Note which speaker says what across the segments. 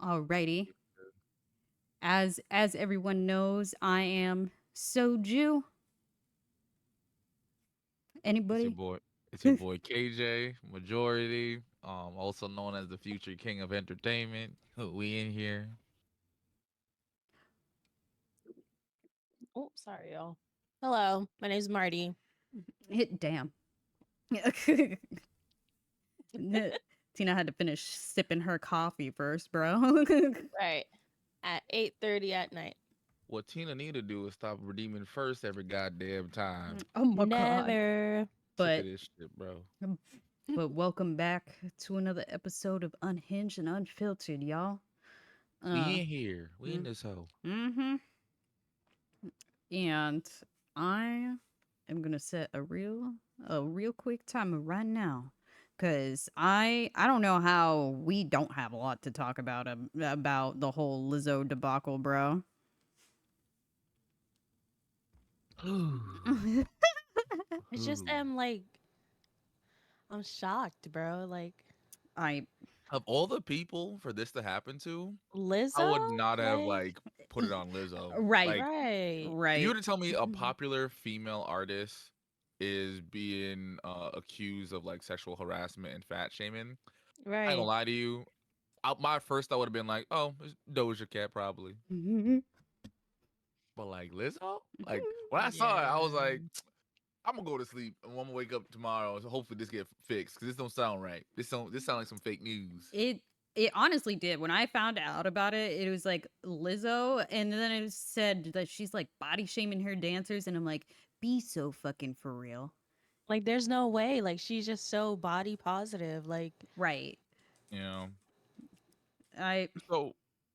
Speaker 1: Alrighty. As everyone knows, I am Soju.
Speaker 2: It's your
Speaker 1: Anybody?
Speaker 2: boy. It's your boy KJ, majority, also known as the future king of entertainment. We in here.
Speaker 3: Oh, sorry, y'all. Hello, my name's Marty.
Speaker 1: Hit damn. Tina had to finish sipping her coffee first, bro.
Speaker 3: Right at 8:30 at night.
Speaker 2: What Tina need to do is stop redeeming first every goddamn time.
Speaker 1: Oh my god.
Speaker 3: Never.
Speaker 2: Sick of
Speaker 1: But
Speaker 2: this shit, bro.
Speaker 1: but welcome back to another episode of Unhinged and Unfiltered, y'all.
Speaker 2: We in here. We in
Speaker 1: Mm,
Speaker 2: this hoe.
Speaker 1: mm-hmm. And I am gonna set a real quick timer right now. Cause I don't know how we don't have a lot to talk about the whole Lizzo debacle, bro.
Speaker 3: It's just I'm shocked, bro. Like
Speaker 1: I
Speaker 2: Of all the people for this to happen to, I
Speaker 3: Lizzo,
Speaker 2: would not have
Speaker 3: like
Speaker 2: put it on Lizzo.
Speaker 1: right,
Speaker 2: Like
Speaker 3: right,
Speaker 2: if you were
Speaker 1: right.
Speaker 2: to tell me a popular female artist is being accused of like sexual harassment and fat shaming, I ain't gonna
Speaker 3: right.
Speaker 2: lie to you. My first thought would have been like, oh, it's Doja Cat probably. But like Lizzo, like when I saw it, I was
Speaker 3: Yeah.
Speaker 2: like, I'm gonna go to sleep and I'm gonna wake up tomorrow. So hopefully this get fixed because this don't sound right. This sound like some fake news.
Speaker 1: it it honestly did. When I found out about it, it was like Lizzo, and then it said that she's like body shaming her dancers, and I'm like, be so fucking for real.
Speaker 3: Like there's no way. Like she's just so body positive. Like
Speaker 1: Right.
Speaker 2: You know.
Speaker 1: I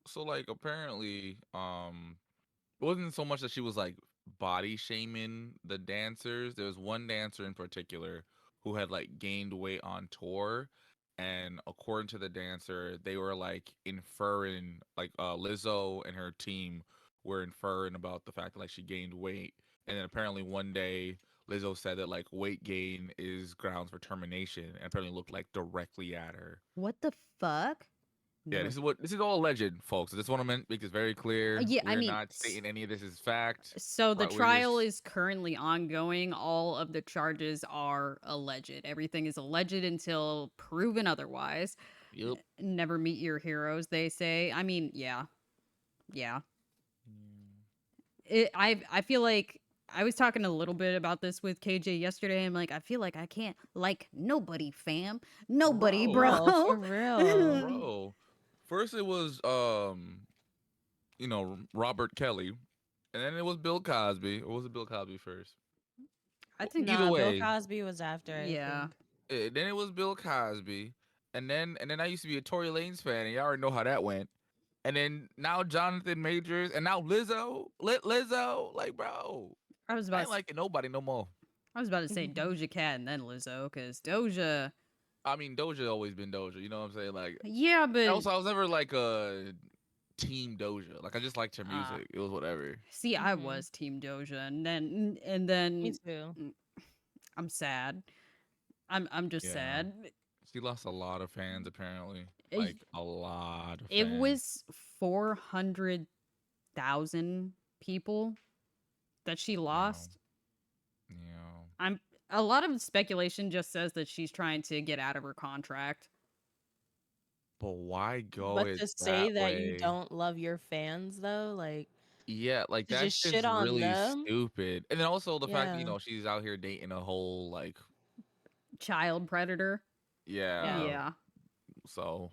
Speaker 2: So like apparently, it wasn't so much that she was like body shaming the dancers. There was one dancer in particular who had like gained weight on tour, and according to the dancer, they were like inferring like Lizzo and her team were inferring about the fact that like she gained weight, and then apparently one day Lizzo said that like weight gain is grounds for termination, and apparently looked like directly at her.
Speaker 1: what the fuck?
Speaker 2: Yeah,
Speaker 1: No.
Speaker 2: this is all alleged, folks. I just want to make this very clear.
Speaker 1: Yeah, I
Speaker 2: We're
Speaker 1: mean,
Speaker 2: not stating any of this is fact,
Speaker 1: so the
Speaker 2: but we're
Speaker 1: trial
Speaker 2: just
Speaker 1: is currently ongoing. All of the charges are alleged. Everything is alleged until proven otherwise.
Speaker 2: yep.
Speaker 1: Never meet your heroes, they say. I mean, yeah. Yeah.
Speaker 2: Mm.
Speaker 1: I feel like I was talking a little bit about this with KJ yesterday. I'm like, I feel like I can't like nobody, fam. Nobody, bro.
Speaker 2: Bro,
Speaker 3: no, for real.
Speaker 2: bro. First it was Robert Kelly, and then it was Bill Cosby. Or was it Bill Cosby first?
Speaker 1: I think
Speaker 2: Either
Speaker 3: Nah, Bill
Speaker 2: way,
Speaker 3: Cosby was after, I
Speaker 1: yeah.
Speaker 3: think.
Speaker 2: then it was Bill Cosby, and then I used to be a Tory Lanez fan, and y'all already know how that went. And then now Jonathan Majors, and now Lizzo, Lizzo, like bro,
Speaker 1: I was
Speaker 2: I
Speaker 1: about
Speaker 2: ain't liking nobody no more.
Speaker 1: I was about to say Doja Cat and then Lizzo cuz Doja.
Speaker 2: I mean, Doja always been Doja. You know what I'm saying? Like,
Speaker 1: Yeah,
Speaker 2: and
Speaker 1: but
Speaker 2: also I was never like a team Doja. Like, I just liked her
Speaker 1: uh
Speaker 2: music. It was whatever.
Speaker 1: see, I
Speaker 3: hmm
Speaker 1: was team Doja, and
Speaker 3: Me
Speaker 1: then
Speaker 3: too.
Speaker 1: mm, I'm sad. I'm just
Speaker 2: Yeah,
Speaker 1: sad.
Speaker 2: she lost a lot of fans apparently.
Speaker 1: It,
Speaker 2: Like a lot of
Speaker 1: it
Speaker 2: fans.
Speaker 1: was 400,000 people that she
Speaker 2: You know,
Speaker 1: lost.
Speaker 2: you know.
Speaker 1: I'm A lot of speculation just says that she's trying to get out of her contract.
Speaker 2: But why go
Speaker 3: But
Speaker 2: it
Speaker 3: to say
Speaker 2: that
Speaker 3: that you
Speaker 2: way?
Speaker 3: don't love your fans though, like
Speaker 2: Yeah, like
Speaker 3: to
Speaker 2: that's
Speaker 3: just shit
Speaker 2: just
Speaker 3: on
Speaker 2: really
Speaker 3: them,
Speaker 2: stupid. And then also the fact that,
Speaker 3: yeah,
Speaker 2: she's out here dating a whole like
Speaker 1: Child predator.
Speaker 3: yeah.
Speaker 2: yeah.
Speaker 1: Yeah.
Speaker 2: So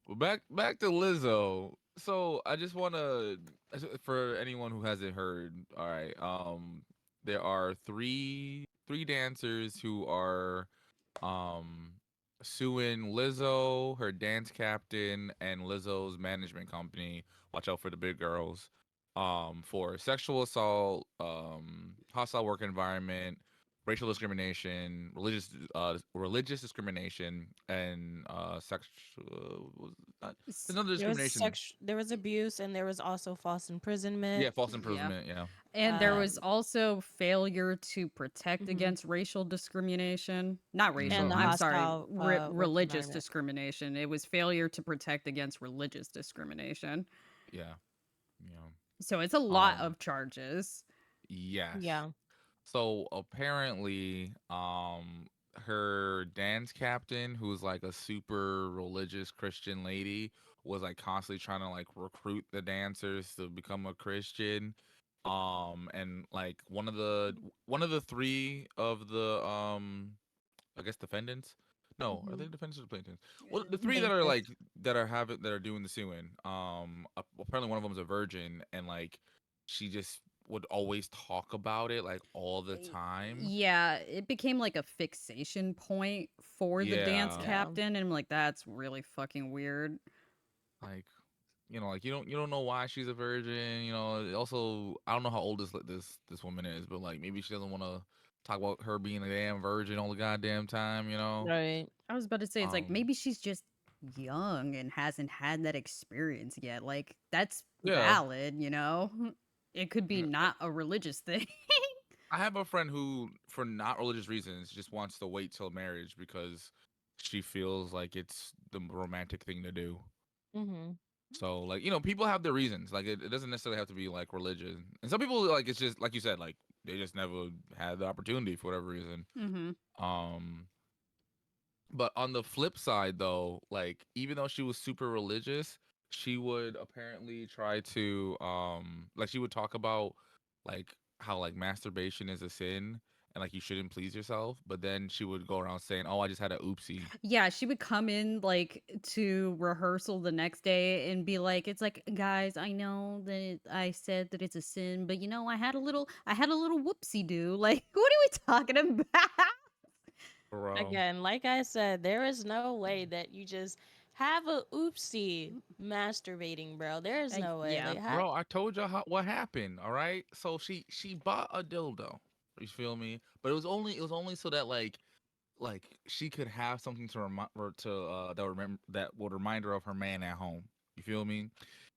Speaker 2: well, back to Lizzo. So I just want to, for anyone who hasn't heard, all right. There are three dancers who are um suing Lizzo, her dance captain, and Lizzo's management company. Watch out for the big girls. For sexual assault, hostile work environment, racial discrimination, religious discrimination, and sexual.
Speaker 1: S-
Speaker 2: There's another discrimination.
Speaker 3: There was abuse, and there was also false imprisonment.
Speaker 2: Yeah, false
Speaker 1: Yeah.
Speaker 2: imprisonment. Yeah,
Speaker 1: And there was
Speaker 3: Um,
Speaker 1: also failure to protect
Speaker 3: mhm.
Speaker 1: against racial discrimination. Not
Speaker 3: And
Speaker 1: racial,
Speaker 3: the
Speaker 1: I'm
Speaker 2: hmm
Speaker 1: sorry,
Speaker 3: hostile work
Speaker 1: religious
Speaker 3: environment.
Speaker 1: discrimination. It was failure to protect against religious discrimination.
Speaker 2: yeah, yeah.
Speaker 1: So it's a lot
Speaker 2: Um,
Speaker 1: of charges.
Speaker 2: yes.
Speaker 3: Yeah.
Speaker 2: So apparently, her dance captain, who's like a super religious Christian lady, was like constantly trying to like recruit the dancers to become a Christian. And like one of the three of the I guess defendants. No, are
Speaker 3: Hmm.
Speaker 2: they defendants or the plaintiffs? Well, the three that are
Speaker 3: Plaintiff.
Speaker 2: like that are doing the suing. Apparently one of them is a virgin, and like she just would always talk about it like all the time.
Speaker 1: Yeah, it became like a fixation point for the dance
Speaker 2: Yeah,
Speaker 3: Yeah.
Speaker 1: captain. And I'm like, that's really fucking weird.
Speaker 2: like like you don't know why she's a virgin. Also I don't know how old this woman is, but like maybe she doesn't want to talk about her being a damn virgin all the goddamn time.
Speaker 3: Right.
Speaker 1: I was about to say, it's like
Speaker 2: Um,
Speaker 1: maybe she's just young and hasn't had that experience yet. Like, that's
Speaker 2: yeah.
Speaker 1: valid. It could be not a religious thing.
Speaker 2: I have a friend who, for not religious reasons, just wants to wait till marriage because she feels like it's the romantic thing to do.
Speaker 3: Hmm.
Speaker 2: So, like, people have their reasons. Like, it doesn't necessarily have to be like religion. And some people, like, it's just like you said, like they just never had the opportunity for whatever reason.
Speaker 1: Hmm.
Speaker 2: Um, but on the flip side, though, like even though she was super religious, she would apparently try to like she would talk about like how like masturbation is a sin and like you shouldn't please yourself, but then she would go around saying, "Oh, I just had a oopsie."
Speaker 1: Yeah, she would come in like to rehearsal the next day and be like, "It's like, guys, I know that I said that it's a sin, but I had a little whoopsie do." Like, what are we talking about?
Speaker 2: Bro,
Speaker 3: Again, like I said, there is no way that you just have a oopsie masturbating, bro. There is no way.
Speaker 1: Yeah.
Speaker 3: Like,
Speaker 2: bro, I told you what happened. All right, so she bought a dildo. You feel me? But it was only so that like she could have something to that would remind her of her man at home. You feel me?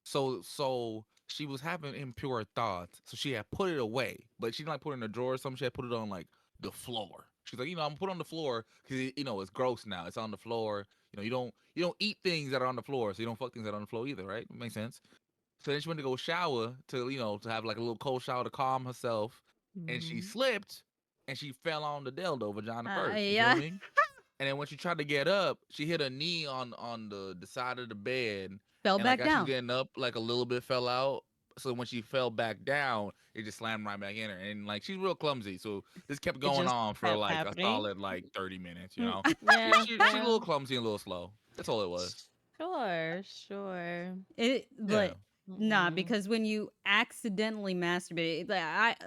Speaker 2: So she was having impure thoughts, so she had put it away, but she didn't like put it in a drawer or something. She had put it on like the floor. She's like, I'm gonna put it on the floor because it's gross now. It's on the floor. You don't eat things that are on the floor, so you don't fuck things that are on the floor either, right? Makes sense. So then she went to go shower to have like a little cold shower to calm herself, and she
Speaker 3: mhm.
Speaker 2: slipped and she fell on the dildo vagina first. You feel
Speaker 1: Yeah.
Speaker 2: me? And then when she tried to get up, she hit her knee on the side of the bed,
Speaker 1: Fell
Speaker 2: and like
Speaker 1: back
Speaker 2: as she's
Speaker 1: down.
Speaker 2: getting up, like a little bit fell out. So when she fell back down, it just slammed right back in her, and like she's real clumsy. So this kept
Speaker 3: It
Speaker 2: going
Speaker 3: just
Speaker 2: on for
Speaker 3: kept
Speaker 2: like a
Speaker 3: happening.
Speaker 2: solid like 30 minutes. She,
Speaker 3: Yeah,
Speaker 2: she she's a
Speaker 3: yeah.
Speaker 2: little clumsy and a little slow. That's all it was.
Speaker 3: Sure, sure.
Speaker 2: Yeah.
Speaker 1: But nah,
Speaker 3: Mm-mm.
Speaker 1: because when you accidentally masturbate, like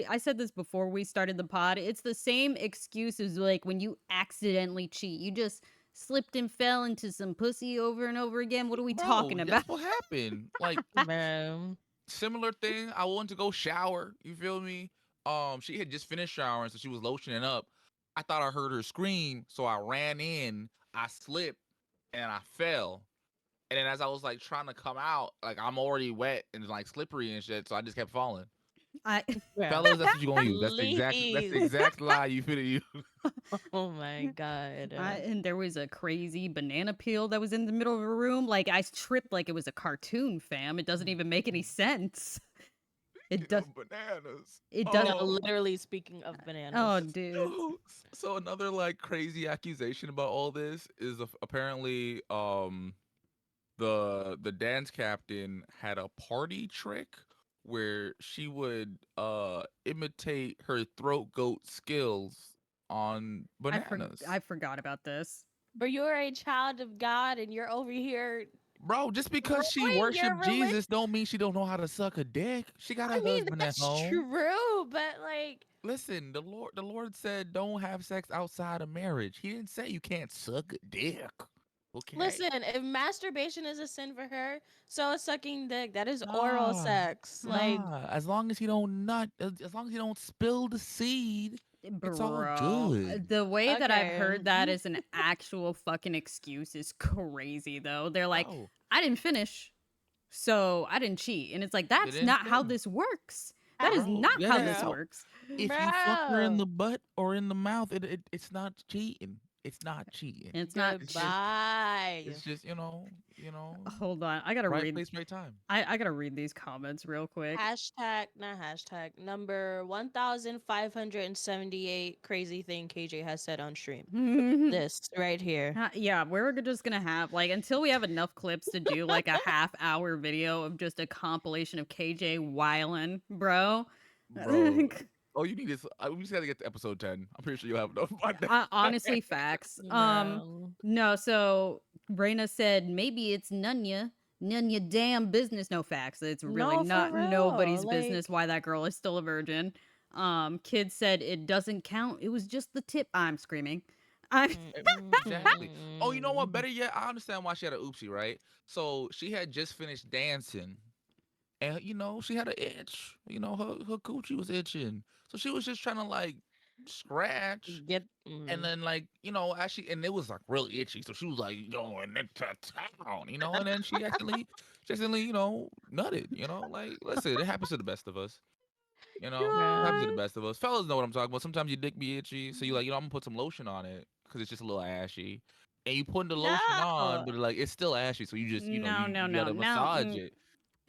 Speaker 1: I said this before we started the pod. It's the same excuse as like when you accidentally cheat. You just slipped and fell into some pussy over and over again. What are we talking
Speaker 2: Bro,
Speaker 1: about?
Speaker 2: that's what happened. Like
Speaker 3: Bro.
Speaker 2: similar thing. I went to go shower. You feel me? She had just finished showering, so she was lotioning up. I thought I heard her scream, so I ran in. I slipped and I fell. And then as I was like trying to come out, like I'm already wet and like slippery and shit, so I just kept falling.
Speaker 1: I
Speaker 3: Bro.
Speaker 2: Fellas, that's what you're gonna use. That's the
Speaker 3: Please.
Speaker 2: exact lie you finna use.
Speaker 3: Oh my god.
Speaker 1: and there was a crazy banana peel that was in the middle of a room. Like I tripped like it was a cartoon, fam. It doesn't even make any sense. It
Speaker 2: Speaking
Speaker 1: does.
Speaker 2: of bananas.
Speaker 1: It
Speaker 3: No,
Speaker 1: does.
Speaker 3: literally speaking of
Speaker 1: Oh,
Speaker 3: bananas.
Speaker 1: dude.
Speaker 2: So another like crazy accusation about all this is apparently the dance captain had a party trick where she would imitate her throat goat skills on bananas.
Speaker 1: I forgot about this.
Speaker 3: But you're a child of God and you're over here
Speaker 2: Bro, just because she
Speaker 3: ruining your
Speaker 2: worshiped
Speaker 3: religion.
Speaker 2: Jesus don't mean she don't know how to suck a dick. She got
Speaker 3: I
Speaker 2: a
Speaker 3: mean,
Speaker 2: husband at
Speaker 3: that's
Speaker 2: home.
Speaker 3: true, but like,
Speaker 2: Listen, the Lord said don't have sex outside of marriage. He didn't say you can't suck a dick. Okay?
Speaker 3: listen, if masturbation is a sin for her, so is sucking dick. That is oral
Speaker 2: Nah.
Speaker 3: sex. Like,
Speaker 2: Nah. As long as he don't spill the seed, It's all
Speaker 1: Bro,
Speaker 2: good.
Speaker 1: the way that I've
Speaker 3: Okay.
Speaker 1: heard that as an actual fucking excuse is crazy though. They're like,
Speaker 2: Bro,
Speaker 1: I didn't finish, so I didn't cheat. And it's like,
Speaker 2: they
Speaker 1: that's
Speaker 2: didn't
Speaker 1: not how
Speaker 2: finish.
Speaker 1: this works. That is
Speaker 2: Bro,
Speaker 1: not how this
Speaker 2: yeah.
Speaker 1: works.
Speaker 2: If you fuck her in
Speaker 3: Bro.
Speaker 2: the butt or in the mouth, it's not cheating. It's not cheating.
Speaker 1: And it's not.
Speaker 3: Goodbye.
Speaker 2: It's just you know,
Speaker 1: Hold on. I gotta
Speaker 2: right
Speaker 1: read.
Speaker 2: place, right time.
Speaker 1: I gotta read these comments real quick.
Speaker 3: Hashtag, not hashtag, number 1578 crazy thing KJ has said on stream. This right here.
Speaker 1: Yeah, we're just gonna have like until we have enough clips to do like a half-hour video of just a compilation of KJ wildin', bro.
Speaker 2: Bro. All you need is we just gotta get to episode 10. I'm pretty sure you'll have enough by then.
Speaker 1: Honestly, facts.
Speaker 3: Bro.
Speaker 1: No. So Raina said maybe it's none your damn business. No facts. It's really
Speaker 3: No, for
Speaker 1: not nobody's
Speaker 3: real.
Speaker 1: business
Speaker 3: Like,
Speaker 1: why that girl is still a virgin. Kid said it doesn't count. It was just the tip. I'm screaming. I'm
Speaker 2: Exactly. Oh, you know what?
Speaker 3: mm.
Speaker 2: Better yet, I understand why she had an oopsie, right? So she had just finished dancing, and she had an itch. Her coochie was itching, so she was just trying to like scratch,
Speaker 3: Get
Speaker 2: and then like as and it was like really itchy, so she was like going into town, and then she accidentally, nutted. Like listen, it happens to the best of us. It happens to the
Speaker 1: God.
Speaker 2: best of us. Fellas know what I'm talking about. Sometimes your dick be itchy, so you like, I'm gonna put some lotion on it because it's just a little ashy. And you putting the lotion on,
Speaker 3: no.
Speaker 2: but like it's still ashy, so you just
Speaker 1: No, no,
Speaker 2: you
Speaker 1: no,
Speaker 2: gotta
Speaker 1: no.
Speaker 2: massage it.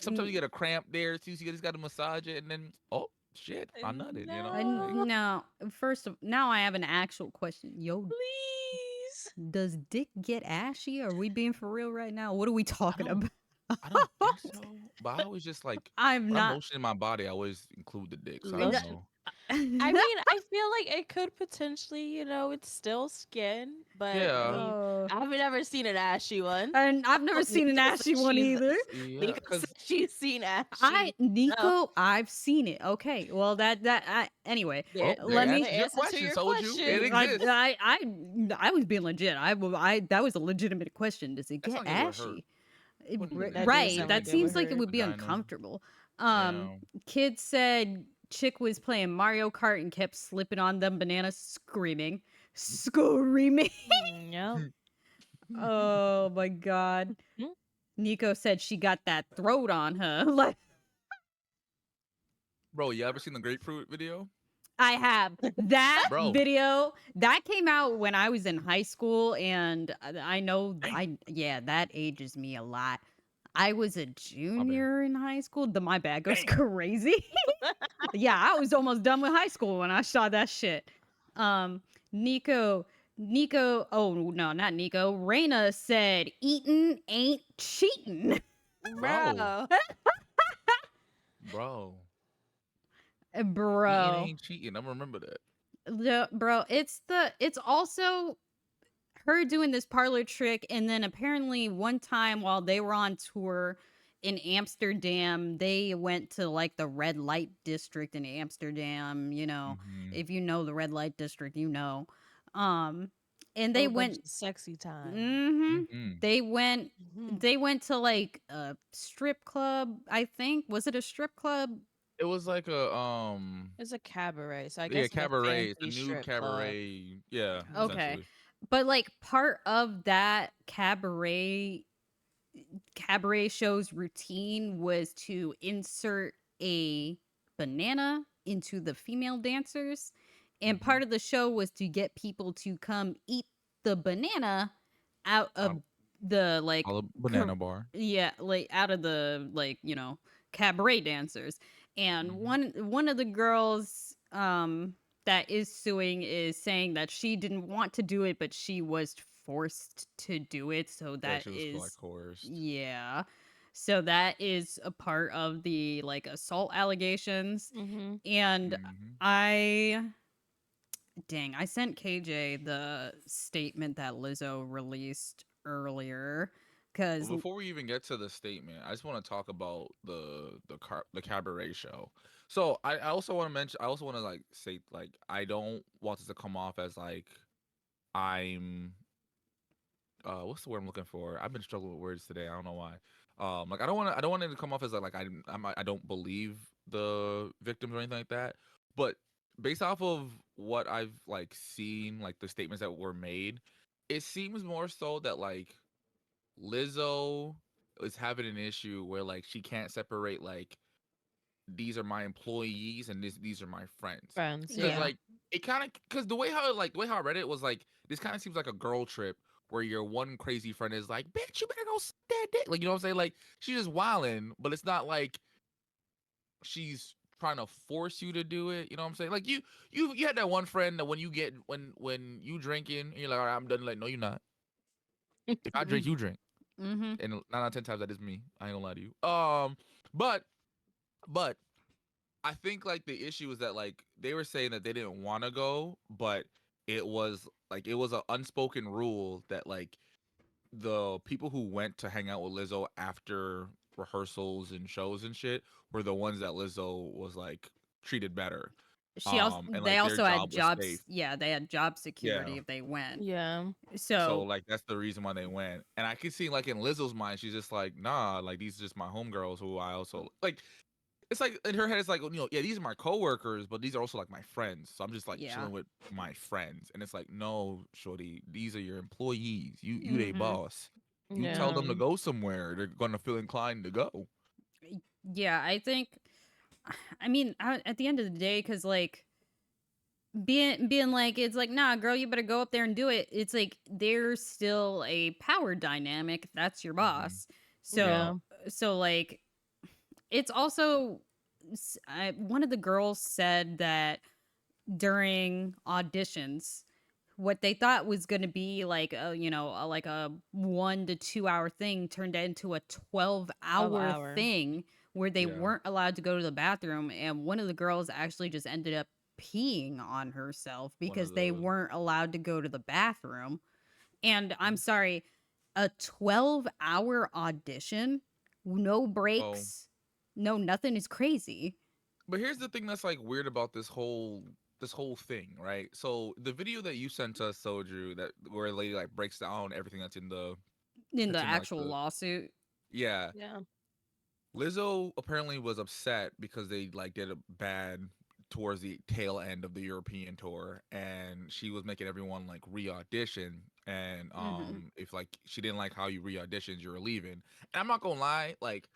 Speaker 2: Sometimes you
Speaker 1: N-
Speaker 2: get a cramp there too, so you just gotta massage it, and then oh shit, I nutted. Like,
Speaker 3: No.
Speaker 1: no. First of now, I have an actual question. Yo,
Speaker 3: Please.
Speaker 1: does dick get ashy? Are we being for real right now? What are we
Speaker 2: I
Speaker 1: talking
Speaker 2: don't
Speaker 1: about?
Speaker 2: I don't think so, but I always just like
Speaker 1: I'm
Speaker 2: when I'm
Speaker 1: not.
Speaker 2: lotioning my body, I always include the dick, so I don't
Speaker 1: And
Speaker 3: Lotion.
Speaker 2: know.
Speaker 3: I mean, I feel like it could potentially, it's still skin, but I
Speaker 2: Yeah,
Speaker 3: mean,
Speaker 1: oh,
Speaker 3: I haven't ever seen an ashy one.
Speaker 1: and I've never seen an
Speaker 3: Nico
Speaker 1: ashy
Speaker 3: said
Speaker 1: one either.
Speaker 2: yeah,
Speaker 3: Nico said
Speaker 2: cause
Speaker 3: she's seen ashy. So
Speaker 1: Nico, I've seen it. Okay, well anyway,
Speaker 2: oh, there
Speaker 1: let
Speaker 3: there's
Speaker 1: me.
Speaker 3: the
Speaker 2: answers your
Speaker 3: answer to
Speaker 2: question.
Speaker 3: your
Speaker 2: Told you it
Speaker 3: question.
Speaker 2: exists.
Speaker 1: I was being legit. I that was a legitimate question. Does it
Speaker 2: That
Speaker 1: get
Speaker 2: sounds like it would hurt.
Speaker 1: ashy?
Speaker 2: Putting it
Speaker 3: That
Speaker 2: in
Speaker 3: do
Speaker 1: Right.
Speaker 3: sound
Speaker 1: That
Speaker 3: like it would
Speaker 1: seems like it
Speaker 3: hurt.
Speaker 1: would be
Speaker 2: vagina.
Speaker 1: uncomfortable.
Speaker 2: Yeah.
Speaker 1: Kid said chick was playing Mario Kart and kept slipping on them bananas, screaming, screaming.
Speaker 3: Yep.
Speaker 1: Oh my god. Nico said she got that throat on her. Like
Speaker 2: Bro, you ever seen the grapefruit video?
Speaker 1: I have that
Speaker 2: Bro,
Speaker 1: video that came out when I was in high school, and I know
Speaker 2: damn.
Speaker 1: yeah, that ages me a lot. I was a
Speaker 2: My bad.
Speaker 1: junior in high school. My bad goes
Speaker 2: Damn.
Speaker 1: crazy. Yeah, I was almost done with high school when I saw that shit. Um, Nico. Oh no, not Nico. Raina said, "Eating ain't cheating."
Speaker 2: Bro,
Speaker 3: Bro.
Speaker 2: bro. Eating
Speaker 1: Bro,
Speaker 2: ain't cheating. I'm remember that.
Speaker 1: bro, it's also her doing this parlor trick, and then apparently one time while they were on tour in Amsterdam, they went to like the red light district in Amsterdam.
Speaker 2: Mm-hmm.
Speaker 1: If you know the red light district, um, and they
Speaker 3: Whole bunch
Speaker 1: went.
Speaker 3: of sexy time.
Speaker 1: Mm-hmm.
Speaker 2: Mm-hmm.
Speaker 1: They went.
Speaker 3: Mhm.
Speaker 1: They went to like a strip club. I think was it a strip club?
Speaker 2: It was like a
Speaker 3: It's a cabaret, so I
Speaker 2: yeah,
Speaker 3: guess like a
Speaker 2: cabaret. It's a
Speaker 3: fancy
Speaker 2: new
Speaker 3: strip club.
Speaker 2: cabaret. Yeah,
Speaker 3: Mhm.
Speaker 1: Okay,
Speaker 2: essentially.
Speaker 1: but like part of that cabaret show's routine was to insert a banana into the female dancers, and
Speaker 2: Mm-hmm.
Speaker 1: part of the show was to get people to come eat the banana out of the like
Speaker 2: A banana bar.
Speaker 1: yeah, like out of the like cabaret dancers. And
Speaker 2: Mm-hmm.
Speaker 1: one of the girls that is suing is saying that she didn't want to do it, but she was forced to do it. So
Speaker 2: Yeah,
Speaker 1: that
Speaker 2: she was like
Speaker 1: is
Speaker 2: coerced.
Speaker 1: yeah. So that is a part of the like assault allegations.
Speaker 3: Mhm.
Speaker 1: And
Speaker 2: Mm-hmm.
Speaker 1: I dang, I sent KJ the statement that Lizzo released earlier
Speaker 2: But
Speaker 1: cuz
Speaker 2: before we even get to the statement, I just want to talk about the cabaret show. So I also want to mention, I also want to like say like I don't want this to come off as like I'm what's the word I'm looking for? I've been struggling with words today. I don't know why. Like I don't want it to come off as like I don't believe the victims or anything like that. But based off of what I've like seen, like the statements that were made, it seems more so that like Lizzo is having an issue where like she can't separate like these are my employees and these are my friends.
Speaker 3: Friends,
Speaker 2: Cause
Speaker 3: yeah.
Speaker 1: Yeah.
Speaker 2: like it kind of cause the way how I read it was like this kind of seems like a girl trip where your one crazy friend is like, bitch, you better go suck that dick. Like you know what I'm saying? Like she's just wilding, but it's not like she's trying to force you to do it. You know what I'm saying? Like you had that one friend that when you drinking and you're like, all right, I'm done. Like, no, you're not. If I drink, you drink.
Speaker 1: Mm-hmm.
Speaker 2: And 9 out of 10 times that is me. I ain't gonna lie to you. But but I think like the issue is that like they were saying that they didn't want to go, but it was an unspoken rule that like the people who went to hang out with Lizzo after rehearsals and shows and shit were the ones that Lizzo was like treated better. And
Speaker 1: They
Speaker 2: like their
Speaker 1: also had
Speaker 2: job was safe.
Speaker 1: jobs. Yeah, they had job
Speaker 2: Yeah.
Speaker 1: security if they went.
Speaker 3: Yeah.
Speaker 2: So
Speaker 1: So
Speaker 2: like that's the reason why they went. And I can see like in Lizzo's mind, she's just like, nah, like these are just my homegirls who I also like. It's like in her head, it's like, yeah, these are my coworkers, but these are also like my friends. So I'm just like
Speaker 1: yeah.
Speaker 2: chilling with my friends. And it's like, no, shorty, these are your employees. You they
Speaker 1: Mm-hmm.
Speaker 2: boss. You tell
Speaker 3: Yeah.
Speaker 2: them to go somewhere. They're gonna feel inclined to go.
Speaker 1: Yeah, I think. I mean, at the end of the day, because like being like it's like nah, girl, you better go up there and do it. It's like there's still a power dynamic. That's your
Speaker 2: Hmm.
Speaker 1: boss.
Speaker 2: Yeah.
Speaker 3: Yeah.
Speaker 1: So like it's also one of the girls said that during auditions what they thought was going to be like like a 1 to 2 hour thing turned into a 12
Speaker 3: 12
Speaker 1: hour
Speaker 3: hour.
Speaker 1: thing where they
Speaker 2: Yeah.
Speaker 1: weren't allowed to go to the bathroom, and one of the girls actually just ended up peeing on herself
Speaker 2: One of
Speaker 1: because they
Speaker 2: those.
Speaker 1: weren't allowed to go to the bathroom. And I'm
Speaker 2: Mhm.
Speaker 1: sorry, a 12-hour audition, no
Speaker 2: Well,
Speaker 1: breaks, no nothing, is crazy.
Speaker 2: but here's the thing that's like weird about this whole thing, right? So the video that you sent us, Soju, that where a lady like breaks down everything
Speaker 1: In the
Speaker 2: that's in like
Speaker 1: actual
Speaker 2: the
Speaker 1: lawsuit.
Speaker 2: yeah.
Speaker 3: Yeah.
Speaker 2: Lizzo apparently was upset because they like did a bad towards the tail end of the European tour, and she was making everyone like re-audition. And
Speaker 1: Hmm.
Speaker 2: if like she didn't like how you re-auditioned, you're leaving. And I'm not gonna lie, like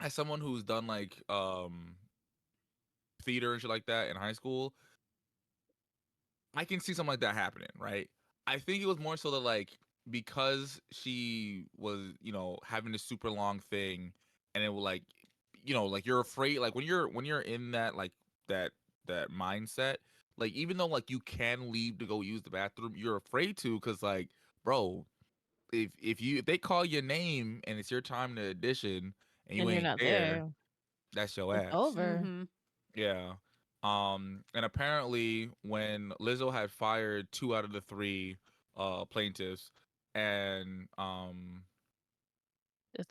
Speaker 2: as someone who's done like theater and shit like that in high school, I can see something like that happening, right? I think it was more so that like because she was, having this super long thing, and it will like, like you're afraid, like when you're in that like that that mindset, like even though like you can leave to go use the bathroom, you're afraid to because like, bro, if they call your name and it's your time to audition and you
Speaker 3: And you're
Speaker 2: ain't
Speaker 3: not
Speaker 2: there,
Speaker 3: there.
Speaker 2: that's your
Speaker 3: It's
Speaker 2: ass.
Speaker 3: over.
Speaker 1: Hmm.
Speaker 2: Yeah. And apparently when Lizzo had fired two out of the three plaintiffs, and
Speaker 3: The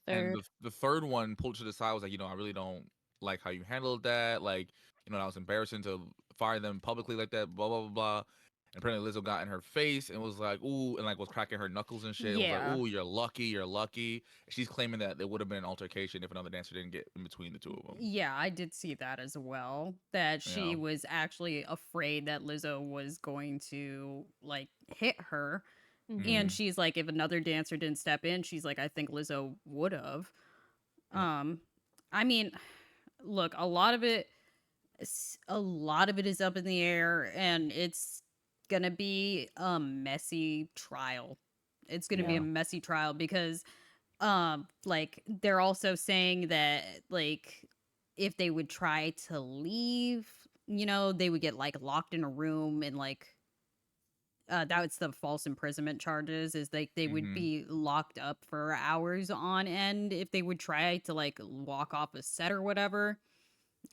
Speaker 2: and
Speaker 3: third.
Speaker 2: the third one pulled to the side, was like, I really don't like how you handled that. Like, that was embarrassing to fire them publicly like that, blah blah blah blah. And apparently Lizzo got in her face and was like, ooh, and like was cracking her knuckles and shit, and was like,
Speaker 1: Yeah.
Speaker 2: ooh, you're lucky, you're lucky. She's claiming that there would have been an altercation if another dancer didn't get in between the two of them.
Speaker 1: Yeah, I did see that as well. That
Speaker 2: Yeah.
Speaker 1: she was actually afraid that Lizzo was going to like hit her. And
Speaker 3: Mm-hmm.
Speaker 2: Mm-hmm.
Speaker 1: she's like, if another dancer didn't step in, she's like, I think Lizzo would have.
Speaker 2: Yep.
Speaker 1: Um, I mean, look, a lot of it is up in the air, and it's gonna be a messy trial. It's gonna be a
Speaker 3: Yeah.
Speaker 2: Yeah.
Speaker 1: messy trial because like they're also saying that like if they would try to leave, they would get like locked in a room, and like that was the false imprisonment charges, is like they would
Speaker 2: Mm-hmm.
Speaker 1: be locked up for hours on end if they would try to like walk off a set or whatever.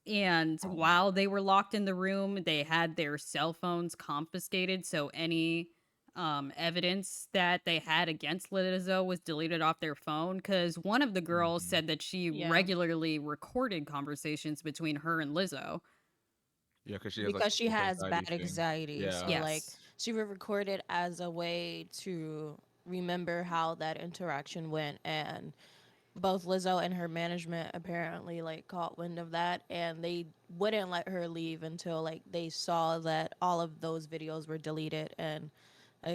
Speaker 1: And
Speaker 2: Um,
Speaker 1: while they were locked in the room, they had their cell phones confiscated. So any evidence that they had against Lizzo was deleted off their phone, because one of the girls
Speaker 2: mhm.
Speaker 1: said that she
Speaker 3: Yeah.
Speaker 1: regularly recorded conversations between her and Lizzo.
Speaker 2: Yeah, because she has like
Speaker 3: Because she
Speaker 2: social
Speaker 3: has
Speaker 2: anxiety
Speaker 3: bad
Speaker 2: thing.
Speaker 3: anxiety.
Speaker 2: Yeah.
Speaker 3: So, like,
Speaker 1: Yes.
Speaker 3: she would record it as a way to remember how that interaction went and both Lizzo and her management apparently like caught wind of that, and they wouldn't let her leave until like they saw that all of those videos were deleted. And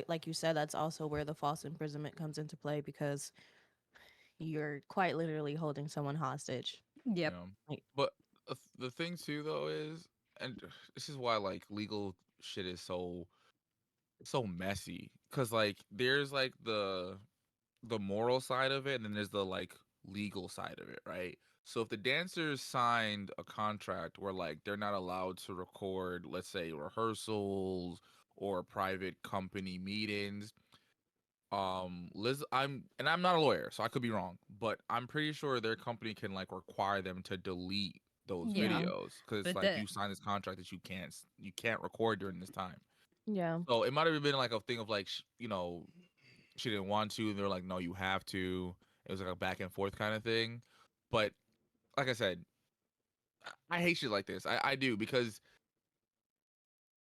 Speaker 3: like you said, that's also where the false imprisonment comes into play, because you're quite literally holding someone hostage.
Speaker 1: Yep.
Speaker 2: Yeah.
Speaker 3: Like,
Speaker 2: But the thing too though is, and this is why like legal shit is so messy, cuz like there's like the moral side of it, and then there's the like legal side of it, right? So if the dancers signed a contract where like they're not allowed to record, let's say, rehearsals or private company meetings, Liz, I'm not a lawyer, so I could be wrong, but I'm pretty sure their company can like require them to delete those
Speaker 1: Yeah.
Speaker 2: videos because
Speaker 1: But
Speaker 2: like
Speaker 1: the
Speaker 2: you signed this contract that you can't record during this time.
Speaker 3: yeah,
Speaker 2: So it might have been like a thing of like she didn't want to, and they were like, no, you have to. It was like a back and forth kind of thing. But like I said, I hate shit like this. I do, because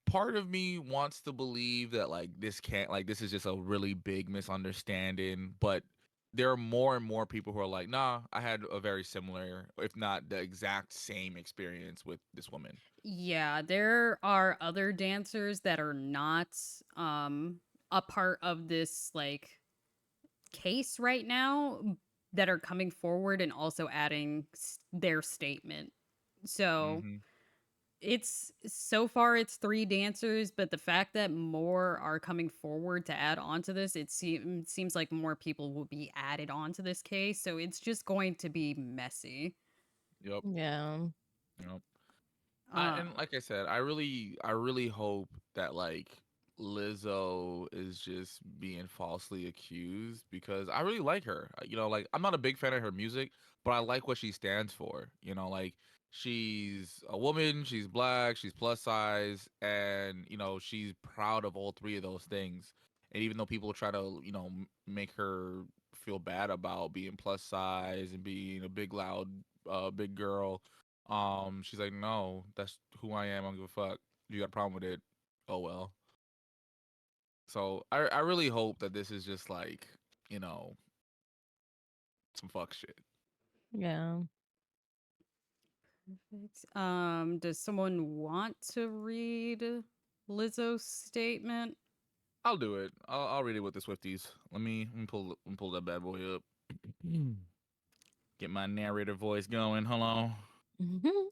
Speaker 2: part of me wants to believe that like this can't, like this is just a really big misunderstanding, but there are more and more people who are like, nah, I had a very similar, if not the exact same experience with this woman.
Speaker 1: yeah, there are other dancers that are not a part of this like case right now that are coming forward and also adding their statement. So
Speaker 2: Mm-hmm.
Speaker 1: it's so far it's three dancers, but the fact that more are coming forward to add on to this, seems like more people will be added onto this case. So it's just going to be messy.
Speaker 2: Yep.
Speaker 3: yeah,
Speaker 2: Yep.
Speaker 1: Uh,
Speaker 2: And like I said, I really hope that like Lizzo is just being falsely accused, because I really like her. Like I'm not a big fan of her music, but I like what she stands for. Like she's a woman, she's black, she's plus size, and she's proud of all three of those things. And even though people try to make her feel bad about being plus size and being a big loud big girl, she's like, no, that's who I am. I don't give a fuck. You got a problem with it? Oh well. So I really hope that this is just like, you know, some fuck shit.
Speaker 3: yeah.
Speaker 1: Perfect. Does someone want to read Lizzo's statement?
Speaker 2: I'll do it. I'll read it with the Swifties. Let me pull that bad boy up. Get my narrator voice going. Hold on.
Speaker 3: Mhm.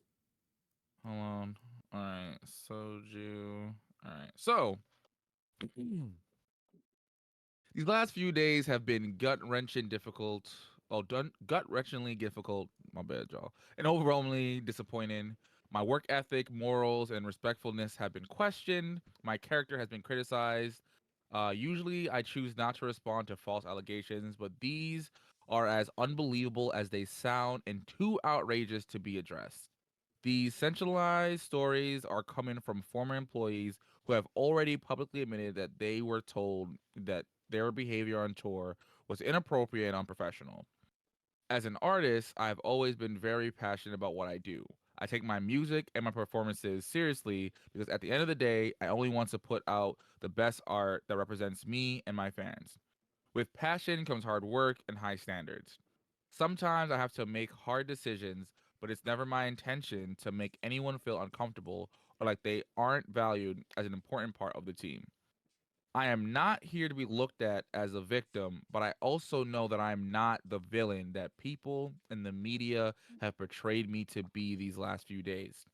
Speaker 2: Hold on. All right. Soju. All right. So these last few days have been gut wrenching difficult. Oh, done gut wrenchingly difficult. My bad, y'all. And overwhelmingly disappointing. My work ethic, morals, and respectfulness have been questioned. My character has been criticized. Usually, I choose not to respond to false allegations, but these are as unbelievable as they sound and too outrageous to be addressed. These centralized stories are coming from former employees who have already publicly admitted that they were told that their behavior on tour was inappropriate and unprofessional. As an artist, I've always been very passionate about what I do. I take my music and my performances seriously because at the end of the day, I only want to put out the best art that represents me and my fans. With passion comes hard work and high standards. Sometimes I have to make hard decisions, but it's never my intention to make anyone feel uncomfortable or like they aren't valued as an important part of the team. I am not here to be looked at as a victim, but I also know that I am not the villain that people in the media have portrayed me to be these last few days.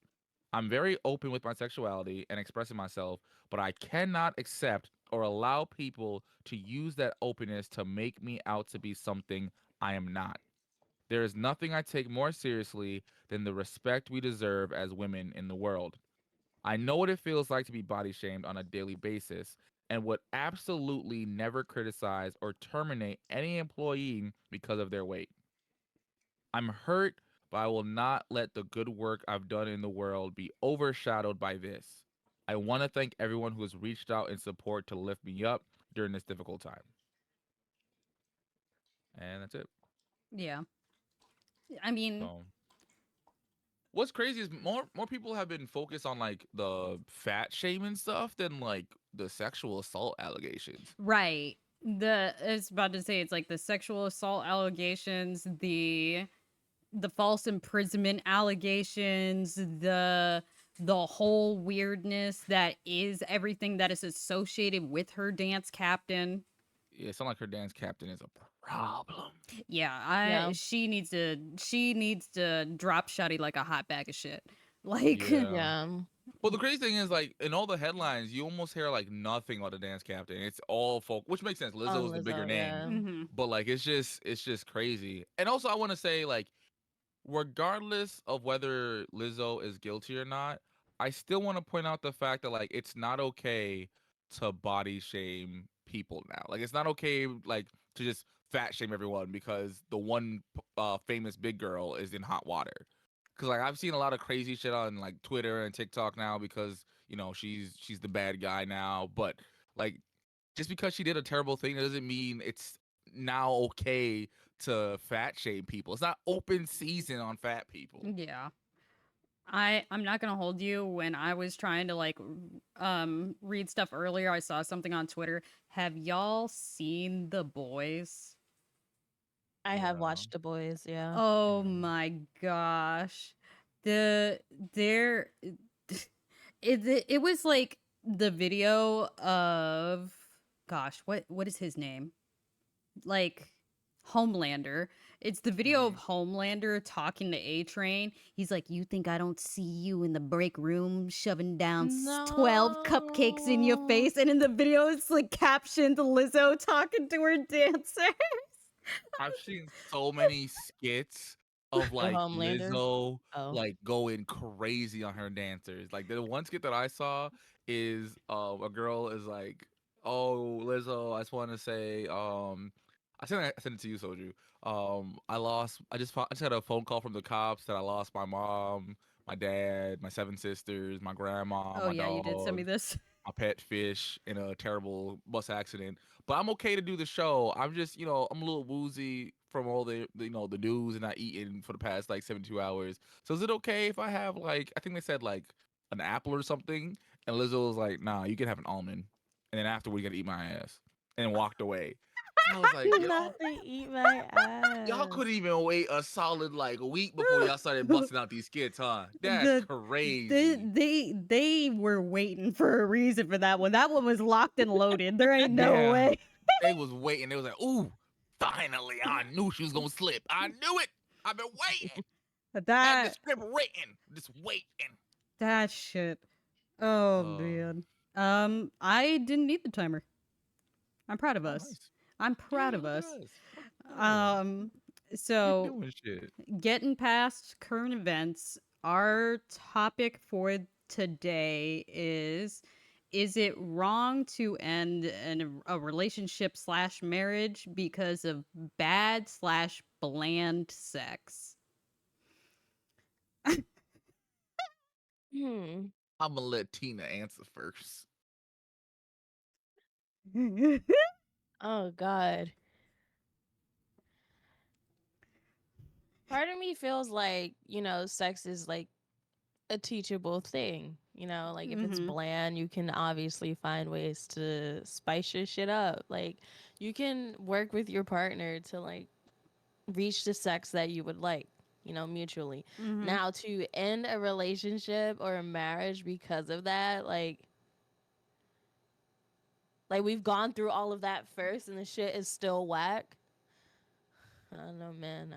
Speaker 2: I'm very open with my sexuality and expressing myself, but I cannot accept or allow people to use that openness to make me out to be something I am not. There is nothing I take more seriously than the respect we deserve as women in the world. I know what it feels like to be body shamed on a daily basis and would absolutely never criticize or terminate any employee because of their weight. I'm hurt, but I will not let the good work I've done in the world be overshadowed by this. I want to thank everyone who has reached out in support to lift me up during this difficult time. And that's it.
Speaker 1: Yeah. I mean,
Speaker 2: So, what's crazy is more people have been focused on like the fat shaming stuff than like the sexual assault allegations.
Speaker 1: right. I was about to say it's like the sexual assault allegations, the false imprisonment allegations, the whole weirdness that is everything that is associated with her dance captain.
Speaker 2: Yeah, it sounds like her dance captain is a problem.
Speaker 1: Yeah,
Speaker 3: Yeah.
Speaker 1: she needs to drop Shotty like a hot bag of shit. Like
Speaker 2: Yeah.
Speaker 3: Yeah.
Speaker 2: Well, the crazy thing is, like, in all the headlines, you almost hear like nothing about the dance captain. It's all folk, which makes sense.
Speaker 3: Oh,
Speaker 2: Lizzo is the bigger
Speaker 3: Lizzo,
Speaker 2: name,
Speaker 3: yeah.
Speaker 1: mhm.
Speaker 2: but like, it's just crazy. And also, I want to say, like, regardless of whether Lizzo is guilty or not, I still want to point out the fact that like it's not okay to body shame people now. Like it's not okay like to just fat shame everyone because the one famous big girl is in hot water. Cuz like I've seen a lot of crazy shit on like Twitter and TikTok now because, she's the bad guy now, but like just because she did a terrible thing doesn't mean it's now okay to fat shame people. It's not open season on fat people.
Speaker 1: Yeah. I'm not gonna hold you. When I was trying to like read stuff earlier, I saw something on Twitter. Have y'all seen The Boys?
Speaker 3: I have
Speaker 2: Yeah.
Speaker 3: watched The Boys, yeah.
Speaker 1: Oh
Speaker 2: Yeah.
Speaker 1: my gosh. The there it was like the video of, gosh, what is his name? Like Homelander. It's the video of
Speaker 2: Mhm.
Speaker 1: Homelander talking to A Train. He's like, "You think I don't see you in the break room shoving down 12 cupcakes in your
Speaker 3: No.
Speaker 1: face?" And in the video, it's like captioned Lizzo talking to her dancer.
Speaker 2: I've seen so many skits of
Speaker 3: The
Speaker 2: like
Speaker 3: Homelander.
Speaker 2: Lizzo
Speaker 3: Oh.
Speaker 2: like going crazy on her dancers. Like the one skit that I saw is a girl is like, "Oh, Lizzo, I just want to say I sent it to you, Soju. I just had a phone call from the cops that I lost my mom, my dad, my 7 sisters, my grandma,
Speaker 1: Oh
Speaker 2: my
Speaker 1: yeah, you did send me
Speaker 2: dog,
Speaker 1: this.
Speaker 2: my pet fish in a terrible bus accident. But I'm okay to do the show. I'm just, I'm a little woozy from all the news and not eating for the past like 72 hours. So is it okay if I have like, I think they said like an apple or something? And Lizzo was like, nah, you can have an almond. And then after we gotta eat my ass. And walked away. And I was like,
Speaker 3: Not to eat my
Speaker 2: y'all
Speaker 3: ass.
Speaker 2: couldn't even wait a solid like a week before y'all started busting out these skits, huh? That's
Speaker 1: the
Speaker 2: crazy.
Speaker 1: they were waiting for a reason for that one. That one was locked and loaded. There ain't no
Speaker 2: Yeah.
Speaker 1: way.
Speaker 2: They was waiting. They was like, "Ooh, finally! I knew she was gonna slip. I knew it. I've been waiting. Had the
Speaker 1: That
Speaker 2: script written, just waiting."
Speaker 1: that shit. Oh
Speaker 2: Oh,
Speaker 1: man. I didn't need the timer. I'm proud of
Speaker 2: oh,
Speaker 1: us.
Speaker 2: nice.
Speaker 1: I'm proud
Speaker 2: Yeah,
Speaker 1: of
Speaker 2: look at
Speaker 1: us.
Speaker 2: us. Yeah,
Speaker 1: Um,
Speaker 2: keep
Speaker 1: so
Speaker 2: doing shit.
Speaker 1: getting past current events, our topic for today is it wrong to end a relationship slash marriage because of bad slash bland sex?
Speaker 3: Hmm.
Speaker 2: I'm gonna let Tina answer first.
Speaker 3: Oh God. Part of me feels like, sex is like a teachable thing. Like if it's
Speaker 1: Mm-hmm.
Speaker 3: bland, you can obviously find ways to spice your shit up. Like you can work with your partner to like reach the sex that you would like, mutually.
Speaker 1: Mm-hmm.
Speaker 3: Now to end a relationship or a marriage because of that, like we've gone through all of that first and the shit is still whack. I don't know, man.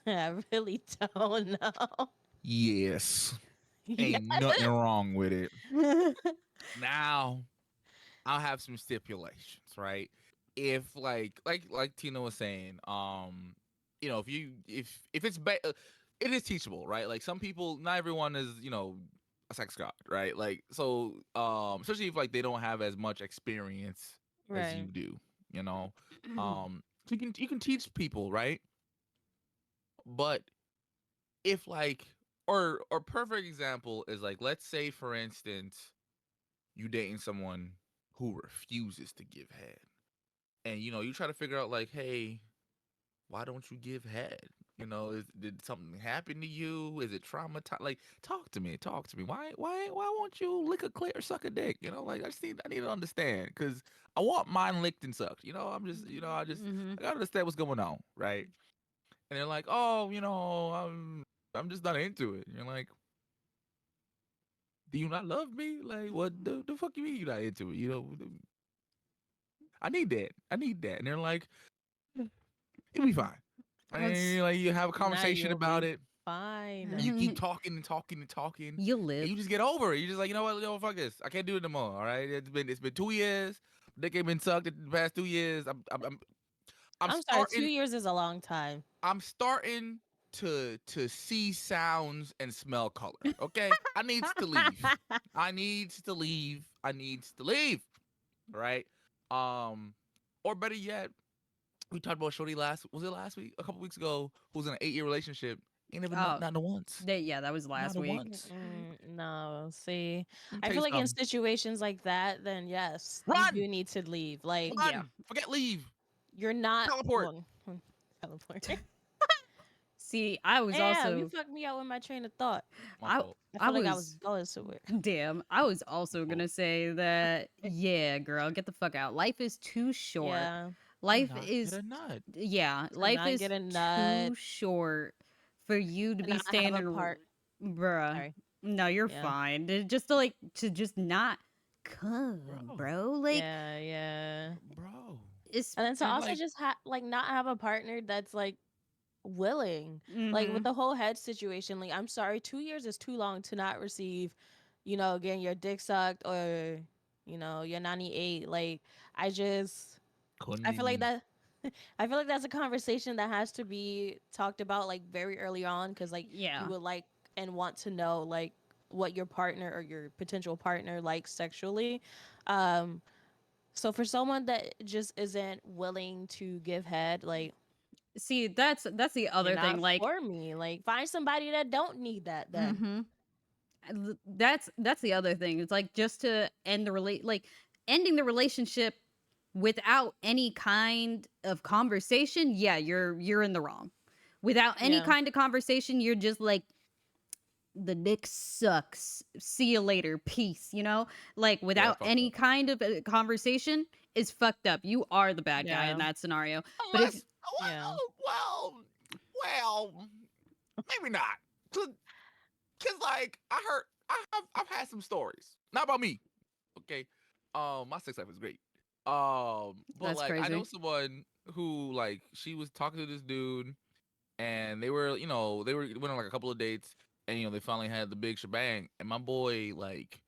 Speaker 3: I really don't know.
Speaker 2: Yes,
Speaker 3: Yeah.
Speaker 2: ain't nothing wrong with it. Now I'll have some stipulations, right? If like Tina was saying, if it's it is teachable, right? Like some people, not everyone is, a sex god, right? Like so, especially if like they don't have as much experience as
Speaker 3: Right.
Speaker 2: you do, you know. So you can teach people, right? But if like or perfect example is like let's say for instance you dating someone who refuses to give head and you try to figure out like hey why don't you give head Did something happen to you? Is it traumatized? Like, talk to me. Talk to me. Why won't you lick a clit or suck a dick? I need to understand because I want mine licked and sucked.
Speaker 1: Mhm.
Speaker 2: I gotta understand what's going on, right? And they're like, oh, I'm just not into it. And you're like, do you not love me? Like, what the fuck you mean you not into it? I need that. I need that. And they're like, it'll be fine.
Speaker 1: That's
Speaker 2: And like you have a
Speaker 3: Now
Speaker 2: conversation
Speaker 3: you'll
Speaker 2: about
Speaker 3: be
Speaker 2: it, and
Speaker 3: fine.
Speaker 2: you keep talking and talking and talking,
Speaker 1: You'll
Speaker 2: and
Speaker 1: live.
Speaker 2: you just get over it. You're just like, you know what, fuck this. I can't do it no more. All right, it's been 2 years. Dick ain't been sucked in the past 2 years. I'm
Speaker 3: I'm sorry,
Speaker 2: starting
Speaker 3: 2 years is a long time.
Speaker 2: I'm starting to see sounds and smell color. Okay, I needs to leave. I needs to leave. I needs to leave. Right. Um, or better yet, we talked about Shorty last week, a couple weeks ago, who was in an 8-year relationship. Ain't never
Speaker 1: Oh,
Speaker 2: not once.
Speaker 1: yeah, that was
Speaker 2: Not
Speaker 1: last
Speaker 2: a
Speaker 1: week.
Speaker 2: once.
Speaker 3: No, see,
Speaker 2: Let me
Speaker 3: I
Speaker 2: tell
Speaker 3: feel
Speaker 2: you
Speaker 3: like in
Speaker 2: something.
Speaker 3: situations like that, then yes, you
Speaker 2: Run!
Speaker 3: do need to leave. Like,
Speaker 1: Yeah.
Speaker 2: Run! Forget leave.
Speaker 3: you're not.
Speaker 2: Teleport.
Speaker 3: Well, teleport.
Speaker 1: See, I was
Speaker 3: Damn, you
Speaker 1: also
Speaker 3: fucked me out with my train of thought.
Speaker 2: My
Speaker 1: I
Speaker 2: fault.
Speaker 3: I
Speaker 1: I
Speaker 3: feel like I was
Speaker 1: was
Speaker 3: going somewhere.
Speaker 1: damn, I was
Speaker 2: My
Speaker 1: also
Speaker 2: fault.
Speaker 1: gonna say that yeah, girl, get the fuck out. Life is too short.
Speaker 3: Yeah,
Speaker 2: To
Speaker 1: Life
Speaker 2: not get
Speaker 1: is
Speaker 2: a nut.
Speaker 1: yeah,
Speaker 3: to
Speaker 1: life
Speaker 3: not
Speaker 1: is
Speaker 3: get a
Speaker 1: too
Speaker 3: nut,
Speaker 1: short for you to
Speaker 3: to
Speaker 1: be
Speaker 3: not have a
Speaker 1: standing
Speaker 3: part.
Speaker 1: bruh.
Speaker 3: Sorry.
Speaker 1: No, you're
Speaker 3: Yeah,
Speaker 1: fine. Just to to just not come,
Speaker 2: Bro.
Speaker 1: bro. Like
Speaker 3: yeah.
Speaker 2: Bro.
Speaker 1: it's
Speaker 3: And then to
Speaker 2: And
Speaker 3: also
Speaker 2: like,
Speaker 3: just like not have a partner that's like willing, like with
Speaker 1: mhm.
Speaker 3: the whole head situation. Like, I'm sorry, 2 years is too long to not receive, getting your dick sucked or your nanny ate. Like, I just,
Speaker 2: couldn't
Speaker 3: I
Speaker 2: be
Speaker 3: feel like
Speaker 2: me.
Speaker 3: that. I feel like that's a conversation that has to be talked about like very early on, because like you
Speaker 1: Yeah.
Speaker 3: would like and want to know like what your partner or your potential partner likes sexually. Um, so for someone that just isn't willing to give head, like,
Speaker 1: See, that's the
Speaker 3: you're
Speaker 1: other thing.
Speaker 3: not
Speaker 1: Like,
Speaker 3: for me. Like, find somebody that don't need that then.
Speaker 1: mhm. That's the other thing. It's like just to end the like ending the relationship without any kind of conversation. Yeah, you're in the wrong. Without any
Speaker 3: Yeah.
Speaker 1: kind of conversation, you're just like the dick sucks. See you later. Peace, you know? Like
Speaker 2: Yeah,
Speaker 1: without
Speaker 2: that's fucked
Speaker 1: any
Speaker 2: up.
Speaker 1: kind of conversation is fucked up. You are the bad guy in
Speaker 3: Yeah.
Speaker 1: that scenario. But if
Speaker 2: Unless,
Speaker 3: Yeah.
Speaker 2: well, maybe not. Cause like I've had some stories. Not about me. Okay. My sex life is great. But
Speaker 1: that's
Speaker 2: like I know
Speaker 1: crazy.
Speaker 2: someone who like she was talking to this dude and they went on like a couple of dates and they finally had the big shebang and my boy like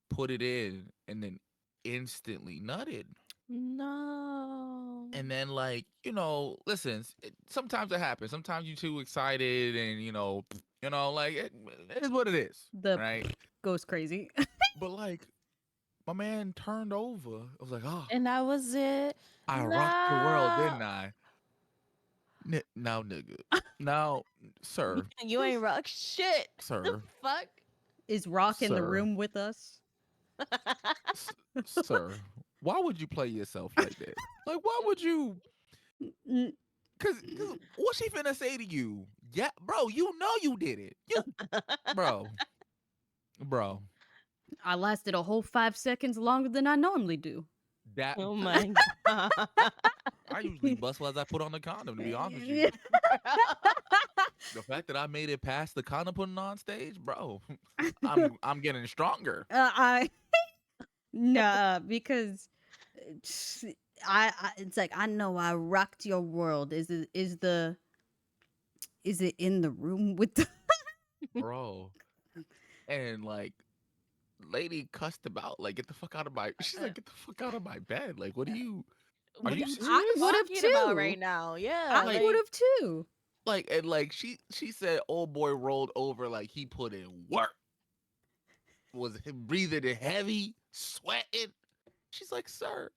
Speaker 2: put it in and then instantly nutted.
Speaker 3: No.
Speaker 2: And then like, listen, sometimes it happens. Sometimes you too excited and like it is what it is,
Speaker 1: The
Speaker 2: right?
Speaker 1: goes crazy.
Speaker 2: But like my man turned over. I was like, "Oh,
Speaker 3: And that was it.
Speaker 2: I rocked your world,
Speaker 3: No.
Speaker 2: didn't I?" Now, nigga. Now, sir,
Speaker 3: You ain't rock shit. The
Speaker 2: sir,
Speaker 3: fuck?
Speaker 1: Is Rock in the
Speaker 2: sir,
Speaker 1: room with us?
Speaker 2: s- sir. Why would you play yourself like that? Like, why would you?
Speaker 1: N-
Speaker 2: Cause what she finna say to you? Yeah, bro, you know you did it. Bro, bro.
Speaker 1: I lasted a whole 5 seconds longer than I normally do.
Speaker 2: That
Speaker 3: Oh my god.
Speaker 2: I usually bust as I put on the condom. To be honest with you, the fact that I made it past the condom putting on stage, bro, I'm getting stronger.
Speaker 1: I nah because it's like I know I rocked your world. Is it in the room with the
Speaker 2: Bro. And like lady cussed about like get the fuck out of my she's like get the fuck out of my bed. Like are
Speaker 3: What
Speaker 2: you
Speaker 3: are you
Speaker 1: I would
Speaker 2: serious?
Speaker 1: have
Speaker 3: talking about
Speaker 1: too.
Speaker 3: right now?
Speaker 1: I
Speaker 3: Yeah,
Speaker 2: Like
Speaker 1: would
Speaker 3: like,
Speaker 1: have too.
Speaker 2: and like she said old boy rolled over like he put in work. Was him breathing it heavy, sweating. She's like, sir,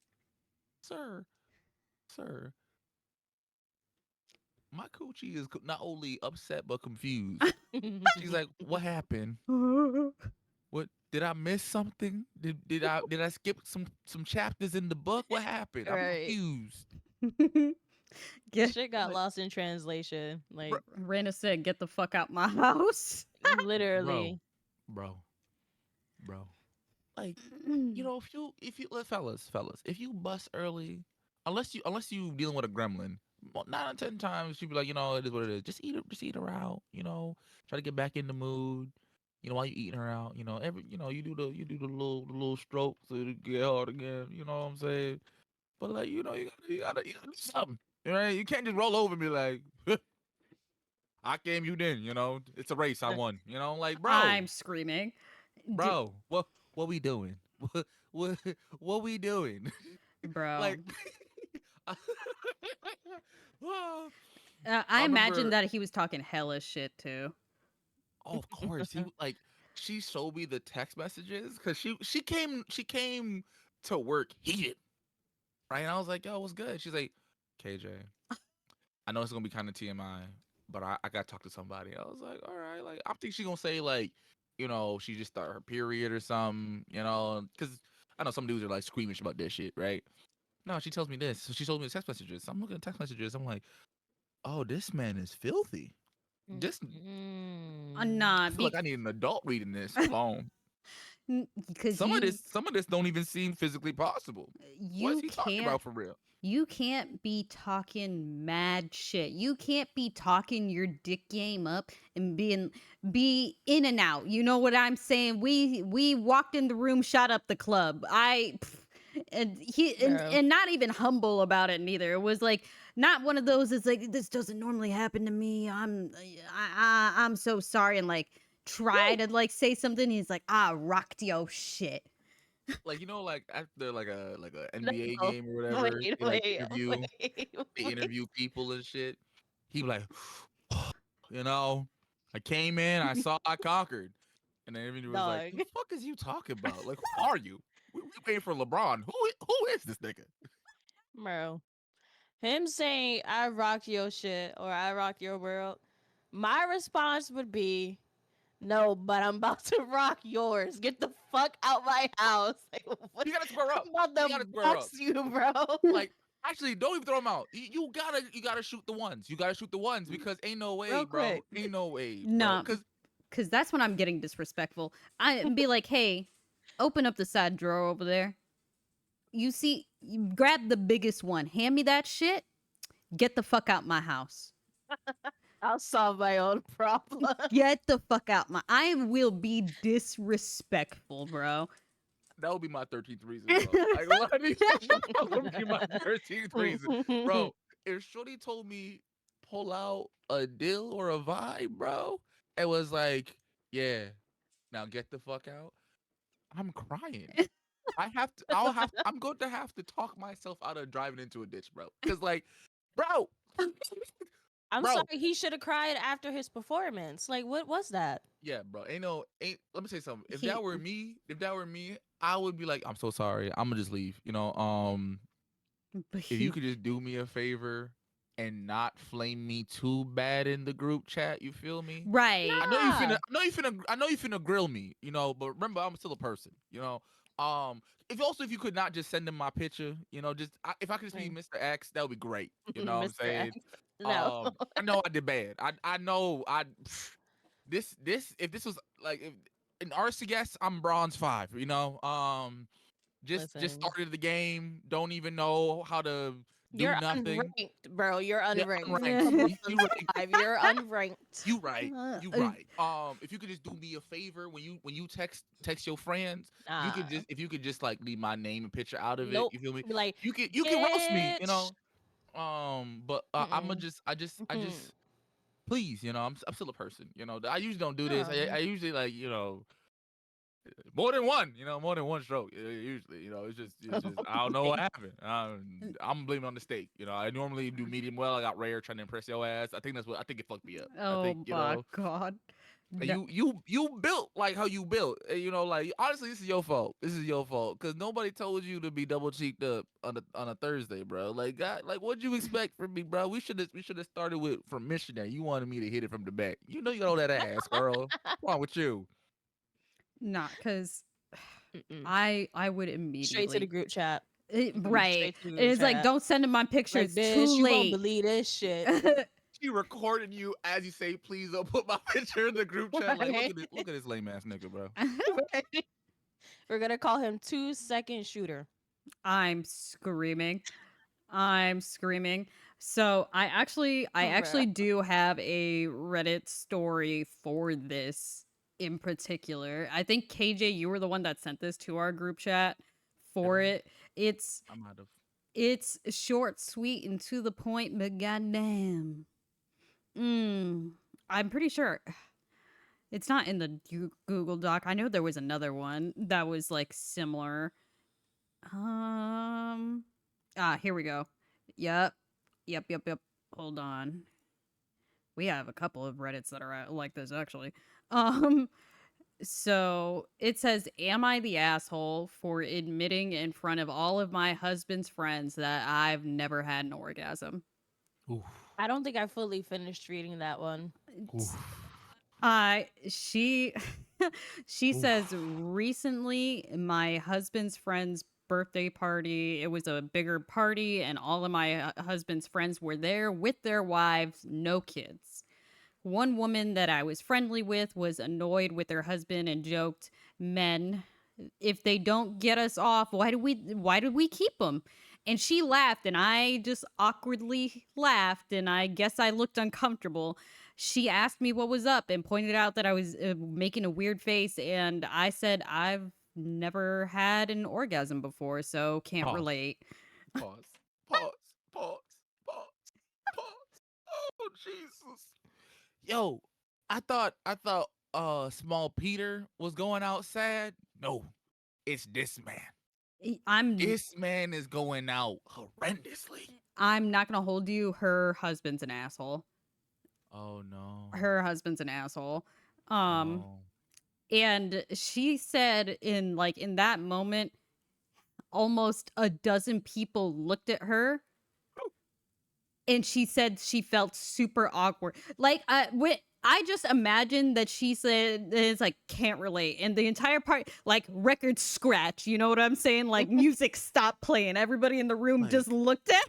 Speaker 2: sir, my coochie is not only upset but confused. She's like, what happened? What did I miss something? Did I skip some chapters in the book? What happened? I'm
Speaker 3: right.
Speaker 2: confused.
Speaker 1: Get
Speaker 3: Shit got
Speaker 1: like
Speaker 3: lost in translation. Like
Speaker 1: Rana said, "Get the fuck out my house."
Speaker 2: bro,
Speaker 3: literally.
Speaker 2: bro, bro. Like, if you fellas, if you bust early, unless you dealing with a gremlin, 9 out of 10 times she'd be like, it is what it is. Just eat her out. Try to get back in the mood. While you eating her out, you do the little stroke so it get hard again. You know what I'm saying? But like, you gotta do something. Right? You can't just roll over and be like, I came, you didn't. It's a race. I won. Like, bro,
Speaker 1: I'm screaming. D-
Speaker 2: bro, what we doing? What what we doing?
Speaker 1: Bro,
Speaker 2: Like, I
Speaker 1: I imagine
Speaker 2: remember.
Speaker 1: that he was talking hella shit too.
Speaker 2: Oh, of course, like she showed me the text messages because she came to work heated, right? And I was like, yo, what's good? She's like, KJ, I know it's gonna be kind of TMI, but I gotta talk to somebody. I was like, all right, like I think she gonna say like, she just started her period or something, because I know some dudes are like squeamish about this shit, right? No, she tells me this. So she told me the text messages. So I'm looking at text messages. I'm like, oh, this man is filthy. This
Speaker 1: Nah,
Speaker 2: I feel like I need an adult reading this. Hold on.
Speaker 1: because
Speaker 2: Some of this don't even seem physically possible. What's
Speaker 1: you
Speaker 2: he talking
Speaker 1: can't
Speaker 2: about for real?
Speaker 1: you can't be talking mad shit. You can't be talking your dick game up and be in and out. You know what I'm saying? We walked in the room, shot up the club. And he
Speaker 3: Bro.
Speaker 1: and not even humble about it neither. It was like not one of those. It's like this doesn't normally happen to me. I'm so sorry, and like try
Speaker 2: Woo!
Speaker 1: to like say something. He's like, ah, rocked yo shit.
Speaker 2: Like like after like a NBA
Speaker 3: No.
Speaker 2: game or
Speaker 3: Wait,
Speaker 2: whatever, they like
Speaker 3: wait,
Speaker 2: interview
Speaker 3: wait,
Speaker 2: they
Speaker 3: wait.
Speaker 2: interview people and shit. He be like, you know, I came in, I saw, I conquered, and then everybody was like,
Speaker 3: Dog.
Speaker 2: the fuck is you talking about? Like, who are you? We waiting for LeBron. Who is this nigga?
Speaker 3: Bro. Him saying I rock your shit or I rock your world, my response would be no, but I'm about to rock yours. Get the fuck out my house. Like, what?
Speaker 2: You gotta square up.
Speaker 3: I'm about
Speaker 2: You
Speaker 3: to
Speaker 2: gotta square up.
Speaker 3: box you, bro.
Speaker 2: Like, actually, don't even throw them out. You gotta shoot the ones. You gotta shoot the ones because ain't no way,
Speaker 3: Real
Speaker 2: bro.
Speaker 3: quick.
Speaker 2: Ain't no way, bro.
Speaker 1: No,
Speaker 2: Because
Speaker 1: because that's when I'm getting disrespectful. I be like, hey, open up the side drawer over there. You see, you grab the biggest one. Hand me that shit. Get the fuck out my house.
Speaker 3: I'll solve my own problem.
Speaker 1: Get the fuck out my. I will be disrespectful, bro.
Speaker 2: that would be my 13th reason, bro. Like, a lot of these that would be my 13th reason, bro. If Shorty told me pull out a deal or a vibe, bro, it was like, yeah, now get the fuck out. I'm crying. I'm going to have to talk myself out of driving into a ditch, bro. Because, like, bro,
Speaker 3: I'm sorry,
Speaker 2: bro,
Speaker 3: he should have cried after his performance. Like, what was that?
Speaker 2: yeah, bro. Let me say something.
Speaker 1: he,
Speaker 2: If that were me, I would be like, I'm so sorry. I'm gonna just leave.
Speaker 1: but
Speaker 2: If you
Speaker 1: he,
Speaker 2: could just do me a favor and not flame me too bad in the group chat, you feel me?
Speaker 1: right.
Speaker 3: Nah.
Speaker 2: I know you finna grill me, but remember I'm still a person, if you could not just send him my picture, if I could just be
Speaker 3: Mm.
Speaker 2: Mr. X, that would be great. You know what I'm
Speaker 3: Mr.
Speaker 2: saying?
Speaker 3: X. No.
Speaker 2: I know I did bad. I know this if this was like if, in RCS, I'm bronze 5, just
Speaker 3: Listen.
Speaker 2: started the game, don't even know how to do
Speaker 3: You're
Speaker 2: nothing.
Speaker 3: unranked, bro. You're
Speaker 2: Yeah,
Speaker 3: unranked.
Speaker 2: unranked.
Speaker 3: A
Speaker 2: You
Speaker 3: bronze
Speaker 2: right.
Speaker 3: 5. You're unranked.
Speaker 2: You right.
Speaker 1: Uh,
Speaker 2: You
Speaker 1: uh,
Speaker 2: right. If you could just do me a favor when you text your friends,
Speaker 3: Nah.
Speaker 2: if you could just like leave my name and picture out of it.
Speaker 3: Nope.
Speaker 2: You feel me?
Speaker 3: Be like,
Speaker 2: You can roast me.
Speaker 3: bitch.
Speaker 2: But I'm
Speaker 3: Mm-mm.
Speaker 2: just I just please. I'm still a person. I usually don't do this. I
Speaker 3: No.
Speaker 2: usually like more than one. More than one stroke. Usually, it's just I don't know what
Speaker 3: Okay.
Speaker 2: happened. I'm blaming on the steak. I normally do medium well. I got rare trying to impress your ass. I think it fucked me up. I think
Speaker 1: oh my god. No,
Speaker 2: you built like how you built. Like honestly, this is your fault. This is your fault because nobody told you to be double cheeked up on a Thursday, bro. Like God, like what'd you expect from me, bro? We should have started with from missionary. You wanted me to hit it from the back. You know you know that ass, girl. What's wrong with you?
Speaker 1: not because
Speaker 3: Mm-mm.
Speaker 1: I would
Speaker 3: Straight to the
Speaker 1: immediately
Speaker 3: group chat.
Speaker 1: Right.
Speaker 3: Straight to
Speaker 1: And
Speaker 3: the
Speaker 1: it's like,
Speaker 3: chat.
Speaker 1: don't send him my picture.
Speaker 3: Like,
Speaker 1: It's too
Speaker 3: bitch, you won't
Speaker 1: late.
Speaker 3: believe this shit.
Speaker 2: She recording you as you say, please don't put my picture in the group chat. Like,
Speaker 3: Right?
Speaker 2: look at this lame ass nigga, bro.
Speaker 3: Right. We're gonna call him 2-second shooter.
Speaker 1: I'm screaming. I'm screaming. So I actually
Speaker 3: Bruh.
Speaker 1: do have a Reddit story for this in particular. I think KJ, you were the one that sent this to our group chat
Speaker 2: Did
Speaker 1: for
Speaker 2: I?
Speaker 1: it. It's
Speaker 2: I might have.
Speaker 1: it's short, sweet, and to the point, but goddamn. I'm pretty sure it's not in the Google Doc. I know there was another one that was like similar. Here we go. Yep. Yep. Hold on. We have a couple of Reddits that are like this actually. Um so it says, "Am I the asshole for admitting in front of all of my husband's friends that I've never had an orgasm?"
Speaker 2: Oof.
Speaker 3: I don't think I fully finished reading that one.
Speaker 2: Oof.
Speaker 1: She she says,
Speaker 2: Oof.
Speaker 1: "Recently my husband's friend's birthday party. It was a bigger party and all of my husband's friends were there with their wives, no kids. One woman that I was friendly with was annoyed with her husband and joked, 'Men, if they don't get us off, why do we keep them?' And she laughed and I just awkwardly laughed and I guess I looked uncomfortable. She asked me what was up and pointed out that I was making a weird face and I said I've never had an orgasm before, so can't
Speaker 2: Pause.
Speaker 1: relate."
Speaker 2: Pause. Pause. Pause. Pause. Pause. Oh Jesus. Yo, I thought small Peter was going out sad. No, it's this man.
Speaker 1: I'm
Speaker 2: This man is going out horrendously.
Speaker 1: I'm not going to hold you. Her husband's an asshole.
Speaker 2: Oh no.
Speaker 1: Her husband's an asshole. Um
Speaker 2: Oh.
Speaker 1: and she said in that moment almost a dozen people looked at her and she said she felt super awkward. Like I just imagine that she said it's like can't relate and the entire part like record scratch, you know what I'm saying? Like music stopped playing. Everybody in the room
Speaker 2: Like
Speaker 1: just looked at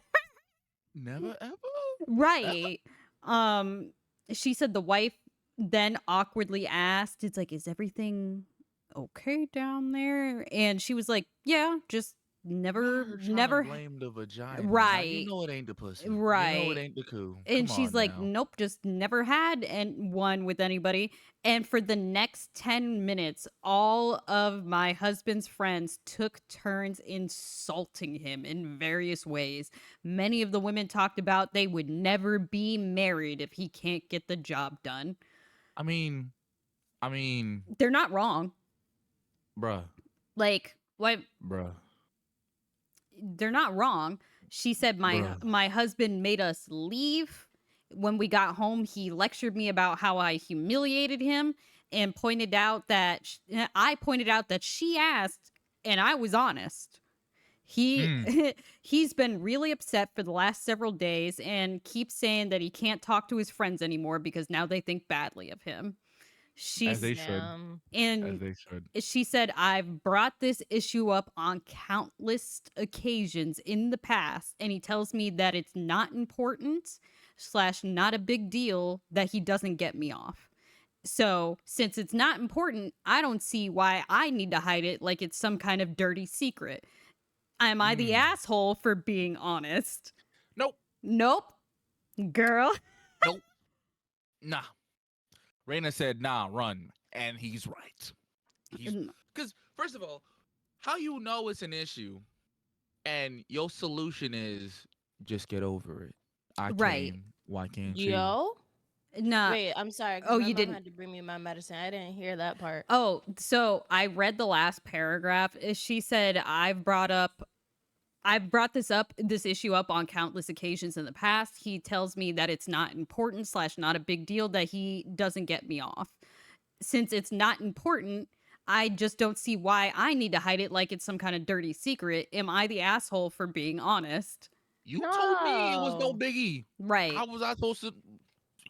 Speaker 2: never ever? Ever?
Speaker 1: right. Um, she said the wife then awkwardly asked, "It's like, is everything okay down there?" And she was like, "Yeah, just
Speaker 2: Not
Speaker 1: never,
Speaker 2: her trying to
Speaker 1: never."
Speaker 2: blame the vagina. Now you
Speaker 1: Right,
Speaker 2: know it ain't the pussy. You know it
Speaker 1: right.
Speaker 2: ain't the coo.
Speaker 1: And
Speaker 2: Come
Speaker 1: she's
Speaker 2: on
Speaker 1: like,
Speaker 2: now.
Speaker 1: "Nope, just never had and one with anybody." And for the next 10 minutes, all of my husband's friends took turns insulting him in various ways. Many of the women talked about they would never be married if he can't get the job done.
Speaker 2: I mean, I mean,
Speaker 1: They're not wrong.
Speaker 2: bruh,
Speaker 1: Like, what?
Speaker 2: bruh,
Speaker 1: They're not wrong. She said
Speaker 2: bruh.
Speaker 1: my husband made us leave. When we got home, he lectured me about how I humiliated him and pointed out that I pointed out that she asked and I was honest. He
Speaker 2: Mm,
Speaker 1: he's been really upset for the last several days and keeps saying that he can't talk to his friends anymore because now they think badly of him.
Speaker 2: as
Speaker 1: She's
Speaker 2: they should.
Speaker 3: Damn.
Speaker 2: As
Speaker 1: and
Speaker 2: they should.
Speaker 1: she said, "I've brought this issue up on countless occasions in the past, and he tells me that it's not important slash not a big deal that he doesn't get me off. So, since it's not important, I don't see why I need to hide it like it's some kind of dirty secret. Am I the
Speaker 2: Mm.
Speaker 1: asshole for being honest?"
Speaker 2: Nope.
Speaker 1: Nope, girl.
Speaker 2: Nope. Nah. Raina said, nah, run. And he's right. He's because first of all, how you know it's an issue and your solution is just get over it. I
Speaker 1: Right.
Speaker 2: came. Why can't you?
Speaker 3: Yo?
Speaker 1: Nah.
Speaker 3: Wait, I'm sorry, because
Speaker 1: Oh,
Speaker 3: my
Speaker 1: you
Speaker 3: mom
Speaker 1: didn't.
Speaker 3: had to bring me my medicine. I didn't hear that part.
Speaker 1: Oh, so I read the last paragraph. She said, I've brought this issue up on countless occasions in the past. He tells me that it's not important slash not a big deal that he doesn't get me off. Since it's not important, I just don't see why I need to hide it like it's some kind of dirty secret. Am I the asshole for being honest?
Speaker 2: You told me it was no
Speaker 3: No.
Speaker 2: biggie.
Speaker 1: Right.
Speaker 2: How was I supposed to?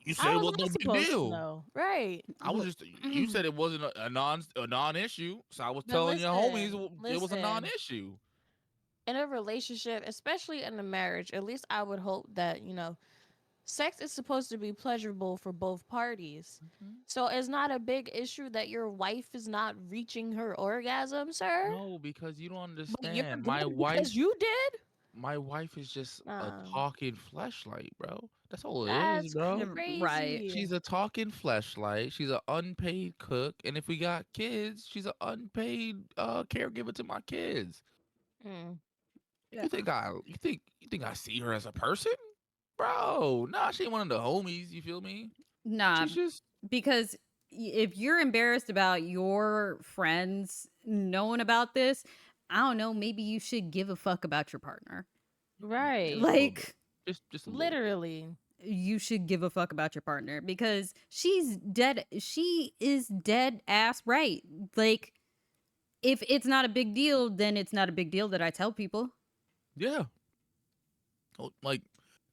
Speaker 2: You said
Speaker 3: How
Speaker 2: it
Speaker 3: was
Speaker 2: was no
Speaker 3: I
Speaker 2: big
Speaker 3: supposed to
Speaker 2: deal.
Speaker 3: know? Right.
Speaker 2: I was just. You said it wasn't a non issue, so I was
Speaker 3: But
Speaker 2: telling your homies
Speaker 3: listen,
Speaker 2: it was a non
Speaker 3: listen.
Speaker 2: issue.
Speaker 3: in a relationship, especially in a marriage, at least I would hope that, sex is supposed to be pleasurable for both parties.
Speaker 2: Mhm.
Speaker 3: So it's not a big issue that your wife is not reaching her orgasm, sir.
Speaker 2: No, because you don't
Speaker 3: But you're
Speaker 2: understand.
Speaker 3: good because you did?
Speaker 2: My wife is just a
Speaker 3: Nah,
Speaker 2: talking fleshlight, bro. That's all it is,
Speaker 3: that's
Speaker 2: bro.
Speaker 1: Right.
Speaker 3: crazy.
Speaker 2: She's a talking fleshlight. She's an unpaid cook, and if we got kids, she's an unpaid caregiver to my kids.
Speaker 3: Mm.
Speaker 1: Yeah.
Speaker 2: You think I see her as a person, bro? Nah, she ain't one of the homies. You feel me?
Speaker 1: Nah,
Speaker 2: She's just
Speaker 1: because if you're embarrassed about your friends knowing about this, I don't know, maybe you should give a fuck about your partner.
Speaker 3: Right.
Speaker 2: just a little bit,
Speaker 1: Like,
Speaker 2: just a little bit.
Speaker 3: Literally.
Speaker 1: you should give a fuck about your partner because she is dead ass right. Like, if it's not a big deal, then it's not a big deal that I tell people.
Speaker 2: Yeah. Like,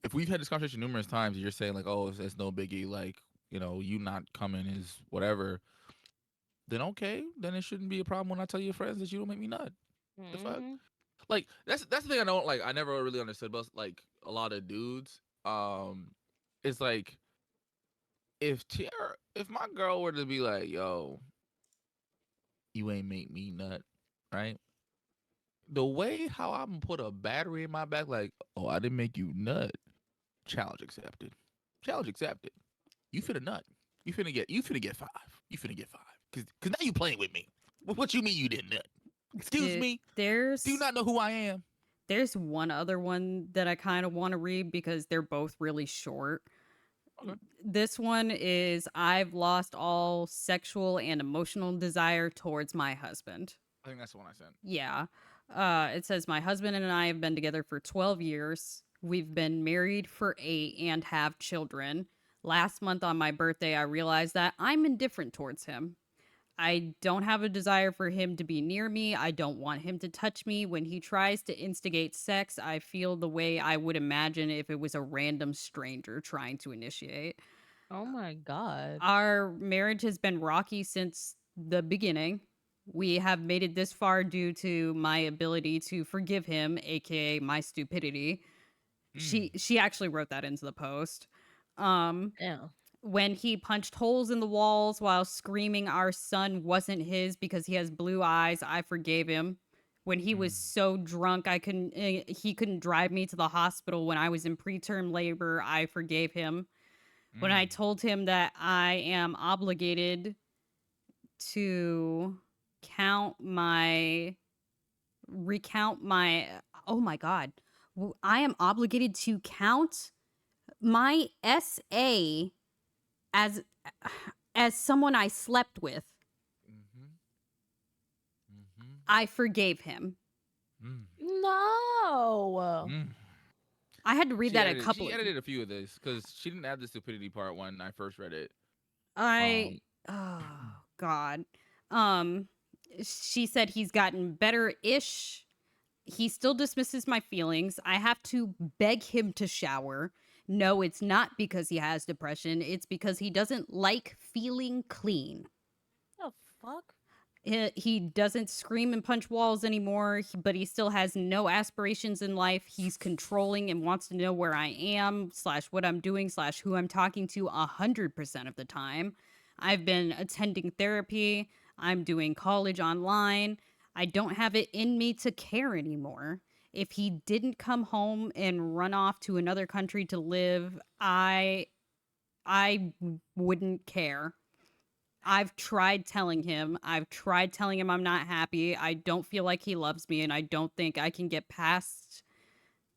Speaker 2: if we've had this conversation numerous times, and you're saying like, oh, it's no biggie. Like, you not coming is whatever. Then okay, then it shouldn't be a problem when I tell your friends that you don't make me nut. The fuck?
Speaker 3: Hmm.
Speaker 2: Like that's the thing I don't like. I never really understood about like a lot of dudes. It's like if my girl were to be like, yo, you ain't make me nut, right? The way how I'm gonna put a battery in my back, like, oh, I didn't make you nut. Challenge accepted. Challenge accepted. You finna nut. You finna get 5. You finna get 5. Cause now you playing with me. What you mean you didn't nut? Excuse
Speaker 1: Dude,
Speaker 2: me. Do you
Speaker 1: there's
Speaker 2: not know who I am?
Speaker 1: there's one other one that I kind of want to read because they're both really short.
Speaker 2: Okay.
Speaker 1: This one is I've lost all sexual and emotional desire towards my husband.
Speaker 2: I think that's the one I sent.
Speaker 1: Yeah. It says my husband and I have been together for 12 years. We've been married for 8 and have children. Last month on my birthday, I realized that I'm indifferent towards him. I don't have a desire for him to be near me. I don't want him to touch me. When he tries to instigate sex, I feel the way I would imagine if it was a random stranger trying to initiate.
Speaker 3: Oh my God.
Speaker 1: Our marriage has been rocky since the beginning. We have made it this far due to my ability to forgive him, aka my stupidity.
Speaker 2: Mm.
Speaker 1: She actually wrote that into the post. Um
Speaker 3: Damn.
Speaker 1: when he punched holes in the walls while screaming our son wasn't his because he has blue eyes, I forgave him. When he was
Speaker 2: Mm.
Speaker 1: so drunk he couldn't drive me to the hospital when I was in preterm labor, I forgave him. When I
Speaker 2: Mm.
Speaker 1: told him that I am obligated to count my recount my oh my god. I am obligated to count my SA as as someone I slept with.
Speaker 2: Mhm. Mhm.
Speaker 1: I forgave him.
Speaker 2: Mm.
Speaker 3: No.
Speaker 2: Mm.
Speaker 1: I had to read
Speaker 2: She
Speaker 1: that a
Speaker 2: edited.
Speaker 1: couple
Speaker 2: She
Speaker 1: of
Speaker 2: edited a few of this because she didn't have the stupidity part when I first read it.
Speaker 1: I
Speaker 2: Um.
Speaker 1: oh god. Um she said he's gotten better-ish. He still dismisses my feelings. I have to beg him to shower. No, it's not because he has depression. It's because he doesn't like feeling clean.
Speaker 3: The fuck?
Speaker 1: He doesn't scream and punch walls anymore, but he still has no aspirations in life. He's controlling and wants to know where I am, slash what I'm doing, slash who I'm talking to 100% of the time. I've been attending therapy. I'm doing college online. I don't have it in me to care anymore. If he didn't come home and run off to another country to live, I wouldn't care. I've tried telling him. I've tried telling him I'm not happy. I don't feel like he loves me and I don't think I can get past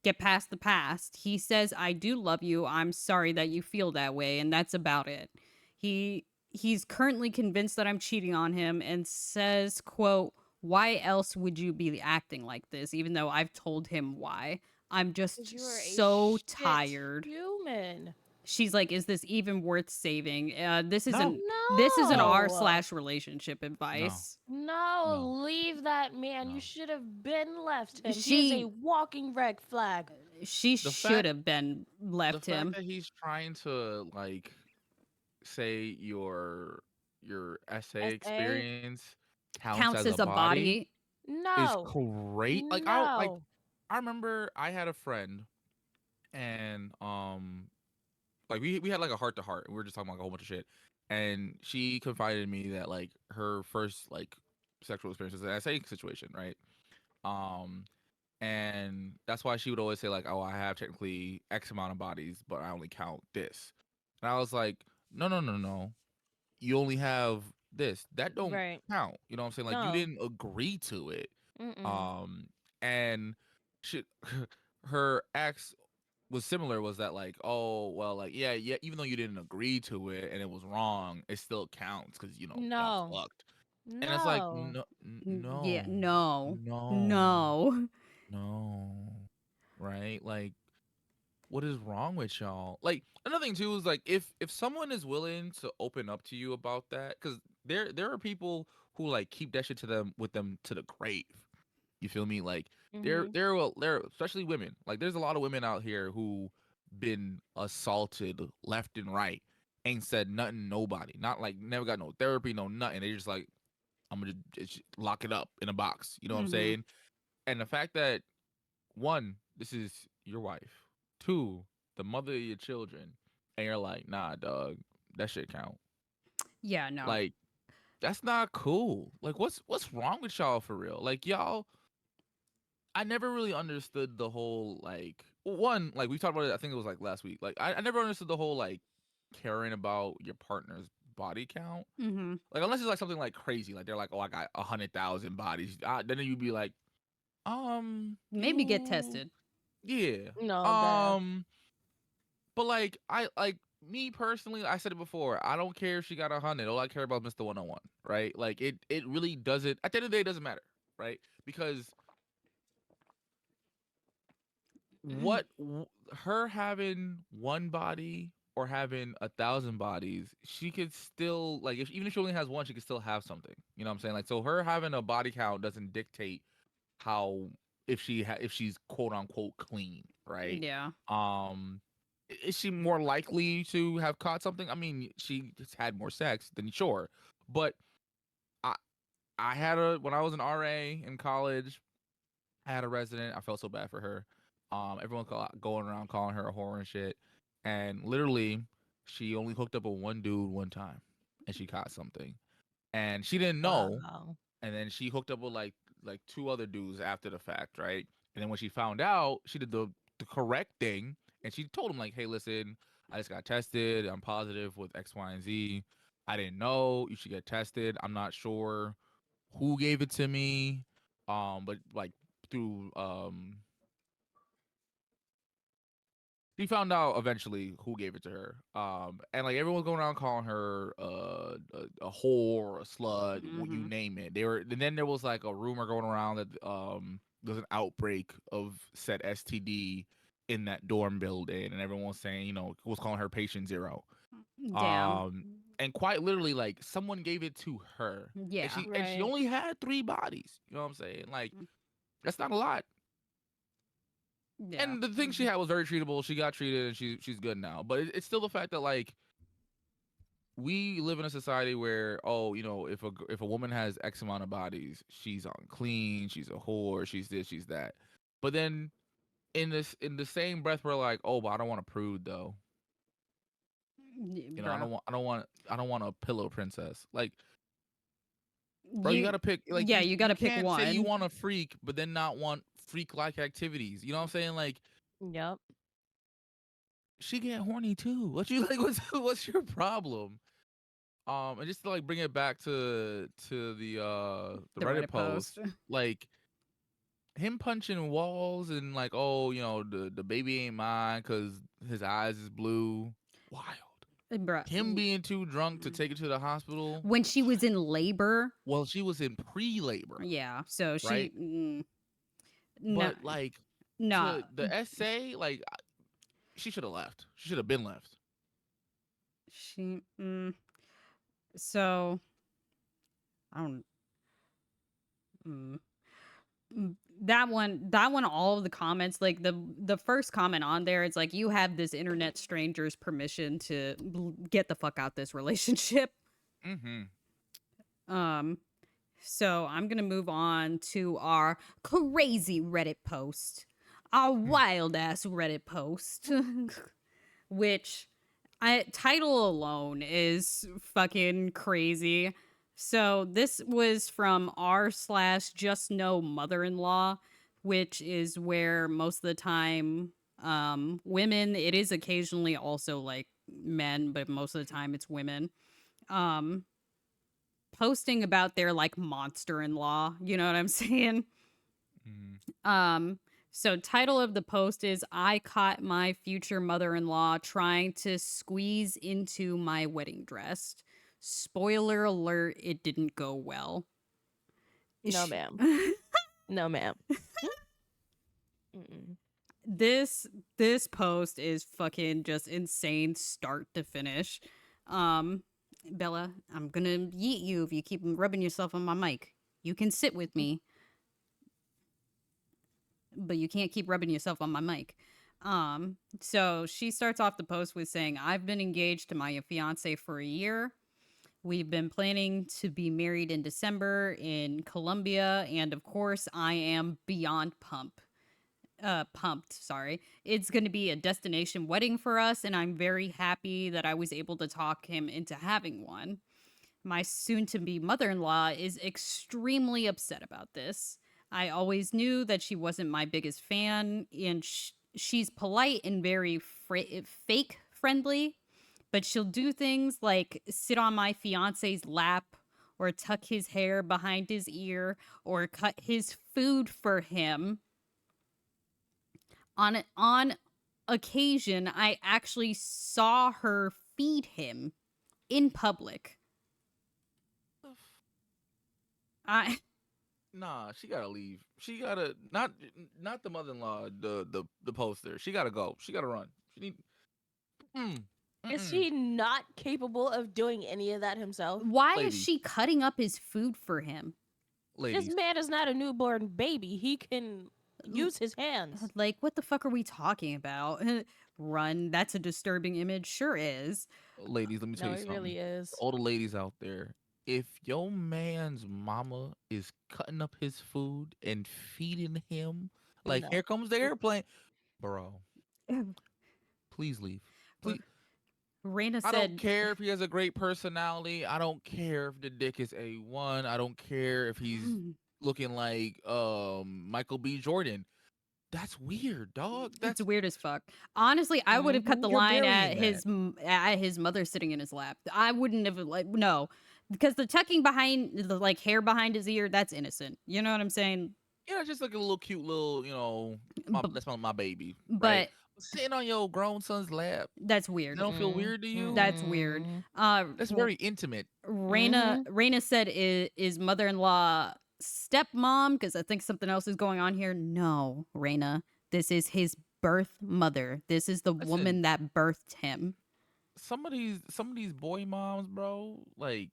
Speaker 1: the past. He says I do love you. I'm sorry that you feel that way and that's about it. He's currently convinced that I'm cheating on him and says, quote, "Why else would you be acting like this?" even though I've told him why. I'm
Speaker 3: Because
Speaker 1: just
Speaker 3: you are a
Speaker 1: so
Speaker 3: shit
Speaker 1: tired.
Speaker 3: human.
Speaker 1: She's like, "Is this even worth saving?"
Speaker 2: No.
Speaker 1: This isn't r
Speaker 3: No.
Speaker 1: slash relationship
Speaker 2: No.
Speaker 1: advice.
Speaker 2: No.
Speaker 3: No, leave that man. You
Speaker 2: No.
Speaker 3: should have been left him. He is a
Speaker 1: She
Speaker 3: walking red flag.
Speaker 1: she
Speaker 2: The
Speaker 1: should
Speaker 2: fact.
Speaker 1: have been
Speaker 2: The
Speaker 1: left
Speaker 2: fact
Speaker 1: him.
Speaker 2: that he's trying to like say your essay
Speaker 3: SA?
Speaker 2: experience counts as
Speaker 1: Counts
Speaker 2: a
Speaker 1: as a
Speaker 2: body
Speaker 1: body.
Speaker 2: is
Speaker 3: No.
Speaker 2: great. Like I don't like
Speaker 3: No.
Speaker 2: I remember I had a friend, and like we had like a heart to heart. We were just talking about like, a whole bunch of shit, and she confided in me that like her first like sexual experience was an SA situation, right? Um, and that's why she would always say like, "Oh, I have technically X amount of bodies, but I only count this." And I was like, "No, no, no, no. You only have this. That don't
Speaker 3: Right.
Speaker 2: count." You know what I'm saying? Like you
Speaker 3: No.
Speaker 2: didn't agree to it.
Speaker 3: Mm-mm.
Speaker 2: Um, and she, her ex was similar. Was that like, oh well, like yeah, yeah. Even though you didn't agree to it and it was wrong, it still counts because y'all
Speaker 3: No.
Speaker 2: fucked. And it's like,
Speaker 3: No.
Speaker 2: no,
Speaker 1: Yeah,
Speaker 2: no,
Speaker 1: no.
Speaker 2: no,
Speaker 1: No.
Speaker 2: no, right? Like, what is wrong with y'all? Like, another thing too is like, if someone is willing to open up to you about that, because there are people who like keep that shit to them with them to the grave. You feel me? Like,
Speaker 3: Mhm.
Speaker 2: there, especially women. Like, there's a lot of women out here who been assaulted left and right, ain't said nothing, nobody, not like never got no therapy, no nothing. They just like, I'm gonna just lock it up in a box. You know what I'm
Speaker 1: Mhm.
Speaker 2: saying? And the fact that one, this is your wife. Two, the mother of your children, and you're like, nah, dog, that shit count.
Speaker 1: Yeah, no.
Speaker 2: Like, that's not cool. Like, what's wrong with y'all for real? Like, y'all, I never really understood the whole like one, like we talked about it, I think it was like last week. Like, I never understood the whole like caring about your partner's body count.
Speaker 1: Mhm.
Speaker 2: Like, unless it's like something like crazy, like they're like, oh, I got 100,000 bodies. Then you'd be like,
Speaker 1: Maybe get
Speaker 2: you,
Speaker 1: tested.
Speaker 2: yeah,
Speaker 3: No, that.
Speaker 2: um, but like I like me personally, I said it before. I don't care if she got 100. All I care about is Mr. 101, right? Like it really doesn't. At the end of the day, it doesn't matter, right? Because her having one body or having 1,000 bodies, she could still like if even if she only has one, she could still have something. You know what I'm saying? Like so, her having a body count doesn't dictate how if she's quote unquote clean, right?
Speaker 1: Yeah.
Speaker 2: Um, is she more likely to have caught something? I mean, she just had more sex than sure, but I I had a when I was an RA in college. I had a resident. I felt so bad for her. Everyone going around calling her a whore and shit. And literally, she only hooked up with one dude one time, and she caught something. And she didn't know.
Speaker 3: Wow.
Speaker 2: And then she hooked up with like two other dudes after the fact, right? And then when she found out, she did the correct thing, and she told him like, "Hey, listen, I just got tested. I'm positive with X, Y, and Z. I didn't know you should get tested. I'm not sure who gave it to me, but like through she found out eventually who gave it to her. And like everyone's going around calling her a whore, a slut, you
Speaker 1: Mhm.
Speaker 2: name it. They were, and then there was like a rumor going around that there's an outbreak of said STD in that dorm building, and everyone was saying, was calling her patient zero.
Speaker 1: Damn.
Speaker 2: Um, and quite literally, like someone gave it to her, and
Speaker 1: Yeah.
Speaker 2: she
Speaker 3: Right.
Speaker 2: only had 3 bodies. You know what I'm saying? Like that's not a lot.
Speaker 1: Yeah.
Speaker 2: And the thing she had was very treatable. She got treated, and she's good now. But it's still the fact that like we live in a society where if a woman has X amount of bodies, she's unclean, she's a whore, she's this, she's that. But then in the same breath, we're like, oh, but I don't want a prude though. I
Speaker 1: Bruh.
Speaker 2: I don't want a pillow princess. Like, bro, you
Speaker 1: You
Speaker 2: gotta pick. Like,
Speaker 1: yeah, you got
Speaker 2: you
Speaker 1: to pick
Speaker 2: can't say you
Speaker 1: one.
Speaker 2: want a freak, but then not want freak like activities. You know what I'm saying? Like,
Speaker 3: Yep.
Speaker 2: she get horny too. What you like? What's your problem? And just to like bring it back to the
Speaker 1: The
Speaker 2: Reddit
Speaker 1: Reddit
Speaker 2: post,
Speaker 1: post.
Speaker 2: like him punching walls and like, oh, the baby ain't mine because his eyes is blue. Wild.
Speaker 1: Bruh.
Speaker 2: Him being too drunk to take her to the hospital.
Speaker 1: When she was in labor.
Speaker 2: Well, she was in pre-labor,
Speaker 1: Yeah. So
Speaker 2: right?
Speaker 1: no,
Speaker 2: But like
Speaker 1: no.
Speaker 2: to the essay, like she should have left. She should have been left.
Speaker 1: She so I don't mm, that one all of the comments, like the first comment on there, it's like you have this internet stranger's permission to get the fuck out this relationship.
Speaker 2: Mm-hmm.
Speaker 1: um so I'm gonna move on to our crazy Reddit post. a wild ass Reddit post, which title alone is fucking crazy. So this was from r/just no mother-in-law, which is where most of the time women, it is occasionally also like men, but most of the time it's women. Um Posting about their like monster-in-law, you know what I'm saying?
Speaker 2: Mm.
Speaker 1: Um, so title of the post is I caught my future mother-in-law trying to squeeze into my wedding dress. Spoiler alert, it didn't go well.
Speaker 3: No, ma'am. No, ma'am. Mm-mm.
Speaker 1: this post is fucking just insane start to finish. Um Bella, I'm gonna yeet you if you keep rubbing yourself on my mic. You can sit with me, but you can't keep rubbing yourself on my mic. So she starts off the post with saying, I've been engaged to my fiance for a year. We've been planning to be married in December in Colombia, and of course, I am beyond pumped, sorry. It's going to be a destination wedding for us, and I'm very happy that I was able to talk him into having one. My soon to be mother in law is extremely upset about this. I always knew that she wasn't my biggest fan, and she's polite and very fake friendly, but she'll do things like sit on my fiance's lap, or tuck his hair behind his ear, or cut his food for him. On occasion, I actually saw her feed him in public. I
Speaker 2: Nah, she gotta leave. She gotta not the mother-in-law, the poster. She gotta go. She gotta run. She need. Mm,
Speaker 3: Is
Speaker 2: mm-mm.
Speaker 3: he not capable of doing any of that himself?
Speaker 1: Why is
Speaker 2: Ladies,
Speaker 1: she cutting up his food for him?
Speaker 3: This
Speaker 2: ladies.
Speaker 3: man is not a newborn baby. He can
Speaker 1: L-
Speaker 3: use his hands.
Speaker 1: Like, what the fuck are we talking about? Run. That's a disturbing image. Sure is.
Speaker 2: Ladies, let me tell
Speaker 3: No,
Speaker 2: you
Speaker 3: it
Speaker 2: something.
Speaker 3: really is.
Speaker 2: All the ladies out there, if your man's mama is cutting up his food and feeding him, like
Speaker 3: No.
Speaker 2: here comes the airplane, bro. Please leave.
Speaker 1: R-
Speaker 2: Please.
Speaker 1: Raina
Speaker 2: I don't
Speaker 1: said,
Speaker 2: care if he has a great personality. I don't care if the dick is A1. I don't care if he's looking like Michael B. Jordan. That's weird, dog.
Speaker 1: it's
Speaker 2: That's
Speaker 1: weird as fuck. Honestly, I would have cut the
Speaker 2: you're
Speaker 1: line
Speaker 2: burying that.
Speaker 1: at his mother sitting in his lap. I wouldn't have like no, because the tucking behind the like hair behind his ear, that's innocent. You know what I'm saying?
Speaker 2: Yeah, just like a little cute little,
Speaker 1: But
Speaker 2: that's my baby, right?
Speaker 1: but
Speaker 2: Sitting on your grown son's lap.
Speaker 1: that's
Speaker 2: That
Speaker 1: weird.
Speaker 2: don't feel weird to you?
Speaker 1: That's weird. Uh,
Speaker 2: That's very intimate.
Speaker 1: Raina said is mother-in-law stepmom, because I think something else is going on here. No, Raina, this is his birth mother. This is the
Speaker 2: Listen,
Speaker 1: woman that birthed him.
Speaker 2: some of these boy moms, bro, like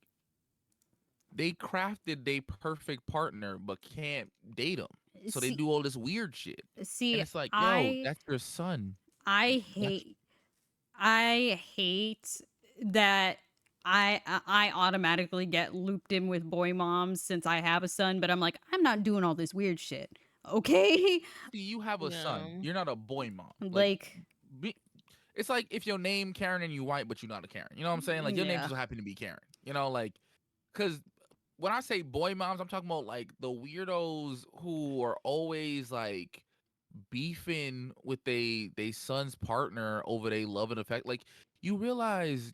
Speaker 2: they crafted their perfect partner but can't date them. So they
Speaker 1: See,
Speaker 2: do all this weird shit. And
Speaker 1: see,
Speaker 2: it's like, yo,
Speaker 1: I
Speaker 2: that's your son.
Speaker 1: I
Speaker 2: That's
Speaker 1: hate I hate that I automatically get looped in with boy moms since I have a son, but I'm like, I'm not doing all this weird shit. Okay?
Speaker 2: see, you have a son.
Speaker 3: No.
Speaker 2: You're not a boy mom. Like
Speaker 1: Like,
Speaker 2: be, it's like if your name Karen and you white, but you're not a Karen. You know what I'm saying? Like your name
Speaker 1: yeah.
Speaker 2: just happen to be Karen. Like, cause when I say boy moms, I'm talking about like the weirdos who are always like beefing with they son's partner over they love and affect. Like you realize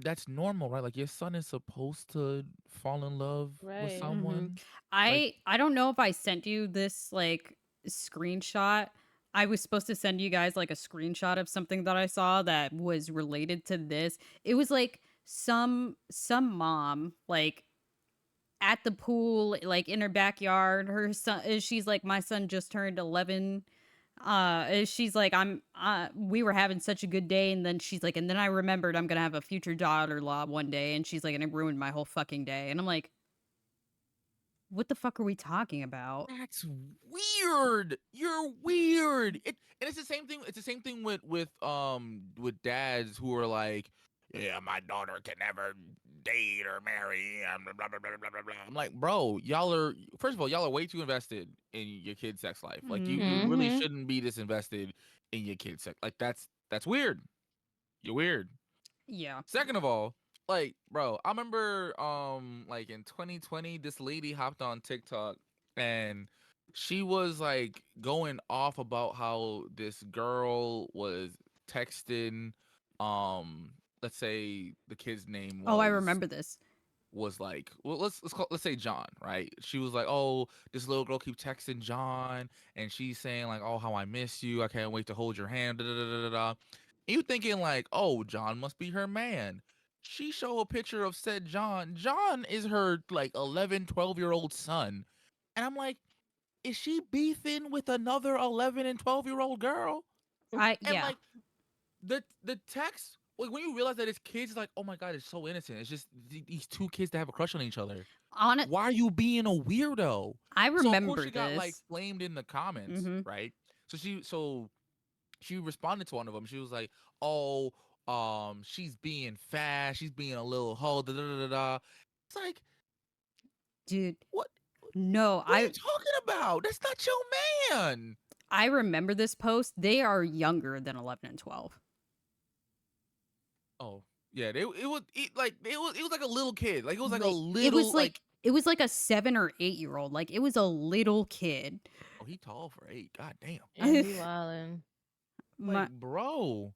Speaker 2: that's normal, right? Like your son is supposed to fall in love with
Speaker 3: Right.
Speaker 1: Mhm.
Speaker 2: someone. Like
Speaker 1: I don't know if I sent you this like screenshot. I was supposed to send you guys like a screenshot of something that I saw that was related to this. It was like some mom like at the pool like in her backyard. Her son she's like my son just turned 11. She's like I'm we were having such a good day, and then she's like, and then I remembered I'm going to have a future daughter-in-law one day, and she's like, and it ruined my whole fucking day. And I'm like, what the fuck are we talking about?
Speaker 2: that's weird. You're weird. And it's the same thing. It's the same thing with dads who are like, yeah, my daughter can never. date or marry. Blah, blah, blah, blah, blah, blah, blah. I'm like, bro, y'all are first of all, y'all are way too invested in your kid's sex life. Like you
Speaker 1: Mm-hmm.
Speaker 2: really
Speaker 3: Mm-hmm.
Speaker 2: shouldn't be this invested in your kid's sex. Like that's weird. You're weird.
Speaker 1: Yeah.
Speaker 2: Second of all, like, bro, I remember like in 2020, this lady hopped on TikTok and she was like going off about how this girl was texting let's say the kid's name
Speaker 1: Oh, I remember this.
Speaker 2: was like, well, let's say John, right? She was like, oh, this little girl keeps texting John, and she's saying like, oh, how I miss you, I can't wait to hold your hand, da da da da da. And you thinking like, oh, John must be her man. She show a picture of said John. John is her like 11, 12-year-old son, and I'm like, is she beefing with another 11 and 12-year-old girl? And
Speaker 1: Yeah.
Speaker 2: like the text, like when you realize that it's kids, it's like, oh my god, it's so innocent. It's just these two kids that have a crush on each other.
Speaker 1: On it,
Speaker 2: Why are you being a weirdo?
Speaker 1: I
Speaker 2: So of course
Speaker 1: remember
Speaker 2: she got like
Speaker 1: this.
Speaker 2: flamed in the comments,
Speaker 1: Mm-hmm.
Speaker 2: right? So she responded to one of them. She was like, "Oh, she's being fast. She's being a little hoe." Da, da, da, da, da. It's like,
Speaker 1: Dude,
Speaker 2: what?
Speaker 1: no,
Speaker 2: What are you talking about? That's not your man.
Speaker 1: I remember this post. They are younger than 11 and 12.
Speaker 2: Oh, yeah. It was like a little kid. Like it was like a
Speaker 1: Like it was
Speaker 2: little
Speaker 1: like
Speaker 2: like.
Speaker 1: it was like a 7 or 8 year old. Like it was a little kid.
Speaker 2: Oh, he tall for 8. God damn.
Speaker 3: Yeah, he wildin'.
Speaker 1: My,
Speaker 2: Like, bro,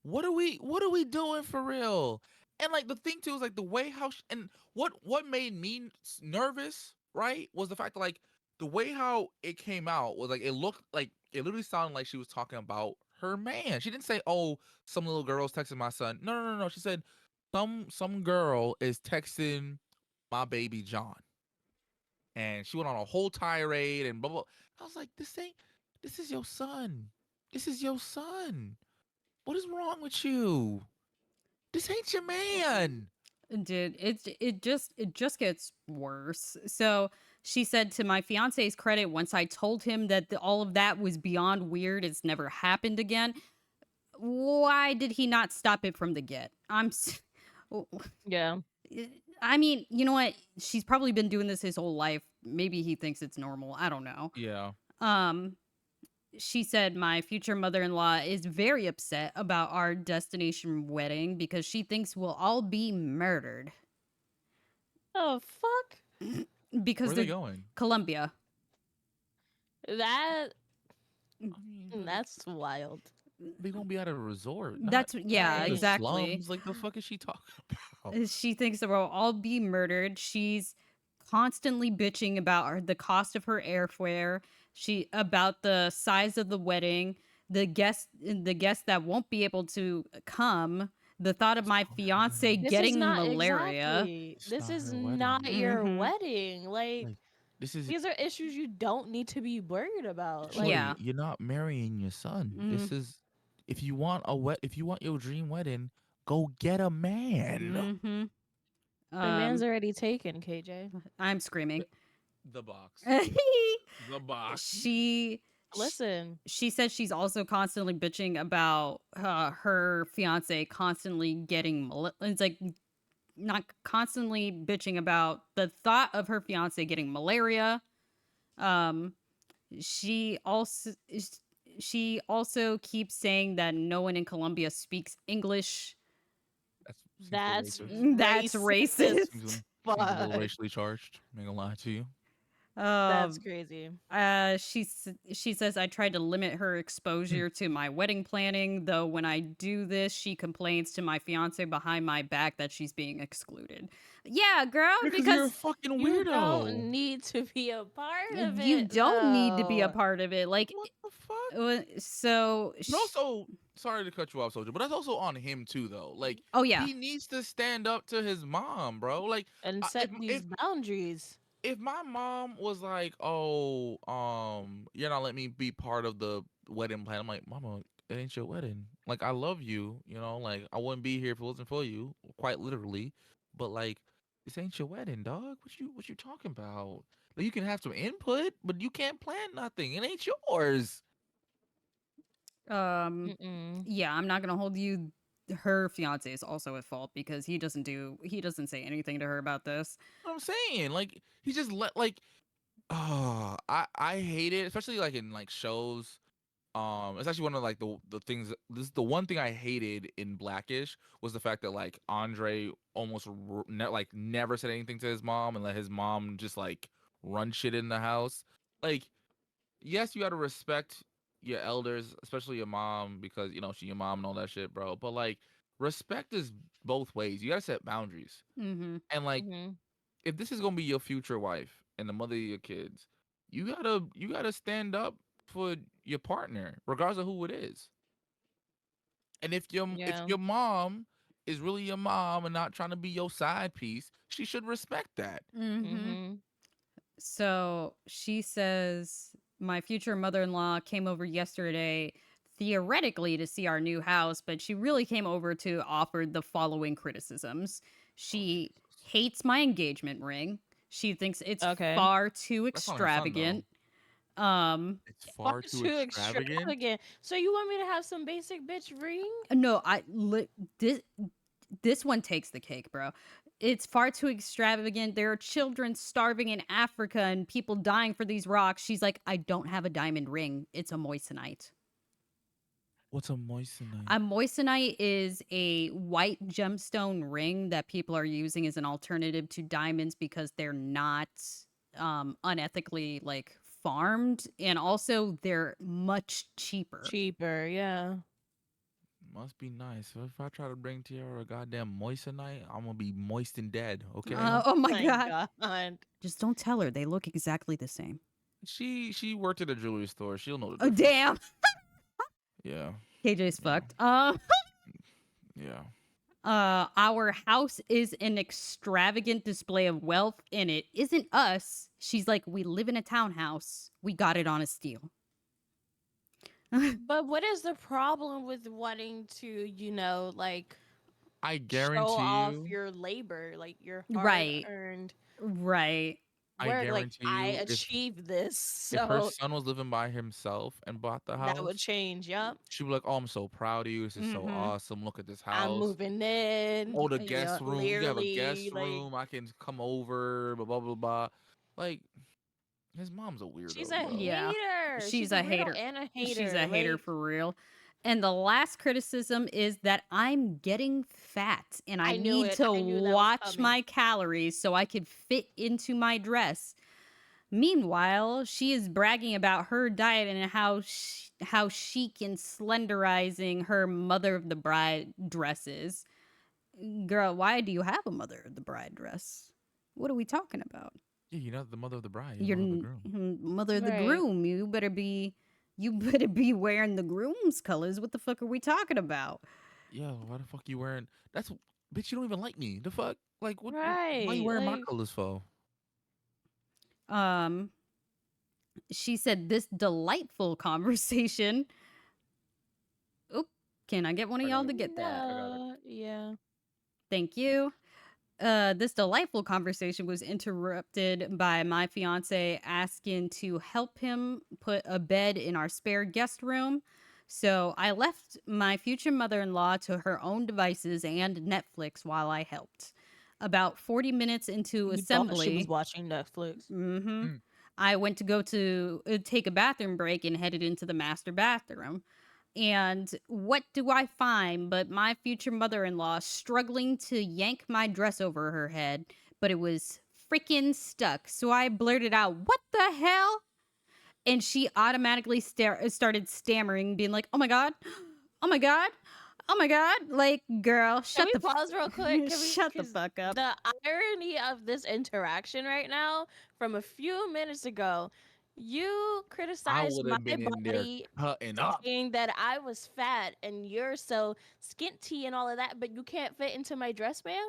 Speaker 2: what are we doing for real? And like the thing too is like the way how and what made me nervous, right? Was the fact that like the way how it came out was like it looked like it literally sounded like she was talking about her man. She didn't say, "Oh, some little girl's texting my son." No, no, no, no. She said some girl is texting my baby John. And she went on a whole tirade and blah blah. I was like, this is your son. This is your son. What is wrong with you? This ain't your man.
Speaker 1: dude, it just gets worse. So she said, to my fiance's credit, once I told him that all of that was beyond weird, it's never happened again. Why did he not stop it from the get?
Speaker 3: Yeah.
Speaker 1: I mean, you know what? She's probably been doing this his whole life. Maybe he thinks it's normal. I don't know.
Speaker 2: Yeah.
Speaker 1: Um, she said my future mother-in-law is very upset about our destination wedding because she thinks we'll all be murdered
Speaker 3: Oh fuck.
Speaker 1: because
Speaker 2: Where are they
Speaker 1: they're
Speaker 2: going?
Speaker 1: Colombia.
Speaker 3: That
Speaker 2: I mean, but
Speaker 3: that's wild.
Speaker 2: they gonna be at a resort, not
Speaker 1: That's yeah,
Speaker 2: in the
Speaker 3: Right.
Speaker 1: exactly.
Speaker 2: slums. Like the fuck is she talking about?
Speaker 1: She thinks that we'll all be murdered. She's constantly bitching about the cost of her airfare. She about the size of the wedding, the guests that won't be able to come. The thought of
Speaker 2: It's
Speaker 1: my
Speaker 2: not her
Speaker 1: fiance
Speaker 2: wedding.
Speaker 3: This is
Speaker 1: getting
Speaker 3: not
Speaker 1: malaria.
Speaker 3: exactly.
Speaker 2: It's
Speaker 3: This
Speaker 2: not
Speaker 3: is
Speaker 2: her
Speaker 3: not
Speaker 2: wedding.
Speaker 3: your
Speaker 1: Mm-hmm.
Speaker 3: wedding. Like
Speaker 2: Like this is
Speaker 3: these are issues you don't need to be worried about. Like
Speaker 1: Yeah.
Speaker 2: shorty. You're not marrying your son.
Speaker 1: Mm,
Speaker 2: This is if you want your dream wedding, go get a man.
Speaker 1: mm-hmm.
Speaker 3: my man's
Speaker 1: Um,
Speaker 3: already taken, KJ.
Speaker 1: I'm screaming.
Speaker 2: The box. The box.
Speaker 1: she sh-
Speaker 3: Listen,
Speaker 1: she says she's also constantly bitching about her fiance constantly getting it's like not constantly bitching about the thought of her fiance getting malaria. um she also she also keeps saying that no one in Colombia speaks English.
Speaker 2: That seems a little
Speaker 3: that's
Speaker 2: racist.
Speaker 1: That's
Speaker 3: racist as
Speaker 1: racist.
Speaker 2: Seems a little
Speaker 3: fuck.
Speaker 2: racially charged. I'm not gonna lie to you.
Speaker 3: That's
Speaker 1: um
Speaker 3: crazy.
Speaker 1: she says I tried to limit her exposure to my wedding planning, though when I do this, she complains to my fiance behind my back that she's being excluded. Yeah, girl,
Speaker 2: Because you're a
Speaker 1: because
Speaker 2: fucking
Speaker 3: You
Speaker 2: weirdo.
Speaker 3: don't need to be a part of
Speaker 1: you
Speaker 3: it
Speaker 1: don't need to be a
Speaker 3: though.
Speaker 1: part of it. Like,
Speaker 2: What the fuck?
Speaker 1: so,
Speaker 2: But also, sorry to cut you off, Soldier, but that's also on him too, though. Like,
Speaker 1: oh yeah,
Speaker 2: he needs to stand up to his mom, bro. Like,
Speaker 3: And
Speaker 2: I-
Speaker 3: set these boundaries.
Speaker 2: if my mom was like, "Oh, you're not letting me be part of the wedding plan," I'm like, "Mama, it ain't your wedding. Like, I love you, like I wouldn't be here if it wasn't for you, quite literally. But like, this ain't your wedding, dog. What you talking about? Like, you can have some input, but you can't plan nothing. It ain't yours."
Speaker 1: um
Speaker 3: Mm-mm.
Speaker 1: yeah, I'm not gonna hold you her fiance is also at fault because he doesn't say anything to her about this.
Speaker 2: What I'm saying, like, he just let like, oh, I hate it, especially like in like shows. It's actually one of like the things. This is the one thing I hated in Blackish was the fact that like Andre almost like never said anything to his mom and let his mom just like run shit in the house. Like, yes, you got to respect your elders, especially your mom, because you know she's your mom and all that shit, bro. But like, respect is both ways. You got to set boundaries,
Speaker 1: Mm-hmm.
Speaker 2: and like,
Speaker 3: Mm-hmm.
Speaker 2: if this is gonna be your future wife and the mother of your kids, you gotta stand up for your partner, regardless of who it is. And if
Speaker 3: Yeah.
Speaker 2: your mom is really your mom and not trying to be your side piece, she should respect that.
Speaker 1: Mm-hmm.
Speaker 3: Mm-hmm.
Speaker 1: So she says, my future mother in law came over yesterday, theoretically to see our new house, but she really came over to offer the following criticisms.
Speaker 2: Oh
Speaker 1: She
Speaker 2: Jesus,
Speaker 1: hates my engagement ring. She thinks it's
Speaker 3: Okay.
Speaker 1: far too
Speaker 2: that's on her son though.
Speaker 1: extravagant. Um,
Speaker 2: It's
Speaker 3: Far
Speaker 2: far too
Speaker 3: too
Speaker 2: extravagant.
Speaker 3: extravagant. So you want me to have some basic bitch ring?
Speaker 1: no, this this one takes the cake, bro. It's far too extravagant. There are children starving in Africa and people dying for these rocks. She's like, I don't have a diamond ring. It's a moissanite.
Speaker 2: What's a moissanite?
Speaker 1: A moissanite is a white gemstone ring that people are using as an alternative to diamonds because they're not unethically like farmed, and also they're much cheaper.
Speaker 3: Cheaper, yeah.
Speaker 2: Must be nice. So if I try to bring Tiara a goddamn moissanite, I'm gonna be moist and dead. Okay.
Speaker 1: Oh my
Speaker 3: My
Speaker 1: god.
Speaker 3: God.
Speaker 1: Just don't tell her. They look exactly the same.
Speaker 2: She worked at a jewelry store. She'll know the
Speaker 1: Oh
Speaker 2: difference.
Speaker 1: damn.
Speaker 2: Yeah.
Speaker 1: KJ's
Speaker 2: Yeah.
Speaker 1: fucked.
Speaker 2: Yeah.
Speaker 1: Our house is an extravagant display of wealth, and it isn't us. She's like, we live in a townhouse. We got it on a steal.
Speaker 3: But what is the problem with wanting to, like
Speaker 2: I
Speaker 3: show
Speaker 2: guarantee
Speaker 3: off
Speaker 2: you.
Speaker 3: your labor, like your
Speaker 1: Right.
Speaker 3: hard-earned
Speaker 1: Right.
Speaker 2: I
Speaker 3: work? Like
Speaker 2: guarantee
Speaker 3: I
Speaker 2: you,
Speaker 3: achieved this,
Speaker 2: if her
Speaker 3: so
Speaker 2: son was living by himself and bought the
Speaker 3: that would
Speaker 2: house,
Speaker 3: change. Yup.
Speaker 2: she'd be like, "Oh, I'm so proud of you. This is so
Speaker 1: Mm-hmm.
Speaker 2: awesome. Look at this
Speaker 3: I'm
Speaker 2: house.
Speaker 3: moving in.
Speaker 2: Oh, the
Speaker 1: Yeah.
Speaker 2: guest room. You have a
Speaker 3: Clearly,
Speaker 2: guest
Speaker 3: like
Speaker 2: room. I can come over. Blah blah blah blah." Like, his mom's a
Speaker 3: she's
Speaker 2: weirdo,
Speaker 3: a
Speaker 2: bro.
Speaker 1: Yeah.
Speaker 3: hater.
Speaker 1: She's
Speaker 3: She's a
Speaker 1: a
Speaker 3: weirdo
Speaker 1: hater.
Speaker 3: and a
Speaker 1: She's
Speaker 3: hater.
Speaker 1: a hater
Speaker 3: Like
Speaker 1: for real. And the last criticism is that I'm getting fat and I
Speaker 3: I knew
Speaker 1: need
Speaker 3: it.
Speaker 1: to
Speaker 3: I knew that was
Speaker 1: watch
Speaker 3: coming.
Speaker 1: my calories so I could fit into my dress. Meanwhile, she is bragging about her diet and how chic and slenderizing her mother of the bride dress is. Girl, why do you have a mother of the bride dress? What are we talking about?
Speaker 2: Yeah, you're not the mother of the bride. You're the
Speaker 1: Your
Speaker 2: mother of the groom.
Speaker 1: mother of the
Speaker 3: Right.
Speaker 1: groom. You better be wearing the groom's colors. What the fuck are we talking about?
Speaker 2: Yo, why the fuck you wearing? That's bitch. You don't even like me. The fuck? Like, what? Why you
Speaker 3: Right.
Speaker 2: wearing my
Speaker 3: Like
Speaker 2: colors for?
Speaker 1: Um, she said this delightful conversation. Oop, can I get one of
Speaker 2: I got
Speaker 1: y'all
Speaker 2: it.
Speaker 1: to get that?
Speaker 2: I got it.
Speaker 3: Yeah.
Speaker 1: Thank you. This delightful conversation was interrupted by my fiance asking to help him put a bed in our spare guest room. So I left my future mother in law to her own devices and Netflix while I helped. About 40 minutes into
Speaker 3: You thought she was
Speaker 1: assembly,
Speaker 3: watching Netflix.
Speaker 1: hmm
Speaker 2: Mm.
Speaker 1: I went to go to take a bathroom break and headed into the master bathroom. And what do I find but my future mother in law struggling to yank my dress over her head, but it was freaking stuck. So I blurted out, "What the hell?" And she automatically started stammering, being like, "Oh my God, oh my God, oh my God." Like, girl,
Speaker 3: Can we pause real quick? Can we?
Speaker 1: shut the
Speaker 3: Because
Speaker 1: fuck up.
Speaker 3: the irony of this interaction right now from a few minutes ago, you
Speaker 2: I
Speaker 3: criticized
Speaker 2: would
Speaker 3: my
Speaker 2: have been in there
Speaker 3: body
Speaker 2: cutting up.
Speaker 3: saying that I was fat and you're so skinty and all of that, but you can't fit into my dress, ma'am?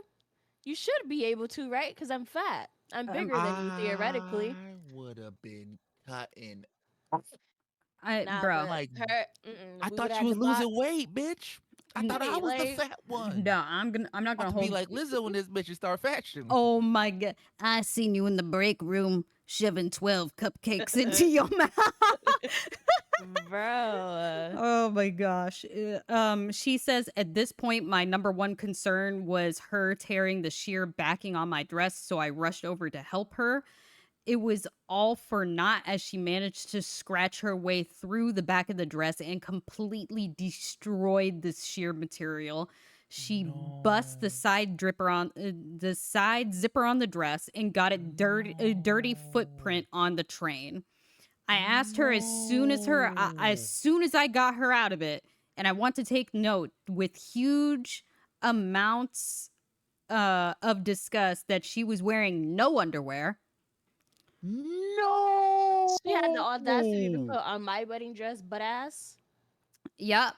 Speaker 3: You should be able to, right? Because I'm fat. I'm
Speaker 1: Um,
Speaker 3: bigger than you theoretically.
Speaker 2: I would have been cutting.
Speaker 3: Nah,
Speaker 1: bro,
Speaker 3: but
Speaker 2: Like,
Speaker 3: her,
Speaker 2: I
Speaker 3: we would
Speaker 2: thought
Speaker 3: have
Speaker 2: you
Speaker 3: had to
Speaker 2: was
Speaker 3: block.
Speaker 2: losing weight, bitch. I thought I
Speaker 3: Right,
Speaker 2: was the
Speaker 3: like,
Speaker 2: fat one.
Speaker 1: no, I'm not
Speaker 2: About
Speaker 1: gonna
Speaker 2: to be
Speaker 1: hold.
Speaker 2: like Lizzo in this bitch and start fashion.
Speaker 1: Oh my God, I seen you in the break room shoving 12 cupcakes into your mouth.
Speaker 3: Bro.
Speaker 1: Oh my gosh. She says at this point, my number one concern was her tearing the sheer backing on my dress, so I rushed over to help her. It was all for naught as she managed to scratch her way through the back of the dress and completely destroyed the sheer material. She bust
Speaker 2: No.
Speaker 1: the side zipper on the dress and got a dirty footprint on the train. I asked her as
Speaker 2: No.
Speaker 1: soon as I got her out of it, and I want to take note with huge amounts of disgust that she was wearing no underwear.
Speaker 2: No.
Speaker 3: She had the audacity to put on my wedding dress butt ass.
Speaker 1: Yep.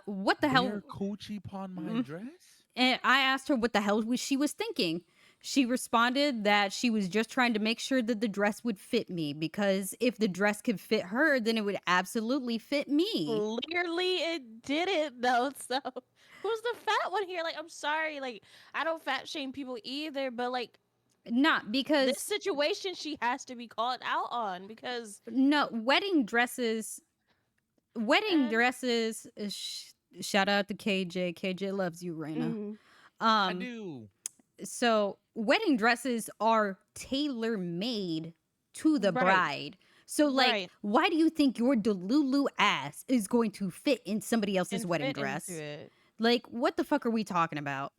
Speaker 1: What the hell?
Speaker 2: Bare coochie upon my
Speaker 1: Mm.
Speaker 2: dress?
Speaker 1: And I asked her what the hell she was thinking. She responded that she was just trying to make sure that the dress would fit me, because if the dress could fit her, then it would absolutely fit me.
Speaker 3: Clearly it didn't though. So who's the fat one here? Like, I'm sorry, like I don't fat shame people either, but like
Speaker 1: Not
Speaker 3: this
Speaker 1: because
Speaker 3: situation she has to be called out on because
Speaker 1: no wedding
Speaker 3: uh,
Speaker 1: dresses. Shout out to KJ. KJ loves you, Raina.
Speaker 3: mm,
Speaker 2: I
Speaker 1: Um,
Speaker 2: do.
Speaker 1: so wedding dresses are tailor made to the
Speaker 3: right,
Speaker 1: bride. So, like,
Speaker 3: right,
Speaker 1: why do you think your Delulu ass is going to fit in somebody else's
Speaker 3: and
Speaker 1: wedding
Speaker 3: fit into
Speaker 1: dress?
Speaker 3: it.
Speaker 1: Like, what the fuck are we talking about?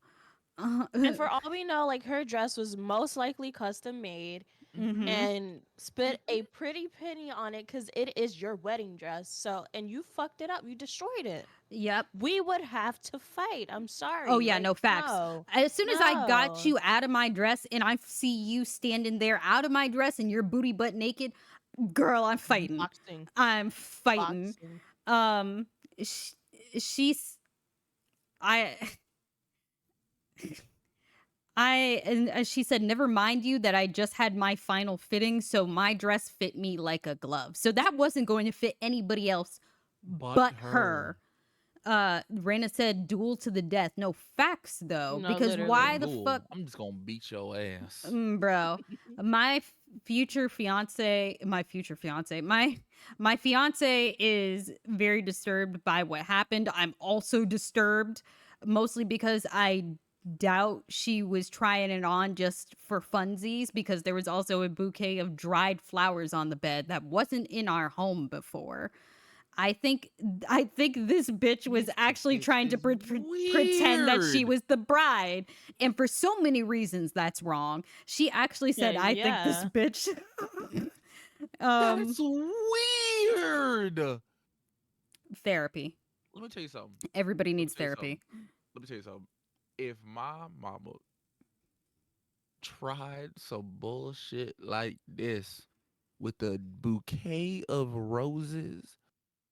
Speaker 3: And for all we know, like her dress was most likely custom made
Speaker 1: Mm-hmm.
Speaker 3: and spent a pretty penny on it because it is your wedding dress. So, and you fucked it up. You destroyed it.
Speaker 1: Yep.
Speaker 3: We would have to fight. I'm sorry.
Speaker 1: Oh yeah,
Speaker 3: Like,
Speaker 1: no facts.
Speaker 3: no,
Speaker 1: As soon as I got
Speaker 3: no.
Speaker 1: you out of my dress and I see you standing there out of my dress and your booty butt naked, girl, I'm fighting.
Speaker 3: Boxing.
Speaker 1: I'm fighting.
Speaker 3: Boxing.
Speaker 1: Um, sh- she's I. And she said, never mind you that I just had my final fitting, so my dress fit me like a glove. So that wasn't going to fit anybody else but her. Raina said, duel to the death. No facts though,
Speaker 3: No,
Speaker 1: because
Speaker 2: Fuck a
Speaker 1: why
Speaker 3: literally.
Speaker 1: the
Speaker 2: duel.
Speaker 1: fuck,
Speaker 2: I'm just gonna beat your ass.
Speaker 1: bro? My future fiance, my fiance is very disturbed by what happened. I'm also disturbed, mostly because I doubt she was trying it on just for funsies, because there was also a bouquet of dried flowers on the bed that wasn't in our home before. I think this bitch was
Speaker 2: This
Speaker 1: actually
Speaker 2: bitch
Speaker 1: trying to
Speaker 2: is
Speaker 1: pretend that she
Speaker 2: weird.
Speaker 1: was the bride, and for so many reasons that's wrong. She actually
Speaker 3: Yeah,
Speaker 1: said, "I think this
Speaker 3: yeah.
Speaker 1: bitch."
Speaker 2: That's weird.
Speaker 1: Therapy.
Speaker 2: Let me tell you something.
Speaker 1: Everybody
Speaker 2: Let me
Speaker 1: needs
Speaker 2: tell you something.
Speaker 1: therapy.
Speaker 2: Let me tell you something. If my mama tried some bullshit like this with a bouquet of roses,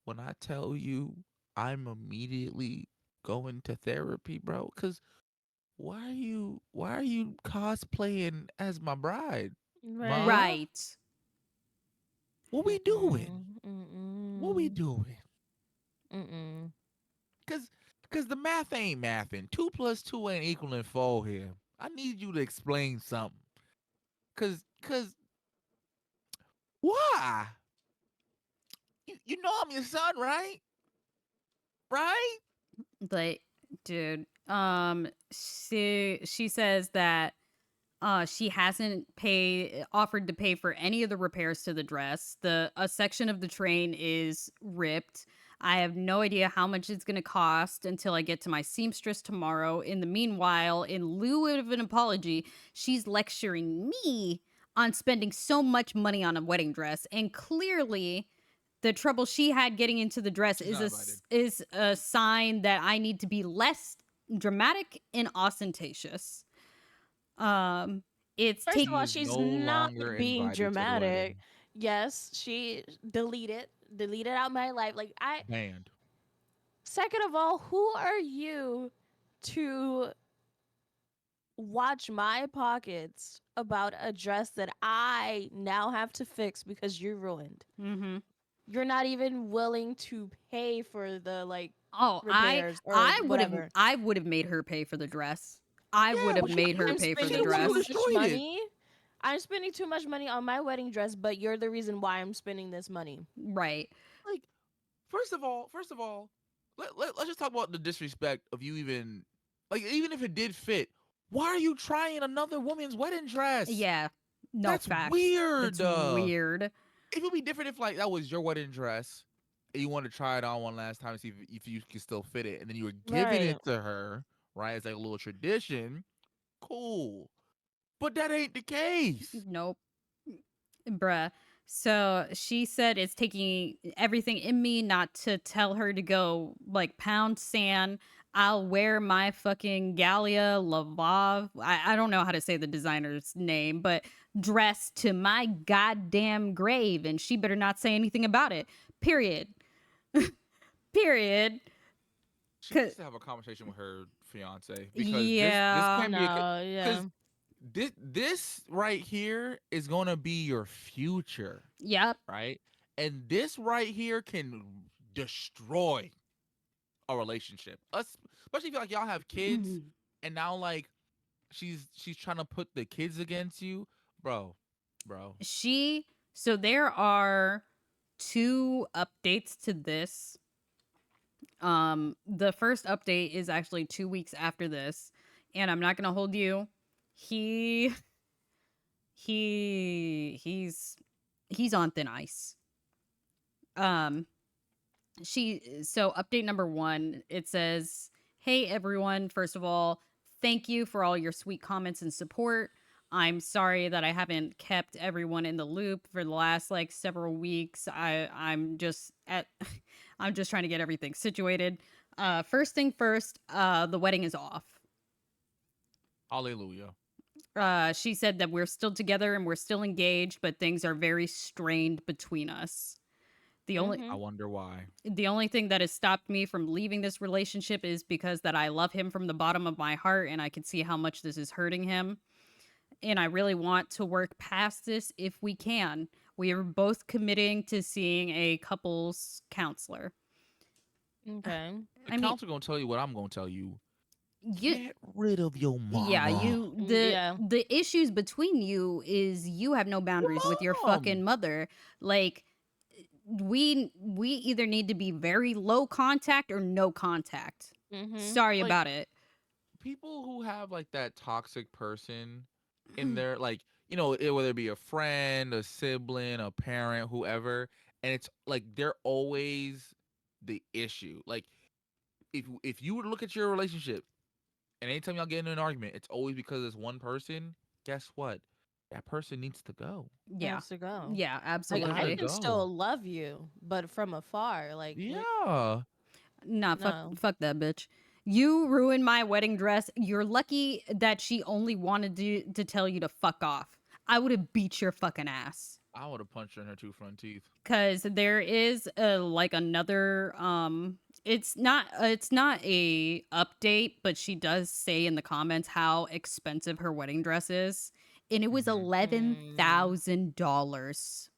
Speaker 2: when I tell you I'm immediately going to therapy, bro, cuz why are you cosplaying as my bride?
Speaker 3: Right.
Speaker 2: Ma,
Speaker 1: Right.
Speaker 2: what we doing?
Speaker 3: Mm-mm.
Speaker 2: What we
Speaker 3: Mm-mm.
Speaker 2: doing?
Speaker 3: Mm-mm.
Speaker 2: Cause cause the math ain't mathing. 2 plus 2 ain't equaling 4 here. I need you to explain something. Cause why? You know I'm your son, right? Right?
Speaker 1: But dude, she says that she hasn't offered to pay for any of the repairs to the dress. A section of the train is ripped. I have no idea how much it's going to cost until I get to my seamstress tomorrow. In the meanwhile, in lieu of an apology, she's lecturing me on spending so much money on a wedding dress, and clearly the trouble she had getting into the dress
Speaker 2: She's
Speaker 1: is
Speaker 2: not invited.
Speaker 1: is a sign that I need to be less dramatic and ostentatious. Um, it's
Speaker 3: First of
Speaker 1: take
Speaker 2: She
Speaker 3: all,
Speaker 2: is
Speaker 3: she's
Speaker 2: no
Speaker 3: not
Speaker 2: longer
Speaker 3: being
Speaker 2: invited to the
Speaker 3: dramatic.
Speaker 2: wedding.
Speaker 3: Yes, she deleted out my life. Like I
Speaker 2: Banned.
Speaker 3: second of all, who are you to watch my pockets about a dress that I now have to fix because you ruined?
Speaker 1: mm-hmm.
Speaker 3: You're not even willing to pay for the like
Speaker 1: Oh,
Speaker 3: repairs or whatever.
Speaker 1: I would have made her pay for the dress. I would
Speaker 2: Yeah,
Speaker 1: have
Speaker 2: but you
Speaker 1: made her
Speaker 3: I'm
Speaker 2: you
Speaker 1: pay for
Speaker 2: she
Speaker 1: the
Speaker 3: spending
Speaker 2: the one
Speaker 3: too
Speaker 2: who
Speaker 1: dress.
Speaker 3: much
Speaker 2: destroyed it.
Speaker 3: money. I'm spending too much money on my wedding dress, but you're the reason why I'm spending this money.
Speaker 1: Right.
Speaker 2: Like, first of all, let's just talk about the disrespect of you even, like, even if it did fit, why are you trying another woman's wedding dress?
Speaker 1: Yeah. No
Speaker 2: That's
Speaker 1: facts.
Speaker 2: weird.
Speaker 1: It's weird.
Speaker 2: It would be different if like that was your wedding dress and you wanted to try it on one last time to see if you could still fit it, and then you were giving
Speaker 3: Right.
Speaker 2: it to her, right? It's like a little tradition. Cool. But that ain't the case.
Speaker 1: Nope. Bruh. So she said it's taking everything in me not to tell her to go like pound sand. I'll wear my fucking Galia Lavav. I don't know how to say the designer's name, but dress to my goddamn grave, and she better not say anything about it. Period. Period.
Speaker 2: She
Speaker 1: 'Cause-
Speaker 2: needs to have a conversation with her fiance, because this
Speaker 1: yeah.
Speaker 2: can't be
Speaker 3: No, yeah.
Speaker 2: because this right here is gonna be your future,
Speaker 1: Yep.
Speaker 2: right? And this right here can destroy a relationship. Especially if like y'all have kids, and now like she's trying to put the kids against you, bro.
Speaker 1: So there are 2 updates to this. The first update is actually 2 weeks after this, and I'm not going to hold you. He's on thin ice. So update number 1, it says, "Hey everyone, first of all, thank you for all your sweet comments and support. I'm sorry that I haven't kept everyone in the loop for the last like several weeks. I'm just at I'm just trying to get everything situated. First thing first, the wedding is off.
Speaker 2: Hallelujah.
Speaker 1: She said that we're still together and we're still engaged, but things are very strained between us. The only
Speaker 3: Mhm.
Speaker 2: I wonder why.
Speaker 1: the only thing that has stopped me from leaving this relationship is because that I love him from the bottom of my heart, and I can see how much this is hurting him. And I really want to work past this if we can. We are both committing to seeing a couples counselor."
Speaker 3: Okay.
Speaker 2: The
Speaker 1: I mean,
Speaker 2: counselor gonna tell you what I'm gonna tell you.
Speaker 1: you
Speaker 2: Get rid of your mama.
Speaker 1: yeah,
Speaker 3: Yeah.
Speaker 1: the issues between you is you have no boundaries with your fucking
Speaker 2: Mom.
Speaker 1: mother. Like we either need to be very low contact or no contact.
Speaker 3: Mhm.
Speaker 1: Sorry
Speaker 2: Like,
Speaker 1: about it.
Speaker 2: people who have like that toxic person in their, like, whether it be a friend, a sibling, a parent, whoever, and it's like they're always the issue. Like, if you were to look at your relationship, and anytime y'all get into an argument, it's always because of this one person. Guess what? That person needs to go.
Speaker 1: Yeah.
Speaker 3: Has to go.
Speaker 1: Yeah,
Speaker 3: Like,
Speaker 1: absolutely.
Speaker 3: I
Speaker 2: Gotta
Speaker 3: can
Speaker 2: go.
Speaker 3: still love you, but from afar. Like,
Speaker 2: Yeah.
Speaker 1: Nah,
Speaker 3: no.
Speaker 1: fuck that bitch. You ruined my wedding dress. You're lucky that she only wanted to tell you to fuck off. I would have beat your fucking ass.
Speaker 2: I would have punched her in her 2 front teeth.
Speaker 1: Cause there is like another it's not a update, but she does say in the comments how expensive her wedding dress is, and it was
Speaker 2: Mhm.
Speaker 1: $11,000.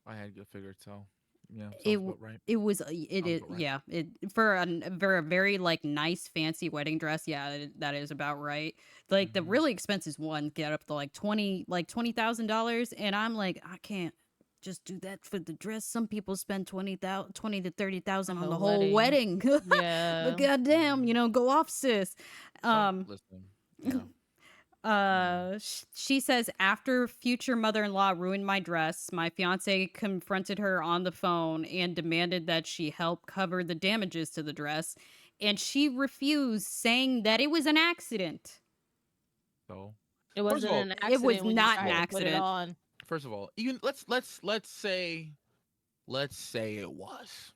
Speaker 2: I had to figure it out. Yeah,
Speaker 1: It
Speaker 2: sounds about right.
Speaker 1: it was it
Speaker 2: Sounds
Speaker 1: is
Speaker 2: about right.
Speaker 1: yeah, it for a very like nice fancy wedding dress, yeah, that is about right. Like the
Speaker 2: Mhm.
Speaker 1: really expensive ones get up to like $20,000, and I'm like, I can't just do that for the dress. Some people spend 20 to 30,000 on
Speaker 3: The
Speaker 1: the whole wedding. But
Speaker 3: Yeah.
Speaker 1: goddamn, go off, sis.
Speaker 2: Listen. Yeah.
Speaker 1: She says, after future mother-in-law ruined my dress, my fiance confronted her on the phone and demanded that she help cover the damages to the dress, and she refused, saying that it was an accident.
Speaker 2: So,
Speaker 3: It
Speaker 2: first of
Speaker 3: wasn't
Speaker 2: all,
Speaker 3: an
Speaker 1: It was
Speaker 3: accident when you
Speaker 1: not an
Speaker 3: tried to put it
Speaker 1: accident.
Speaker 3: on.
Speaker 2: even let's say it was.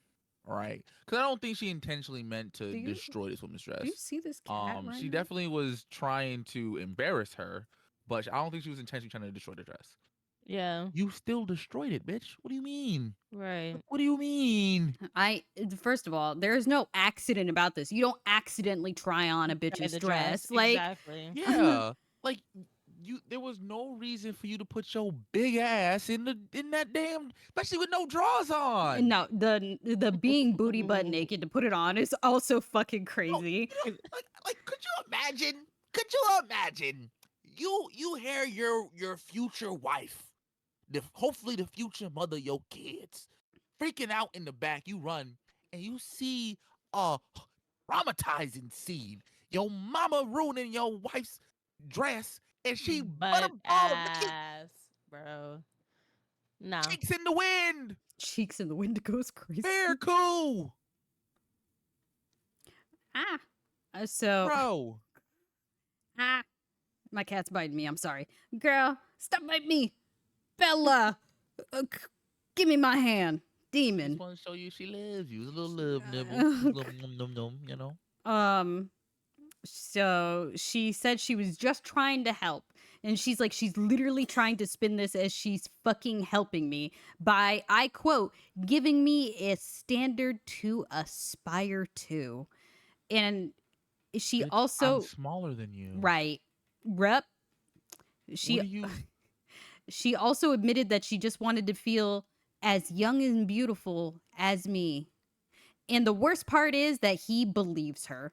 Speaker 2: All right, because I don't think she intentionally meant to
Speaker 1: Do you
Speaker 2: destroy this woman's
Speaker 1: do you
Speaker 2: dress.
Speaker 1: see this cat right
Speaker 2: She
Speaker 1: now?
Speaker 2: definitely was trying to embarrass her, but I don't think she was intentionally trying to destroy the dress.
Speaker 3: Yeah.
Speaker 2: You still destroyed it, bitch. What do you mean?
Speaker 3: Right.
Speaker 2: What do you mean?
Speaker 1: First of all, there's no accident about this. You don't accidentally try on a
Speaker 3: Try
Speaker 1: bitch's
Speaker 3: the
Speaker 1: dress.
Speaker 3: dress.
Speaker 1: Like,
Speaker 3: Exactly.
Speaker 2: Yeah, like, there was no reason for you to put your big ass in that damn, especially with no drawers on.
Speaker 1: no, the being booty butt naked to put it on is also fucking
Speaker 2: No,
Speaker 1: crazy.
Speaker 2: like, could you imagine? Could you imagine you hear your future wife, hopefully the future mother of your kids, freaking out in the back. You run and you see a traumatizing scene. Your mama ruining your wife's dress, and she
Speaker 3: Butt
Speaker 2: butterball naked,
Speaker 3: ass, bro. No.
Speaker 2: cheeks in the wind.
Speaker 1: Cheeks in the wind goes crazy.
Speaker 2: Very cool,
Speaker 1: Ah. So,
Speaker 2: bro.
Speaker 1: ah. My cat's biting me. I'm sorry. Girl, stop biting me. Bella. Give me my hand. Demon.
Speaker 2: Just want to show you she loves you. A little love nibble, little num, you know.
Speaker 1: So she said she was just trying to help. And she's like, she's literally trying to spin this as she's fucking helping me by, I quote, giving me a standard to aspire to. And she
Speaker 2: Bitch, I'm
Speaker 1: also,
Speaker 2: smaller than you.
Speaker 1: right, rep.
Speaker 2: What
Speaker 1: She
Speaker 2: are you?
Speaker 1: she also admitted that she just wanted to feel as young and beautiful as me. And the worst part is that he believes her.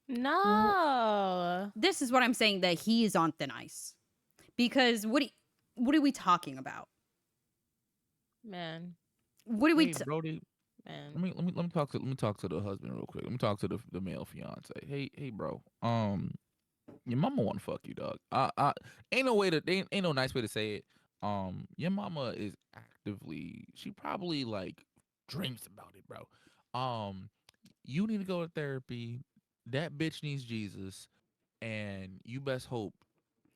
Speaker 3: No.
Speaker 1: This is what I'm saying, that he is on thin ice. Because what are we talking about?
Speaker 3: Man.
Speaker 1: What are we
Speaker 2: Hey, Brody.
Speaker 3: Man.
Speaker 2: Let me talk to the husband real quick. Let me talk to the male fiance. Hey, bro. Your mama want to fuck you, dog. Ain't no way to ain't no nice way to say it. Your mama is actively. She probably like dreams about it, bro. You need to go to therapy. That bitch needs Jesus, and you best hope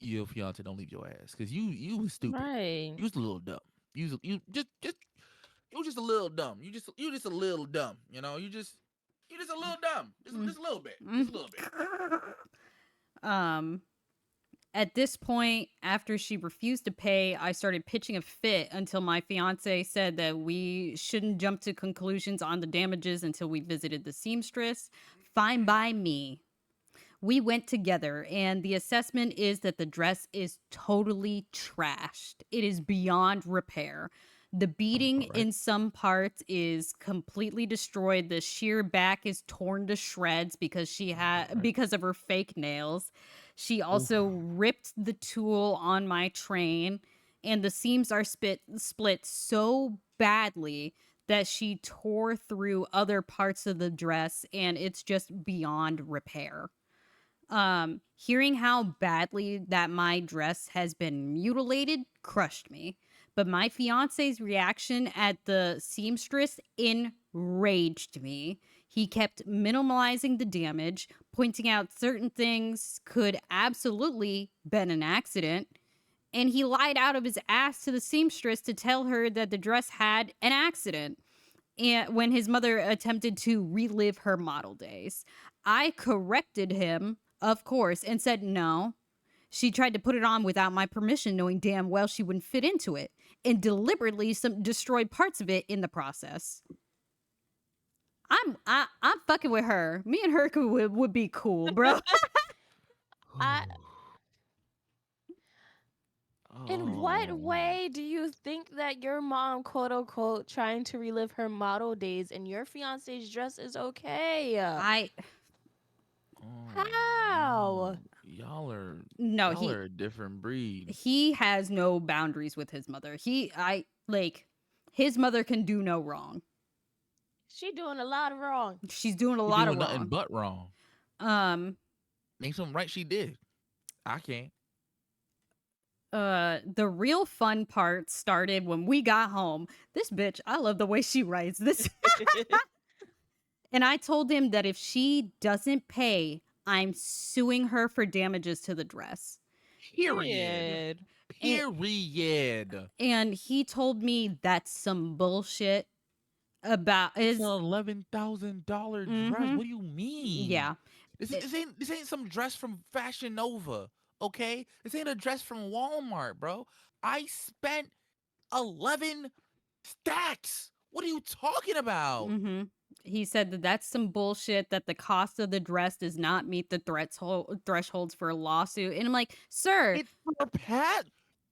Speaker 2: your fiance don't leave your ass, cause you was stupid.
Speaker 3: Right.
Speaker 2: You was a little dumb. You just a little dumb. You just a little dumb. You know, you just a little dumb. Just a little bit. Just a little bit.
Speaker 1: At this point, after she refused to pay, I started pitching a fit until my fiance said that we shouldn't jump to conclusions on the damages until we visited the seamstress. Fine by me. We went together, and the assessment is that the dress is totally trashed. It is beyond repair. The beading
Speaker 2: All right.
Speaker 1: in some parts is completely destroyed. The sheer back is torn to shreds because because of her fake nails. She also ripped the tulle on my train, and the seams are split so badly that she tore through other parts of the dress, and it's just beyond repair. Hearing how badly that my dress has been mutilated crushed me. But my fiance's reaction at the seamstress enraged me. He kept minimalizing the damage, pointing out certain things could absolutely been an accident, and he lied out of his ass to the seamstress to tell her that the dress had an accident. And when his mother attempted to relive her model days, I corrected him, of course, and said no. She tried to put it on without my permission, knowing damn well she wouldn't fit into it, and deliberately destroyed parts of it in the process. I'm fucking with her. Me and her would be cool, bro.
Speaker 3: I In what
Speaker 2: Oh.
Speaker 3: way do you think that your mom, quote unquote, trying to relive her model days and your fiance's dress is okay?
Speaker 1: I
Speaker 3: How?
Speaker 2: Y'all are
Speaker 1: no
Speaker 2: y'all are a different breed.
Speaker 1: he has no boundaries with his mother. His mother can do no wrong.
Speaker 3: She doing a lot of wrong.
Speaker 1: She's doing a
Speaker 2: She
Speaker 1: lot
Speaker 2: doing
Speaker 1: of
Speaker 2: nothing
Speaker 1: wrong.
Speaker 2: but wrong. Name something right she did. I can't.
Speaker 1: The real fun part started when we got home. This bitch, I love the way she writes this. And I told him that if she doesn't pay, I'm suing her for damages to the dress.
Speaker 2: Period. Period.
Speaker 1: And he told me that's some bullshit about
Speaker 2: It's
Speaker 1: is
Speaker 2: an $11,000 dress. What do you mean?
Speaker 1: yeah.
Speaker 2: This ain't some dress from Fashion Nova. Okay, this ain't a dress from Walmart, bro. I spent 11 stacks. What are you talking about?
Speaker 1: He said that that's some bullshit, that the cost of the dress does not meet the thresholds for a lawsuit. And I'm like, sir,
Speaker 2: It's for pet.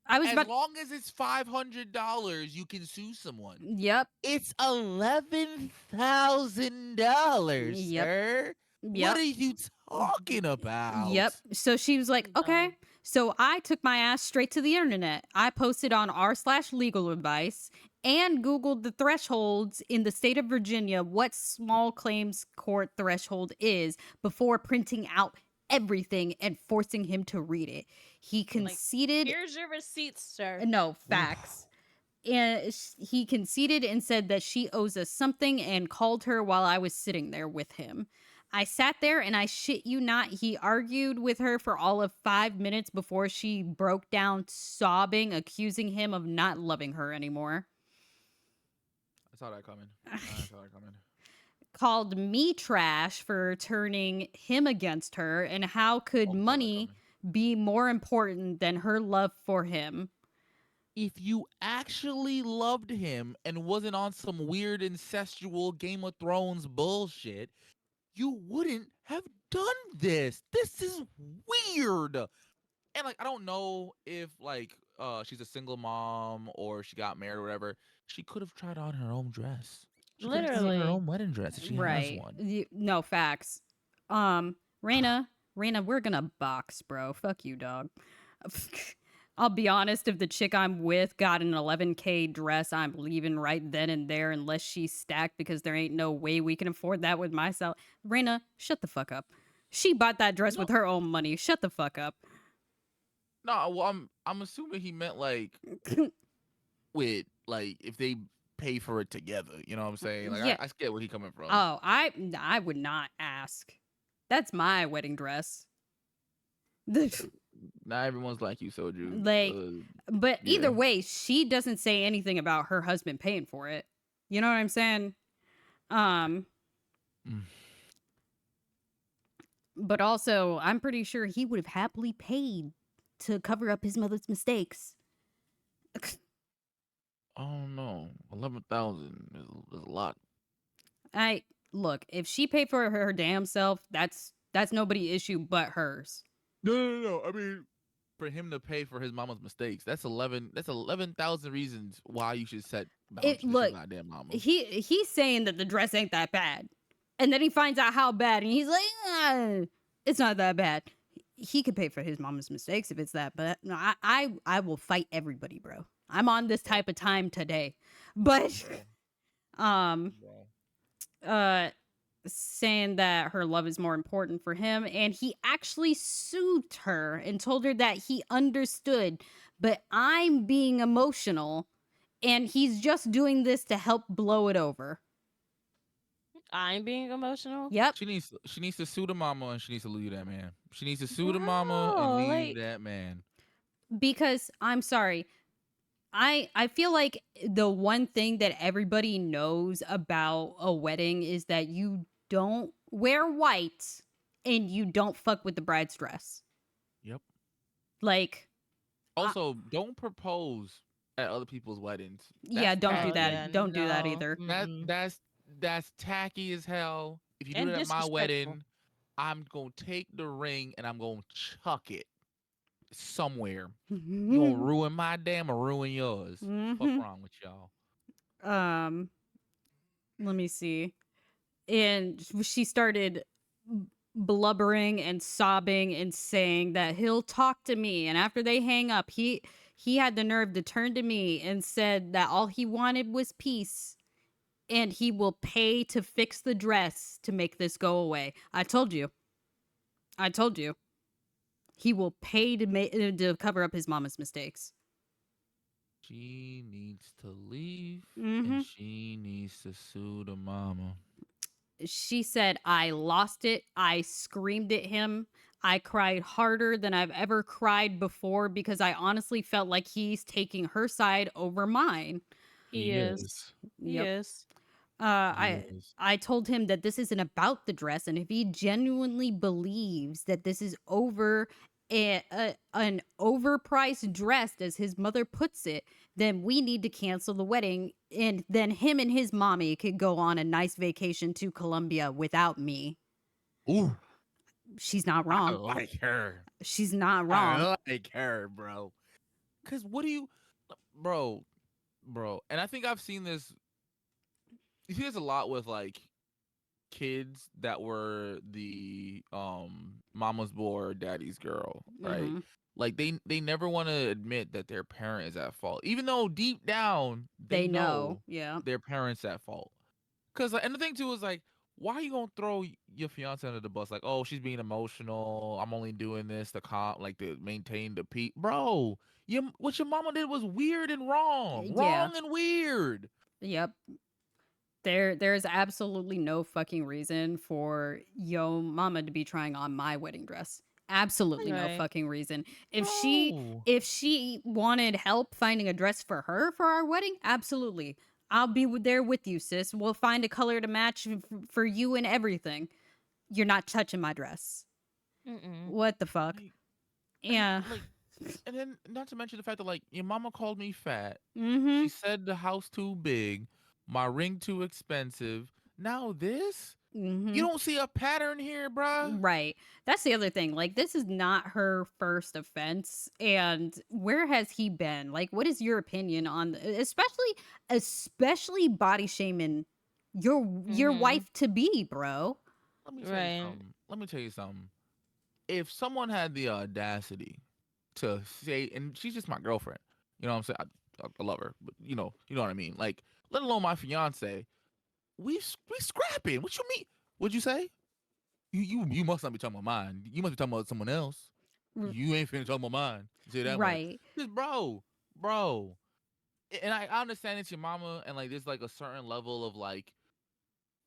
Speaker 1: I was
Speaker 2: As
Speaker 1: about.
Speaker 2: long as it's $500, you can sue someone.
Speaker 1: Yep.
Speaker 2: It's $11,000,
Speaker 1: Yep.
Speaker 2: sir.
Speaker 1: Yep.
Speaker 2: What are you talking about?
Speaker 1: Yep. So she was like, okay. So I took my ass straight to the internet. I posted on r/legal advice and Googled the thresholds in the state of Virginia, what small claims court threshold is, before printing out everything and forcing him to read it. He
Speaker 3: Like,
Speaker 1: conceded,
Speaker 3: here's your receipts, sir.
Speaker 1: no,
Speaker 2: Oof.
Speaker 1: facts. And he conceded and said that she owes us something and called her while I was sitting there with him. I sat there and I shit you not, he argued with her for all of 5 minutes before she broke down sobbing, accusing him of not loving her anymore.
Speaker 2: I saw that coming. I saw that coming.
Speaker 1: Called me trash for turning him against her, and how could
Speaker 2: Oh, I saw that
Speaker 1: money
Speaker 2: coming.
Speaker 1: be more important than her love for him?
Speaker 2: If you actually loved him and wasn't on some weird incestual Game of Thrones bullshit, you wouldn't have done this. This is weird. And like I don't know if like she's a single mom or she got married or whatever. She could have tried on her own dress. She could have tried on her
Speaker 3: Literally.
Speaker 2: own wedding dress if she has
Speaker 1: Right.
Speaker 2: one.
Speaker 1: No facts. Raina, we're gonna box, bro. Fuck you, dog. I'll be honest, if the chick I'm with got an 11K dress, I'm leaving right then and there unless she's stacked, because there ain't no way we can afford that with myself. Raina, shut the fuck up. She bought that dress
Speaker 2: No,
Speaker 1: with her own money. Shut the fuck up.
Speaker 2: no. Well, I'm assuming he meant like with like if they pay for it together. You know what I'm saying? Like
Speaker 1: Yeah.
Speaker 2: I get where he coming from.
Speaker 1: Oh, I would not ask. That's my wedding dress.
Speaker 2: Not everyone's like you, Soju.
Speaker 1: Like, but
Speaker 2: Yeah.
Speaker 1: either way, she doesn't say anything about her husband paying for it. You know what I'm saying? Um,
Speaker 2: Mm.
Speaker 1: but also, I'm pretty sure he would have happily paid to cover up his mother's mistakes.
Speaker 2: Oh no, 11,000 is a lot.
Speaker 1: I look, if she paid for her damn self, that's nobody's issue but hers.
Speaker 2: No. I mean, for him to pay for his mama's mistakes, that's 11,000 reasons why you should set boundaries with your
Speaker 1: Look,
Speaker 2: goddamn mama.
Speaker 1: he's saying that the dress ain't that bad, and then he finds out how bad, and he's like, it's not that bad. He could pay for his mama's mistakes if it's that, but no, I will fight everybody, bro. I'm on this type of time today, but um saying that her love is more important for him, and he actually soothed her and told her that he understood, but I'm being emotional and he's just doing this to help blow it over.
Speaker 3: I'm being emotional.
Speaker 1: Yep.
Speaker 2: She needs to sue the mama and she needs to leave that man. She needs to sue the mama and
Speaker 3: Bro,
Speaker 2: leave
Speaker 3: like,
Speaker 2: that man.
Speaker 1: Because I'm sorry, I feel like the one thing that everybody knows about a wedding is that you don't wear white and you don't fuck with the bride's dress.
Speaker 2: Yep.
Speaker 1: Like,
Speaker 2: Also, don't propose at other people's weddings.
Speaker 1: yeah, don't do
Speaker 3: oh,
Speaker 2: tacky.
Speaker 1: that.
Speaker 3: yeah,
Speaker 1: Don't do that
Speaker 3: no.
Speaker 1: either.
Speaker 3: Mm-mm.
Speaker 2: That's tacky as hell. If you do
Speaker 3: And
Speaker 2: that at my
Speaker 3: disrespectful.
Speaker 2: wedding, I'm gonna take the ring and I'm gonna chuck it somewhere. You gonna ruin my damn or ruin yours. Fuck wrong with y'all?
Speaker 1: Let me see. And she started blubbering and sobbing and saying that he'll talk to me, and after they hang up, he had the nerve to turn to me and said that all he wanted was peace, and he will pay to fix the dress to make this go away. I told you. He will pay to cover up his mama's mistakes.
Speaker 2: She needs to leave
Speaker 1: Mm-hmm.
Speaker 2: and she needs to sue the mama.
Speaker 1: She said, I lost it. I screamed at him. I cried harder than I've ever cried before because I honestly felt like he's taking her side over mine.
Speaker 3: He is. He
Speaker 1: Yep.
Speaker 3: is.
Speaker 1: I told him that this isn't about the dress, and if he genuinely believes that this is over an overpriced dress, as his mother puts it, then we need to cancel the wedding, and then him and his mommy could go on a nice vacation to Colombia without me.
Speaker 2: Ooh,
Speaker 1: She's not
Speaker 2: I
Speaker 1: wrong.
Speaker 2: like her.
Speaker 1: She's not wrong.
Speaker 2: I like her, bro. Cause what do you, bro? And I think I've seen this. You see this a lot with like kids that were the mama's boy or daddy's girl, right?
Speaker 1: Mhm.
Speaker 2: Like they never want to admit that their parent is at fault, even though deep down they
Speaker 1: They know.
Speaker 2: know
Speaker 1: Yeah.
Speaker 2: their parents at fault. Cause and the thing too is like, why are you gonna throw your fiance under the bus? Like, oh, she's being emotional. I'm only doing this to like to maintain the peace, bro. What your mama did was weird and
Speaker 1: Yeah.
Speaker 2: wrong and weird.
Speaker 1: Yep. There's absolutely no fucking reason for yo mama to be trying on my wedding dress. Absolutely no
Speaker 3: Right.
Speaker 1: fucking reason.
Speaker 2: No.
Speaker 1: If she wanted help finding a dress for her for our wedding, absolutely. I'll be there with you, sis. We'll find a color to match for you and everything. You're not touching my dress.
Speaker 3: Mm-mm.
Speaker 1: What the fuck?
Speaker 2: Like, and
Speaker 1: Yeah.
Speaker 2: like, and then not to mention the fact that like your mama called me fat.
Speaker 1: Mm-hmm.
Speaker 2: She said the house too big, my ring too expensive. Now this? You
Speaker 1: Mm-hmm.
Speaker 2: don't see a pattern here, bruh?
Speaker 1: Right. That's the other thing. Like, this is not her first offense. And where has he been? Like, what is your opinion on, especially body shaming your
Speaker 3: Mm-hmm.
Speaker 1: wife to be, bro?
Speaker 2: Let me tell you
Speaker 3: Right.
Speaker 2: something. Let me tell you something. If someone had the audacity to say, and she's just my girlfriend, you know what I'm saying? I love her, but you know what I mean. Like, let alone my fiance, we scrapping. What you mean? What'd you say? You must not be talking about mine. You must be talking about someone else.
Speaker 1: R-
Speaker 2: You ain't finna talk about mine. Say it that way.
Speaker 1: right.
Speaker 2: Just bro. And I understand it's your mama, and like there's like a certain level of like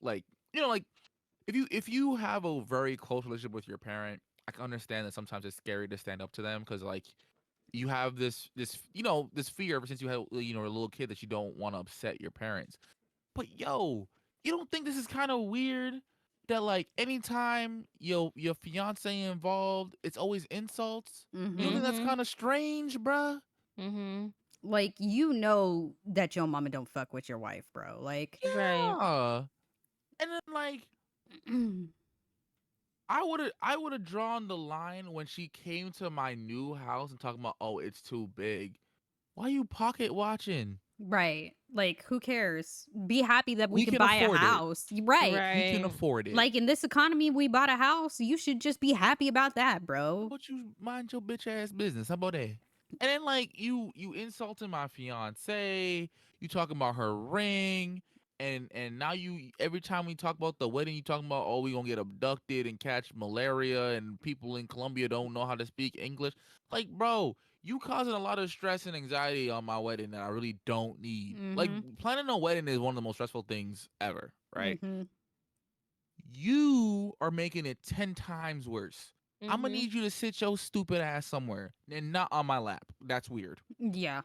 Speaker 2: like if you have a very close relationship with your parent, I can understand that sometimes it's scary to stand up to them because like you have this fear ever since you had a little kid that you don't want to upset your parents. But yo, you don't think this is kind of weird that like anytime your fiance involved, it's always insults? You don't
Speaker 1: Mm-hmm.
Speaker 2: think that's
Speaker 3: Mm-hmm.
Speaker 2: kind of strange, bruh?
Speaker 3: Mm-hmm.
Speaker 1: Like, that your mama don't fuck with your wife, bro. Like,
Speaker 3: Right.
Speaker 2: Yeah. And then like I would have drawn the line when she came to my new house and talking about, oh, it's too big. Why you pocket watching?
Speaker 1: right. Like, who cares? Be happy that we
Speaker 2: We
Speaker 1: can
Speaker 2: can
Speaker 1: buy a
Speaker 2: afford it.
Speaker 1: house. Right.
Speaker 2: We can
Speaker 3: Right.
Speaker 2: afford it.
Speaker 1: Like, in this economy, we bought a house. You should just be happy about that,
Speaker 2: How
Speaker 1: bro.
Speaker 2: about you mind your bitch ass business? How about that? And then like you insulting my fiance, you talking about her ring, and now you every time we talk about the wedding, you talking about, oh, we gonna get abducted and catch malaria and people in Colombia don't know how to speak English. Like, bro, you causing a lot of stress and anxiety on my wedding that I really don't need. Like
Speaker 1: Mm-hmm.
Speaker 2: planning a wedding is one of the most stressful things ever, right?
Speaker 1: Mm-hmm.
Speaker 2: You are making it 10 times worse. I'm gonna
Speaker 3: Mm-hmm.
Speaker 2: need you to sit your stupid ass somewhere and not on my lap. That's weird.
Speaker 1: Yeah.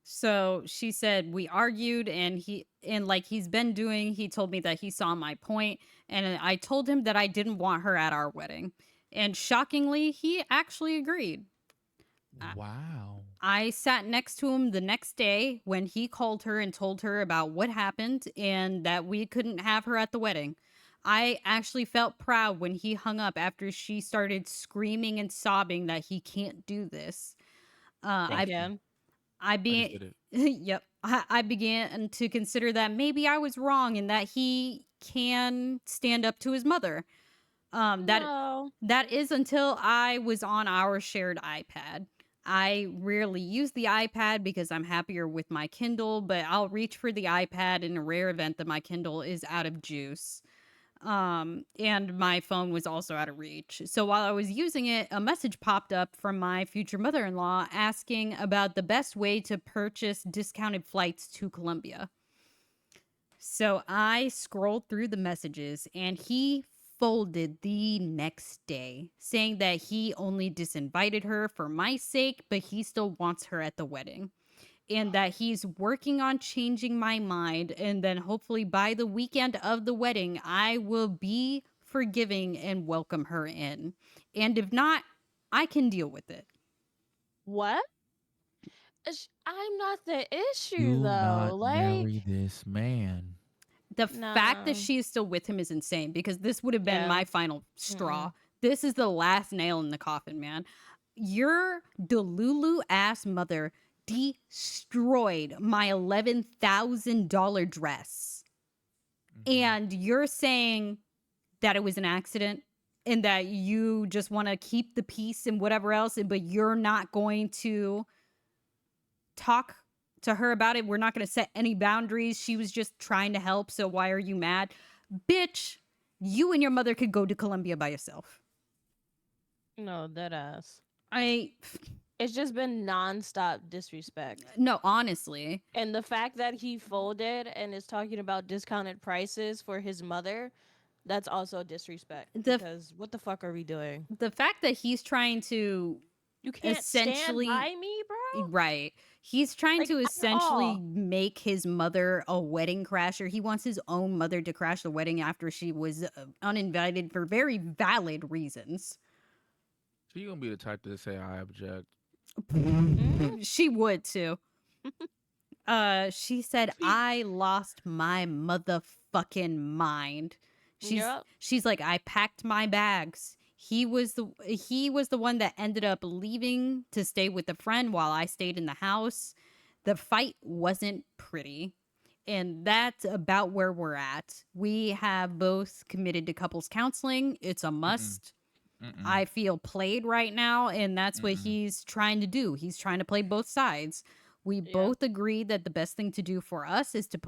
Speaker 1: So she said we argued, and like he's been doing, he told me that he saw my point, and I told him that I didn't want her at our wedding. And shockingly, he actually agreed. I
Speaker 2: Wow.
Speaker 1: I sat next to him the next day when he called her and told her about what happened and that we couldn't have her at the wedding. I actually felt proud when he hung up after she started screaming and sobbing that he can't do this. Uh, I
Speaker 2: Trust
Speaker 3: Yeah.
Speaker 2: me.
Speaker 1: I
Speaker 2: I just
Speaker 1: be
Speaker 2: did it.
Speaker 1: yep. I began to consider that maybe I was wrong and that he can stand up to his mother. That
Speaker 3: No.
Speaker 1: that is until I was on our shared iPad. I rarely use the iPad because I'm happier with my Kindle, but I'll reach for the iPad in a rare event that my Kindle is out of juice. And my phone was also out of reach. So while I was using it, a message popped up from my future mother-in-law asking about the best way to purchase discounted flights to Colombia. So I scrolled through the messages, and he folded the next day, saying that he only disinvited her for my sake, but he still wants her at the wedding. And that he's working on changing my mind. And then hopefully by the weekend of the wedding, I will be forgiving and welcome her in. And if not, I can deal with it.
Speaker 3: What? I'm not the issue
Speaker 2: Do
Speaker 3: though.
Speaker 2: not marry
Speaker 3: Like,
Speaker 2: this man.
Speaker 1: The fact that
Speaker 3: no.
Speaker 1: she is still with him is insane because this would have been
Speaker 3: Yeah.
Speaker 1: my final straw.
Speaker 3: Mm-mm.
Speaker 1: This is the last nail in the coffin, man. Your Delulu ass mother destroyed my $11,000 dress.
Speaker 2: Hmm.
Speaker 1: And you're saying that it was an accident? and that you just want to keep the peace and whatever else, but you're not going to talk to her about it. We're not going to set any boundaries. She was just trying to help. So why are you mad? Bitch, you and your mother could go to Colombia by yourself.
Speaker 3: No, dead ass.
Speaker 1: I,
Speaker 3: It's just been nonstop disrespect.
Speaker 1: no, honestly.
Speaker 3: And the fact that he folded and is talking about discounted prices for his mother, that's also disrespect.
Speaker 1: The,
Speaker 3: Because what the fuck are we doing?
Speaker 1: the fact that he's trying to
Speaker 3: You can't stand by me, bro?
Speaker 1: right. He's trying
Speaker 3: Like,
Speaker 1: to
Speaker 3: at
Speaker 1: essentially
Speaker 3: all.
Speaker 1: make his mother a wedding crasher. He wants his own mother to crash the wedding after she was uninvited for very valid reasons.
Speaker 2: So you gonna be the type to say I object?
Speaker 1: She would too. She said, I lost my motherfucking mind.
Speaker 3: Yep.
Speaker 1: She's like, I packed my bags. He was the one that ended up leaving to stay with a friend while I stayed in the house. The fight wasn't pretty. And that's about where we're at. We have both committed to couples counseling. It's a must.
Speaker 2: Mm-mm.
Speaker 1: I feel played right now, and that's what
Speaker 2: Mm-mm.
Speaker 1: he's trying to do. He's trying to play both sides. We both agree that the best thing to do for us is to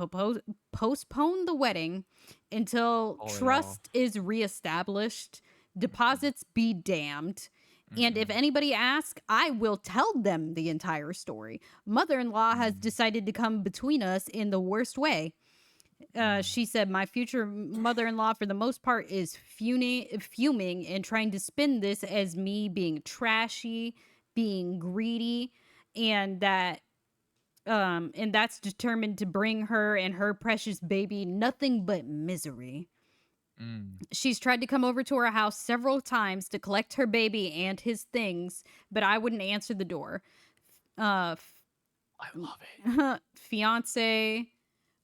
Speaker 1: postpone the wedding until trust is reestablished, deposits be damned. And if anybody asks, I will tell them the entire story. Mother-in-law has decided to come between us in the worst way. She said, my future mother-in-law, for the most part, is fuming and trying to spin this as me being trashy, being greedy, and that's determined to bring her and her precious baby nothing but misery. She's tried to come over to our house several times to collect her baby and his things, but I wouldn't answer the door.
Speaker 2: I love it.
Speaker 1: Fiance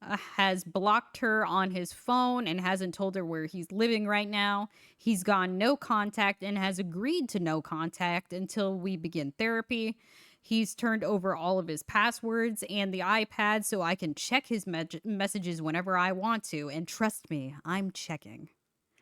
Speaker 1: has blocked her on his phone and hasn't told her where he's living right now. He's gone no contact and has agreed to no contact until we begin therapy. He's turned over all of his passwords and the iPad so I can check his messages whenever I want to. And trust me, I'm checking.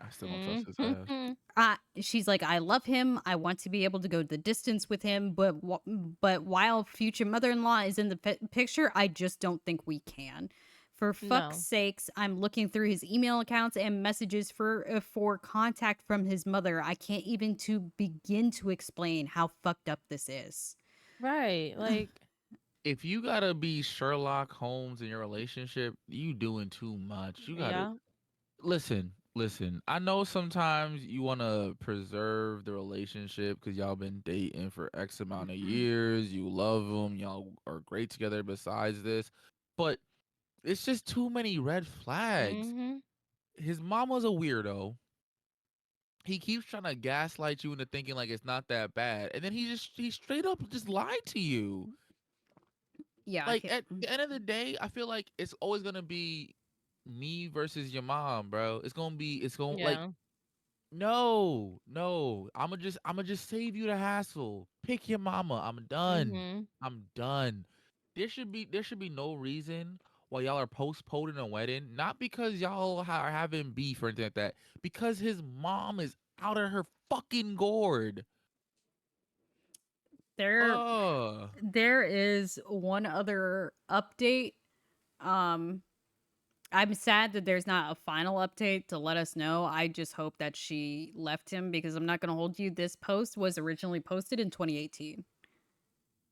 Speaker 2: I still don't trust his ass.
Speaker 1: She's like, I love him. I want to be able to go the distance with him, but while future mother-in-law is in the picture, I just don't think we can. For fuck's sakes, I'm looking through his email accounts and messages for contact from his mother. I can't even to begin to explain how fucked up this is.
Speaker 3: Right. Like,
Speaker 2: If you gotta be Sherlock Holmes in your relationship, you doing too much. You gotta listen. I know sometimes you want to preserve the relationship because y'all been dating for X amount of years. You love them. Y'all are great together. Besides this, but it's just too many red flags. His mama's a weirdo. He keeps trying to gaslight you into thinking like it's not that bad, and then he straight up just lied to you.
Speaker 1: Yeah.
Speaker 2: Like at the end of the day, I feel like it's always gonna be me versus your mom, bro. It's gonna like no. I'ma just save you the hassle. Pick your mama. I'm done. I'm done. There should be no reason why y'all are postponing a wedding. Not because y'all are having beef or anything like that. Because his mom is out of her fucking gourd.
Speaker 1: There is one other update. I'm sad that there's not a final update to let us know. I just hope that she left him because I'm not going to hold you. This post was originally posted in 2018.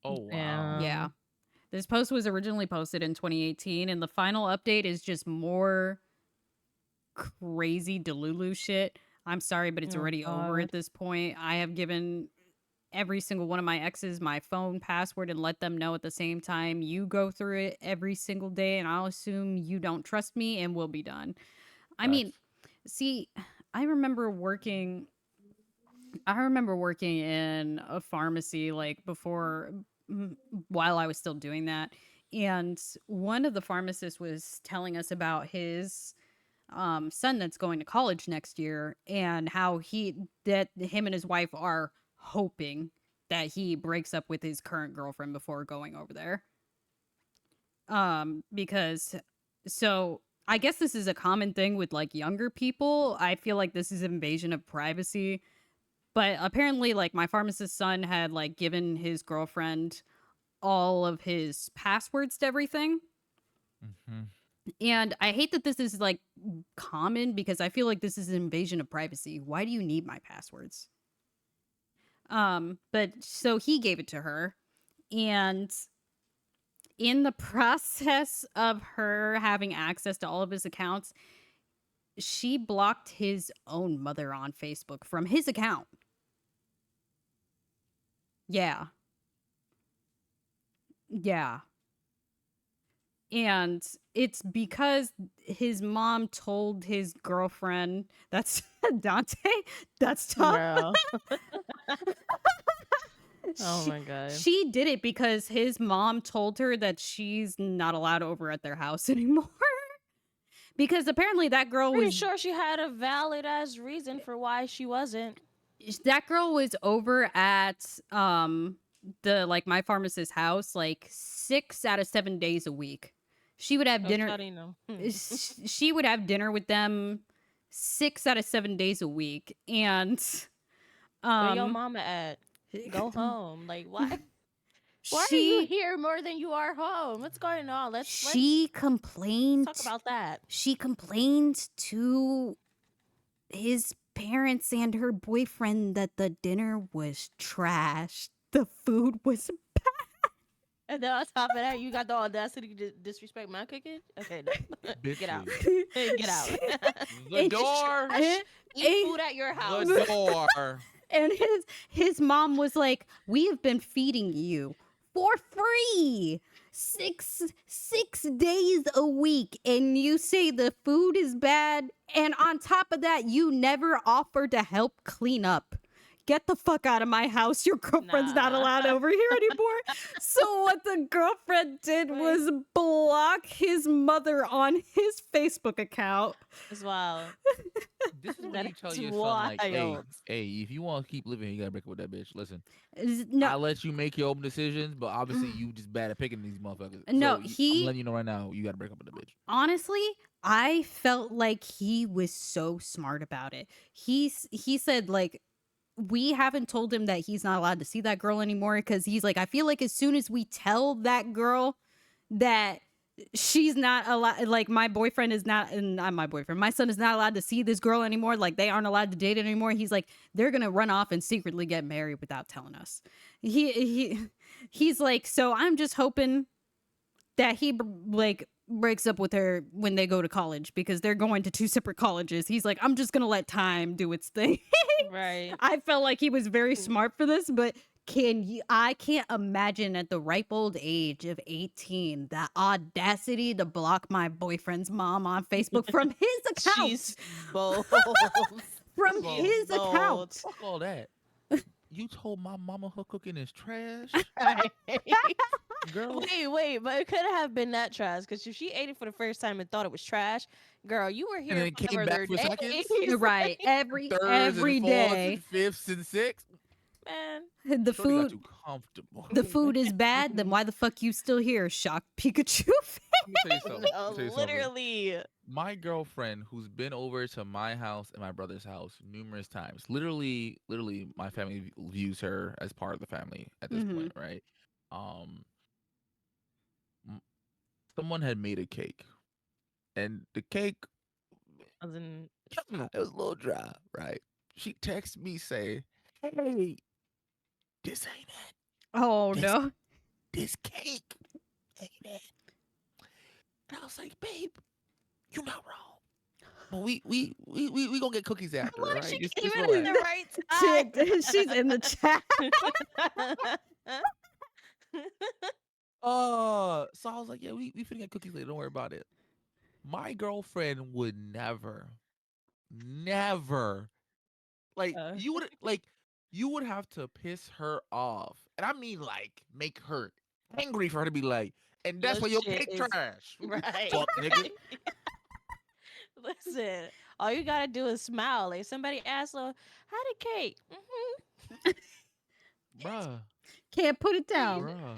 Speaker 2: Oh, wow.
Speaker 1: Yeah. This post was originally posted in 2018, and the final update is just more crazy Delulu shit. I'm sorry, but it's already over at this point. I have given every single one of my exes my phone password and let them know at the same time. You go through it every single day, and I'll assume you don't trust me, and we'll be done. I mean, see, I remember working in a pharmacy like before, while I was still doing that. And one of the pharmacists was telling us about his son that's going to college next year and how that him and his wife are hoping that he breaks up with his current girlfriend before going over there. Because so I guess this is a common thing with like younger people. I feel like this is invasion of privacy. But apparently, like, my pharmacist's son had like given his girlfriend all of his passwords to everything.
Speaker 2: Mm-hmm.
Speaker 1: And I hate that this is like common because I feel like this is an invasion of privacy. Why do you need my passwords? But so he gave it to her, and in the process of her having access to all of his accounts, she blocked his own mother on Facebook from his account. Yeah. Yeah. And it's because his mom told his girlfriend, that's Dante, that's tough.
Speaker 3: Girl. Oh my god.
Speaker 1: She did it because his mom told her that she's not allowed over at their house anymore. Because apparently that girl
Speaker 3: Pretty
Speaker 1: was
Speaker 3: sure she had a valid ass reason for why she wasn't.
Speaker 1: that girl was over at the like my pharmacist's house like 6 out of 7 days a week. She would have dinner. She would have dinner with them 6 out of 7 days a week, and
Speaker 3: where your mama at? Go home. Like why? Why are you here more than you are home? What's going on? Let's
Speaker 1: complained.
Speaker 3: talk about that.
Speaker 1: She complained to his parents and her boyfriend that the dinner was trash. The food was bad.
Speaker 3: And then on top of that, you got the audacity to disrespect my cooking? Okay, no. Get out. Get out.
Speaker 2: The door.
Speaker 3: Eat food at your house.
Speaker 2: The door.
Speaker 1: And his mom was like, "We have been feeding you for free 6 days a week, and you say the food is bad, and on top of that, you never offer to help clean up. Get the fuck out of my house. Your girlfriend's not allowed over here anymore." So what the girlfriend did was block his mother on his Facebook account.
Speaker 3: As well.
Speaker 2: This is when you tell your son, like, hey, if you want to keep living, you gotta break up with that bitch. Listen,
Speaker 1: No,
Speaker 2: I let you make your own decisions, but obviously you just bad at picking these motherfuckers.
Speaker 1: No,
Speaker 2: so I'm letting you know right now, you gotta break up with the bitch.
Speaker 1: Honestly, I felt like he was so smart about it. He said like, we haven't told him that he's not allowed to see that girl anymore because he's like, I feel like as soon as we tell that girl that she's not allowed, like my boyfriend is not, and not my boyfriend, my son is not allowed to see this girl anymore, like they aren't allowed to date anymore, he's like, they're gonna run off and secretly get married without telling us. He's like, so I'm just hoping that he like breaks up with her when they go to college because they're going to 2 separate colleges. He's like, I'm just gonna let time do its thing.
Speaker 3: Right.
Speaker 1: I felt like he was very smart for this, but I can't imagine at the ripe old age of 18 the audacity to block my boyfriend's mom on Facebook from his account.
Speaker 3: She's bold.
Speaker 1: From his account.
Speaker 2: Fuck all that. You told my mama her cooking is trash? Girl.
Speaker 3: Wait, but it could have been that trash because if she ate it for the first time and thought it was trash, girl, you were here
Speaker 2: and then it came back for seconds?
Speaker 1: Right. Every
Speaker 2: Thirds
Speaker 1: every
Speaker 2: and
Speaker 1: day.
Speaker 2: Fourths and fifths and sixths.
Speaker 3: Man,
Speaker 1: The
Speaker 2: Shorty got
Speaker 1: food
Speaker 2: too comfortable.
Speaker 1: the food is bad, then why the fuck you still here? Shocked Pikachu.
Speaker 2: Let me tell you something.
Speaker 3: no,
Speaker 2: Let me tell you something.
Speaker 3: literally.
Speaker 2: My girlfriend, who's been over to my house and my brother's house numerous times, literally, my family views her as part of the family at this point, right? Someone had made a cake, and the cake
Speaker 3: As in,
Speaker 2: it was a little dry, right? She texted me saying, "Hey, this ain't it.
Speaker 1: Oh no.
Speaker 2: This cake ain't it." And I was like, "Babe, you're not wrong. But we gonna get cookies after,
Speaker 3: why
Speaker 2: right?
Speaker 3: she
Speaker 2: Just
Speaker 3: came in at the
Speaker 2: relax."
Speaker 3: right time?
Speaker 1: She's in the chat.
Speaker 2: So I was like, "Yeah, we finna get cookies later. Don't worry about it." My girlfriend would never, like you would have to piss her off, and I mean like make her angry for her to be like, and that's why your cake trash,
Speaker 3: right?
Speaker 2: Fuck, nigga.
Speaker 3: Listen, all you gotta do is smile. Like somebody asks, "How did cake?"
Speaker 2: Bruh.
Speaker 1: Can't put it down.
Speaker 2: Bruh.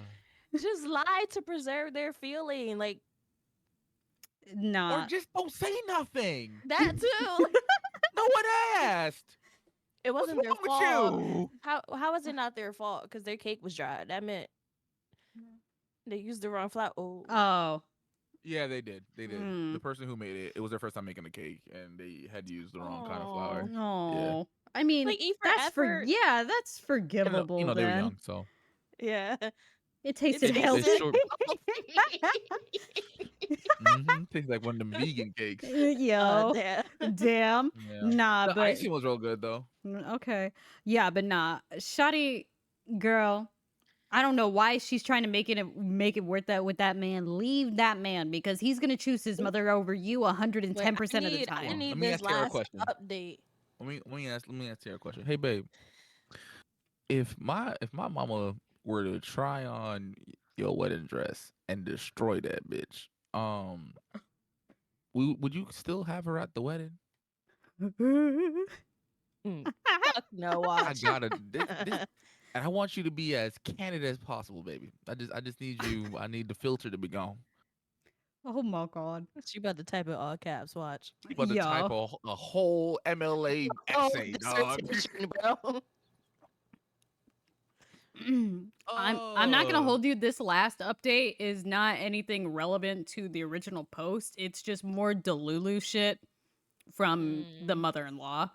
Speaker 3: Just lie to preserve their feeling. Like
Speaker 2: Or
Speaker 1: Nah.
Speaker 2: just don't say nothing.
Speaker 3: That too.
Speaker 2: No one asked.
Speaker 3: It
Speaker 2: What's
Speaker 3: wasn't their
Speaker 2: wrong with
Speaker 3: fault.
Speaker 2: you?
Speaker 3: How is it not their fault? Because their cake was dry. That meant they used the wrong flour. Oh,
Speaker 1: Oh.
Speaker 2: Yeah, they did. They did. The
Speaker 1: Mm.
Speaker 2: person who made it, it was their first time making a cake, and they had used the wrong kind of
Speaker 3: oh,
Speaker 2: flour. Yeah,
Speaker 1: No. I mean,
Speaker 3: like eat for
Speaker 1: that's
Speaker 3: effort.
Speaker 1: yeah, that's
Speaker 2: and
Speaker 1: forgivable
Speaker 2: they were
Speaker 1: then.
Speaker 2: young, so
Speaker 3: Yeah,
Speaker 1: It
Speaker 3: it
Speaker 1: tasted
Speaker 2: it
Speaker 3: tastes
Speaker 1: healthy.
Speaker 2: sure tastes like one of them vegan cakes.
Speaker 1: Yo.
Speaker 3: damn.
Speaker 1: Damn.
Speaker 2: Yeah,
Speaker 1: Nah,
Speaker 2: the
Speaker 1: but
Speaker 2: icing was real good though.
Speaker 1: okay. Yeah, but nah. Shawty girl, I don't know why she's trying to make it worth that with that man. Leave that man because he's gonna choose his mother over you
Speaker 3: Wait,
Speaker 1: 110% of the
Speaker 3: I
Speaker 2: Hold
Speaker 1: time.
Speaker 2: on, let
Speaker 3: need
Speaker 2: me
Speaker 3: this
Speaker 2: ask Tara a
Speaker 3: last
Speaker 2: question.
Speaker 3: update.
Speaker 2: Let me ask Tara a question. Hey, babe, if my mama were to try on your wedding dress and destroy that bitch, would you still have her at the wedding?
Speaker 3: Fuck no,
Speaker 2: I
Speaker 3: watch.
Speaker 2: gotta this, and I want you to be as candid as possible, baby. I just need you. I need the filter to be gone.
Speaker 1: Oh my god.
Speaker 3: She about to type in all caps. Watch.
Speaker 2: You about to type
Speaker 1: Yo.
Speaker 2: a whole MLA
Speaker 3: Oh,
Speaker 2: essay, dog.
Speaker 3: dissertation, bro.
Speaker 1: I'm not gonna
Speaker 2: Oh,
Speaker 1: hold you. This last update is not anything relevant to the original post. It's just more Delulu shit from the
Speaker 3: Mm.
Speaker 1: mother-in-law.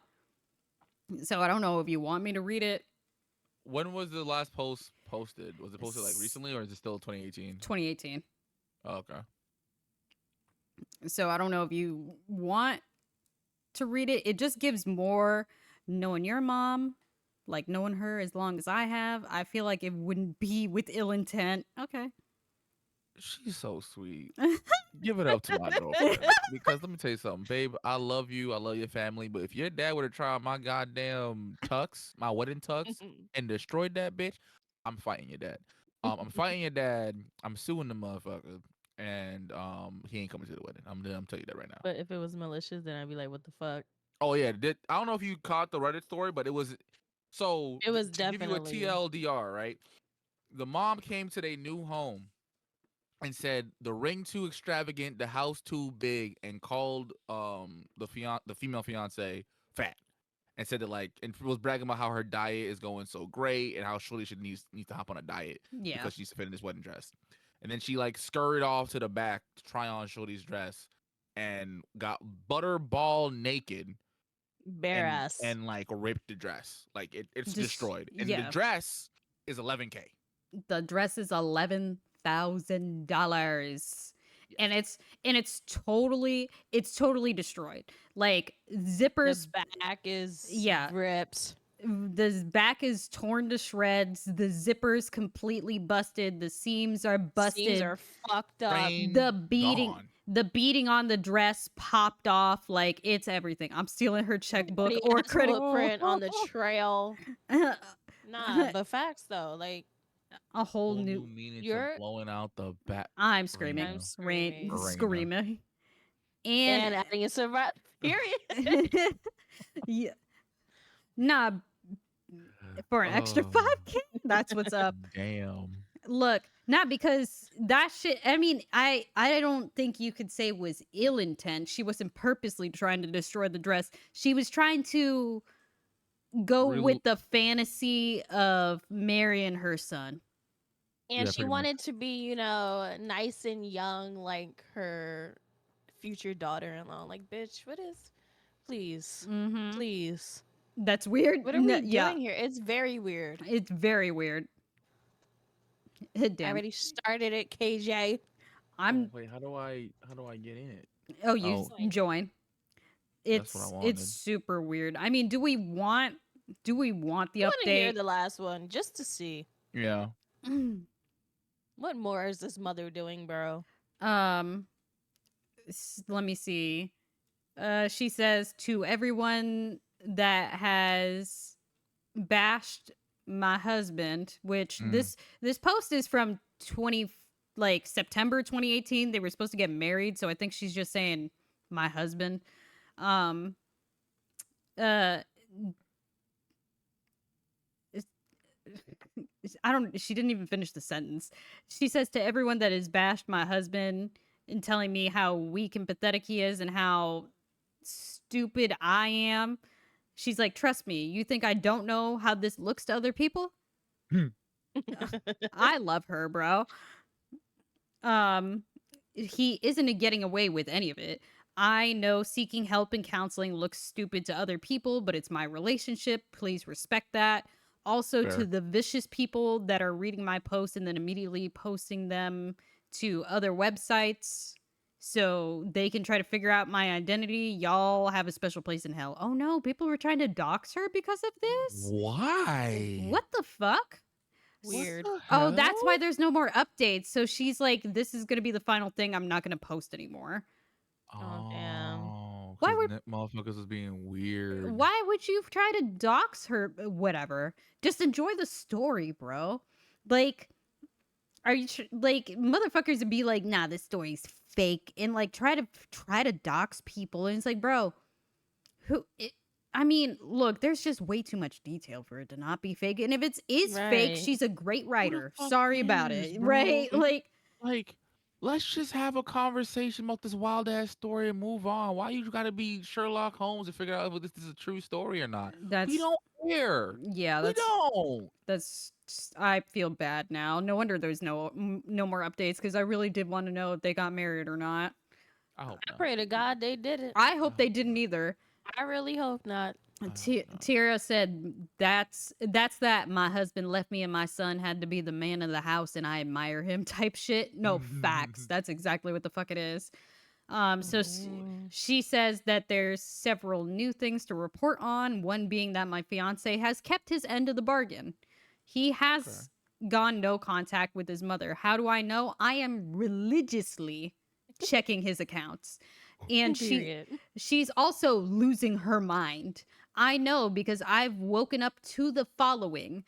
Speaker 1: So I don't know if you want me to read it.
Speaker 2: when was the last post posted? Was it posted like
Speaker 1: It's
Speaker 2: recently, or is it still 2018?
Speaker 1: 2018.
Speaker 2: Oh, okay.
Speaker 1: So I don't know if you want to read it. It just gives more knowing your mom, like knowing her as long as I have. I feel like it wouldn't be with ill intent. Okay.
Speaker 2: She's so sweet. Give it up to my girlfriend. Because let me tell you something, babe. I love you. I love your family. But if your dad would have tried my goddamn tux, my wedding tux, and destroyed that bitch, I'm fighting your dad. I'm fighting your dad. I'm suing the motherfucker. And he ain't coming to the wedding. I'm telling you that right now.
Speaker 3: But if it was malicious, then I'd be like, what the fuck?
Speaker 2: Oh yeah, I don't know if you caught the Reddit story, but it was so
Speaker 3: It was
Speaker 2: to give you a
Speaker 3: definitely.
Speaker 2: TLDR, right? The mom came to their new home and said the ring too extravagant, the house too big, and called the female fiance fat, and said that like and was bragging about how her diet is going so great and how Shorty should needs to hop on a diet
Speaker 1: Yeah.
Speaker 2: because she's fitting this wedding dress. And then she like scurried off to the back to try on Shorty's dress and got butterball naked
Speaker 3: Bare ass.
Speaker 2: and like ripped the dress. Like it's
Speaker 1: Just
Speaker 2: destroyed. And the
Speaker 1: yeah.
Speaker 2: dress is $11K.
Speaker 1: The dress is $11,000. And
Speaker 2: Yes.
Speaker 1: it's totally destroyed. Like zippers,
Speaker 3: The back is
Speaker 1: yeah,
Speaker 3: ripped.
Speaker 1: the back is torn to shreds, the zippers completely busted, the seams are busted,
Speaker 3: Seams are fucked up.
Speaker 2: Train
Speaker 1: the beating
Speaker 2: gone.
Speaker 1: the beating on the dress popped off. Like it's everything. I'm stealing her checkbook
Speaker 3: Bloody
Speaker 1: or
Speaker 3: ass
Speaker 1: credit.
Speaker 3: footprint on the trail. Nah, but facts though. Like
Speaker 1: A whole
Speaker 2: Whole new
Speaker 1: new.
Speaker 2: meaning to
Speaker 3: you're.
Speaker 2: blowing out the back.
Speaker 1: I'm screaming,
Speaker 3: I'm
Speaker 1: rain,
Speaker 3: screaming.
Speaker 1: screaming, and
Speaker 3: And adding a survive. Period.
Speaker 1: yeah, nah, for an extra
Speaker 2: Oh,
Speaker 1: 5K. That's what's up.
Speaker 2: damn.
Speaker 1: Look, not because that shit. I mean, I don't think you could say was ill intent. She wasn't purposely trying to destroy the dress. She was trying to go
Speaker 2: Real,
Speaker 1: with the fantasy of marrying her son.
Speaker 3: And
Speaker 2: yeah,
Speaker 3: she
Speaker 2: pretty much.
Speaker 3: wanted to be, you know, nice and young like her future daughter-in-law. Like, bitch, what is? Please,
Speaker 1: Mm-hmm.
Speaker 3: please.
Speaker 1: That's weird.
Speaker 3: What are we
Speaker 1: Yeah,
Speaker 3: doing here? It's very weird.
Speaker 1: it's very weird.
Speaker 3: I
Speaker 1: Damn.
Speaker 3: already started it, KJ.
Speaker 1: I'm.
Speaker 2: Wait, how do I get in it?
Speaker 1: Oh, you
Speaker 2: Oh,
Speaker 1: join.
Speaker 2: that's what I
Speaker 1: It's
Speaker 2: wanted.
Speaker 1: super weird. I mean, do we want the
Speaker 3: I want to hear
Speaker 1: update?
Speaker 3: the last one just to see
Speaker 2: Yeah.
Speaker 3: what more is this mother doing, bro.
Speaker 1: Let me see. She says to everyone that has bashed my husband, which
Speaker 2: Mm.
Speaker 1: this post is from 20 like September 2018. They were supposed to get married, so I think she's just saying my husband. Um uh I don't she didn't even finish the sentence. She says to everyone that has bashed my husband, and telling me how weak and pathetic he is and how stupid I am. She's like, "Trust me, you think I don't know how this looks to other people?" I love her, bro. Um, he isn't getting away with any of it. I know seeking help and counseling looks stupid to other people, but it's my relationship. Please respect that. Also, to
Speaker 2: Fair.
Speaker 1: the vicious people that are reading my posts and then immediately posting them to other websites so they can try to figure out my identity, y'all have a special place in hell. Oh no, people were trying to dox her because of this?
Speaker 2: Why?
Speaker 1: What the fuck?
Speaker 2: What
Speaker 3: Weird.
Speaker 2: the
Speaker 1: Oh, that's why
Speaker 2: hell?
Speaker 1: there's no more updates. So she's like, this is going to be the final thing. I'm not going to post anymore.
Speaker 3: Oh damn.
Speaker 2: Oh,
Speaker 1: Why
Speaker 2: because
Speaker 1: would
Speaker 2: motherfuckers was being weird.
Speaker 1: you try to dox her? Whatever. Just enjoy the story, bro. Like, are you like motherfuckers would be like, nah, this story's fake, and like try to dox people, and it's like, bro, who? I mean, look, there's just way too much detail for it to not be fake. And if it is fake,
Speaker 3: Right.
Speaker 1: she's a great
Speaker 2: Who the
Speaker 1: writer.
Speaker 2: fuck
Speaker 1: Sorry about
Speaker 2: cares,
Speaker 1: it,
Speaker 2: bro?
Speaker 1: right? Like,
Speaker 2: Like, let's just have a conversation about this wild ass story and move on. Why you gotta be Sherlock Holmes to figure out if this is a true story or not? We
Speaker 1: that's
Speaker 2: don't care.
Speaker 1: yeah,
Speaker 2: We don't.
Speaker 1: I feel bad now. No wonder there's no more updates because I really did want to know if they got married or not.
Speaker 2: I hope
Speaker 3: I
Speaker 2: not.
Speaker 3: pray to God they did it.
Speaker 1: I
Speaker 2: I
Speaker 1: hope they
Speaker 2: hope
Speaker 1: didn't
Speaker 2: not.
Speaker 1: either.
Speaker 3: I really hope not.
Speaker 2: I hope not.
Speaker 1: Tira said that's that. My husband left me and my son had to be the man of the house and I admire him type shit. No facts. That's exactly what the fuck it is. So
Speaker 2: Oh boy.
Speaker 1: she says that there's several new things to report on. One being that my fiance has kept his end of the bargain. He
Speaker 2: Okay.
Speaker 1: has gone no contact with his mother. How do I know? I am religiously checking his accounts. And
Speaker 3: Period.
Speaker 1: she's also losing her mind. I know because I've woken up to the following: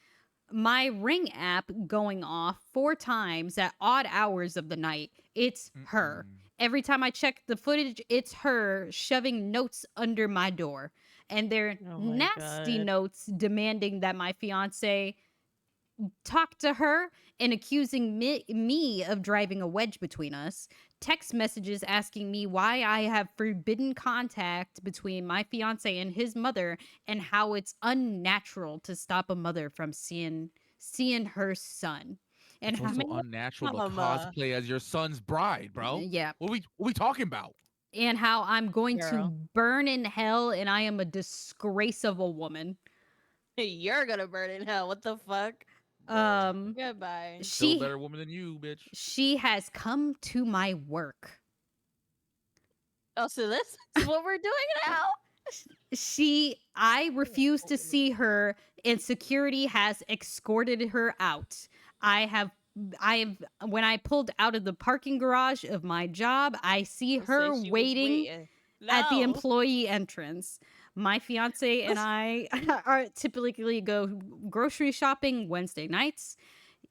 Speaker 1: my Ring app going off 4 times at odd hours of the night. It's her.
Speaker 2: Mm-mm.
Speaker 1: Every time I check the footage, it's her shoving notes under my door. And they're
Speaker 3: Oh my
Speaker 1: nasty
Speaker 3: God.
Speaker 1: notes demanding that my fiance talk to her and accusing me of driving a wedge between us. Text messages asking me why I have forbidden contact between my fiance and his mother and how it's unnatural to stop a mother from seeing her son. And
Speaker 2: It's
Speaker 1: how,
Speaker 2: also
Speaker 3: Man,
Speaker 2: unnatural to
Speaker 3: mama.
Speaker 2: cosplay as your son's bride, bro.
Speaker 1: yeah,
Speaker 2: What we talking about?
Speaker 1: and how I'm going to
Speaker 3: Girl.
Speaker 1: burn in hell and I am a disgrace of a woman.
Speaker 3: You're gonna burn in hell. What the fuck?
Speaker 2: Bro.
Speaker 1: Um
Speaker 3: Goodbye.
Speaker 2: Still a
Speaker 1: she
Speaker 2: better woman than you, bitch.
Speaker 1: she has come to my work.
Speaker 3: Oh, so this is what we're doing now?
Speaker 1: I refuse to see her and security has escorted her out. I have when I pulled out of the parking garage of my job, I see
Speaker 3: Let's say
Speaker 1: her
Speaker 3: she was
Speaker 1: waiting
Speaker 3: waiting.
Speaker 1: at the
Speaker 3: No.
Speaker 1: employee entrance. My fiance and I are typically go grocery shopping Wednesday nights,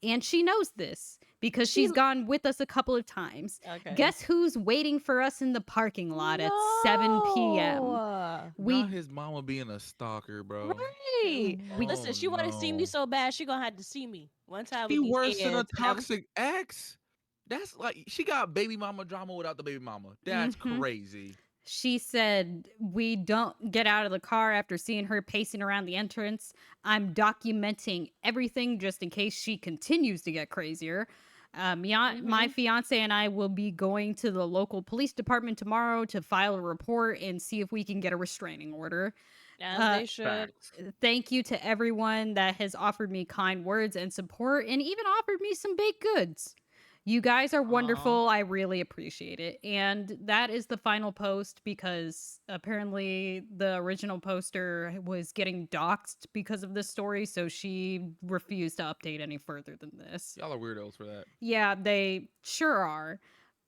Speaker 1: and she knows this because
Speaker 3: She
Speaker 1: she's gone with us a couple of times.
Speaker 3: okay.
Speaker 1: Guess who's waiting for us in the parking lot at 7 p.m.?
Speaker 3: No.
Speaker 2: Not
Speaker 1: We
Speaker 2: his mama being a stalker, bro.
Speaker 3: Right.
Speaker 1: we
Speaker 3: Listen,
Speaker 2: Oh
Speaker 3: she want to see me
Speaker 2: no.
Speaker 3: so bad, she gonna have to see me one time
Speaker 2: She
Speaker 3: with these
Speaker 2: worse than a
Speaker 3: kids. And I'm
Speaker 2: toxic ex. That's like she got baby mama drama without the baby mama. That's
Speaker 1: mhm.
Speaker 2: crazy.
Speaker 1: She said we don't get out of the car after seeing her pacing around the entrance. I'm documenting everything just in case she continues to get crazier. My
Speaker 3: Mhm.
Speaker 1: fiance and I will be going to the local police department tomorrow to file a report and see if we can get a restraining order.
Speaker 3: As
Speaker 1: Uh,
Speaker 3: they should.
Speaker 2: Facts.
Speaker 1: Thank you to everyone that has offered me kind words and support and even offered me some baked goods. You guys are
Speaker 3: Aw.
Speaker 1: wonderful. I really appreciate it. And that is the final post because apparently the original poster was getting doxxed because of this story. So she refused to update any further than this.
Speaker 2: Y'all are weirdos for that.
Speaker 1: Yeah, they sure are.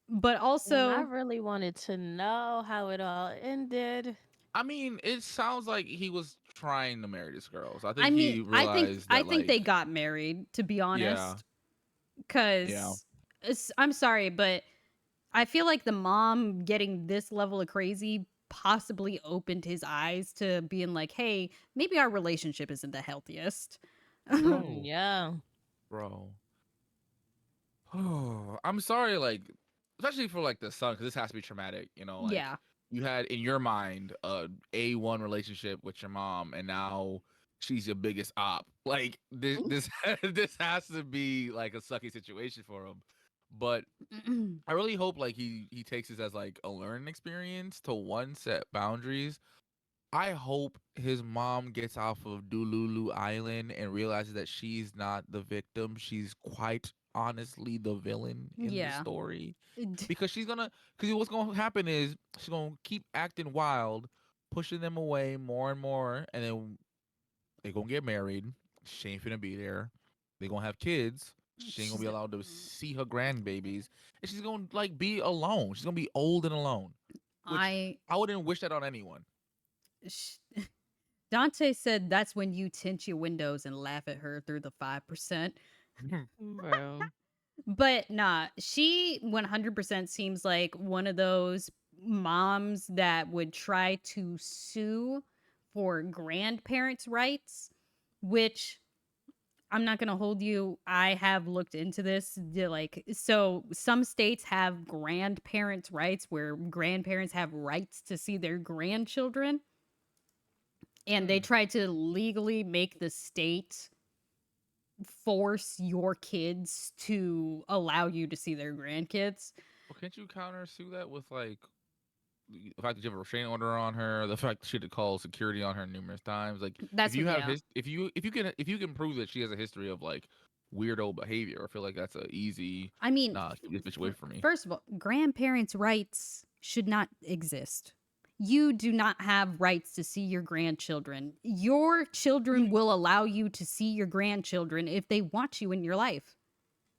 Speaker 1: But
Speaker 3: And I
Speaker 1: also,
Speaker 3: really wanted to know how it all ended.
Speaker 2: I mean, it sounds like he was trying to marry this girl. So I
Speaker 1: I
Speaker 2: think
Speaker 1: mean,
Speaker 2: he realized
Speaker 1: I
Speaker 2: that,
Speaker 1: think they
Speaker 2: like,
Speaker 1: got married, to be
Speaker 2: yeah,
Speaker 1: honest.
Speaker 2: yeah.
Speaker 1: Because I'm sorry, but I feel like the mom getting this level of crazy possibly opened his eyes to being like, hey, maybe our relationship isn't the healthiest.
Speaker 2: Bro,
Speaker 3: Yeah.
Speaker 2: bro. Oh, I'm sorry, like, especially for like the son, because this has to be traumatic. Like
Speaker 1: Yeah.
Speaker 2: you had in your mind a A1 relationship with your mom, and now she's your biggest op. Like this this has to be like a sucky situation for him. But I really hope like he takes this as like a learning experience to one set boundaries. I hope his mom gets off of Dululu Island and realizes that she's not the victim. She's quite honestly the villain in the
Speaker 1: Yeah.
Speaker 2: story. Because because what's gonna happen is she's gonna keep acting wild, pushing them away more and more, and then they gonna get married. She ain't finna be there. They gonna have kids. She ain't gonna be
Speaker 1: She's
Speaker 2: allowed to see her grandbabies, and she's gonna like be alone. She's gonna be old and alone, which
Speaker 1: I
Speaker 2: I wouldn't wish that on anyone.
Speaker 1: sh- Dante said that's when you tint your windows and laugh at her through the 5%.
Speaker 3: Bro.
Speaker 1: But nah, she 100% seems like one of those moms that would try to sue for grandparents' rights, which I'm not going to hold you. I have looked into this. Like, so some states have grandparents' rights where grandparents have rights to see their grandchildren, and they
Speaker 2: Hmm.
Speaker 1: try to legally make the state force your kids to allow you to see their grandkids.
Speaker 2: Well, can't you counter sue that with like the fact that you have a restraining order on her, the fact that she had to call security on her numerous times? Like, if
Speaker 1: That's
Speaker 2: you
Speaker 1: what,
Speaker 2: have
Speaker 1: yeah.
Speaker 2: if you can prove that she has a history of like weirdo behavior, I feel like that's a easy
Speaker 1: I mean,
Speaker 2: keep this bitch away from me.
Speaker 1: first of all, grandparents' rights should not exist. You do not have rights to see your grandchildren. Your children will allow you to see your grandchildren if they want you in your life.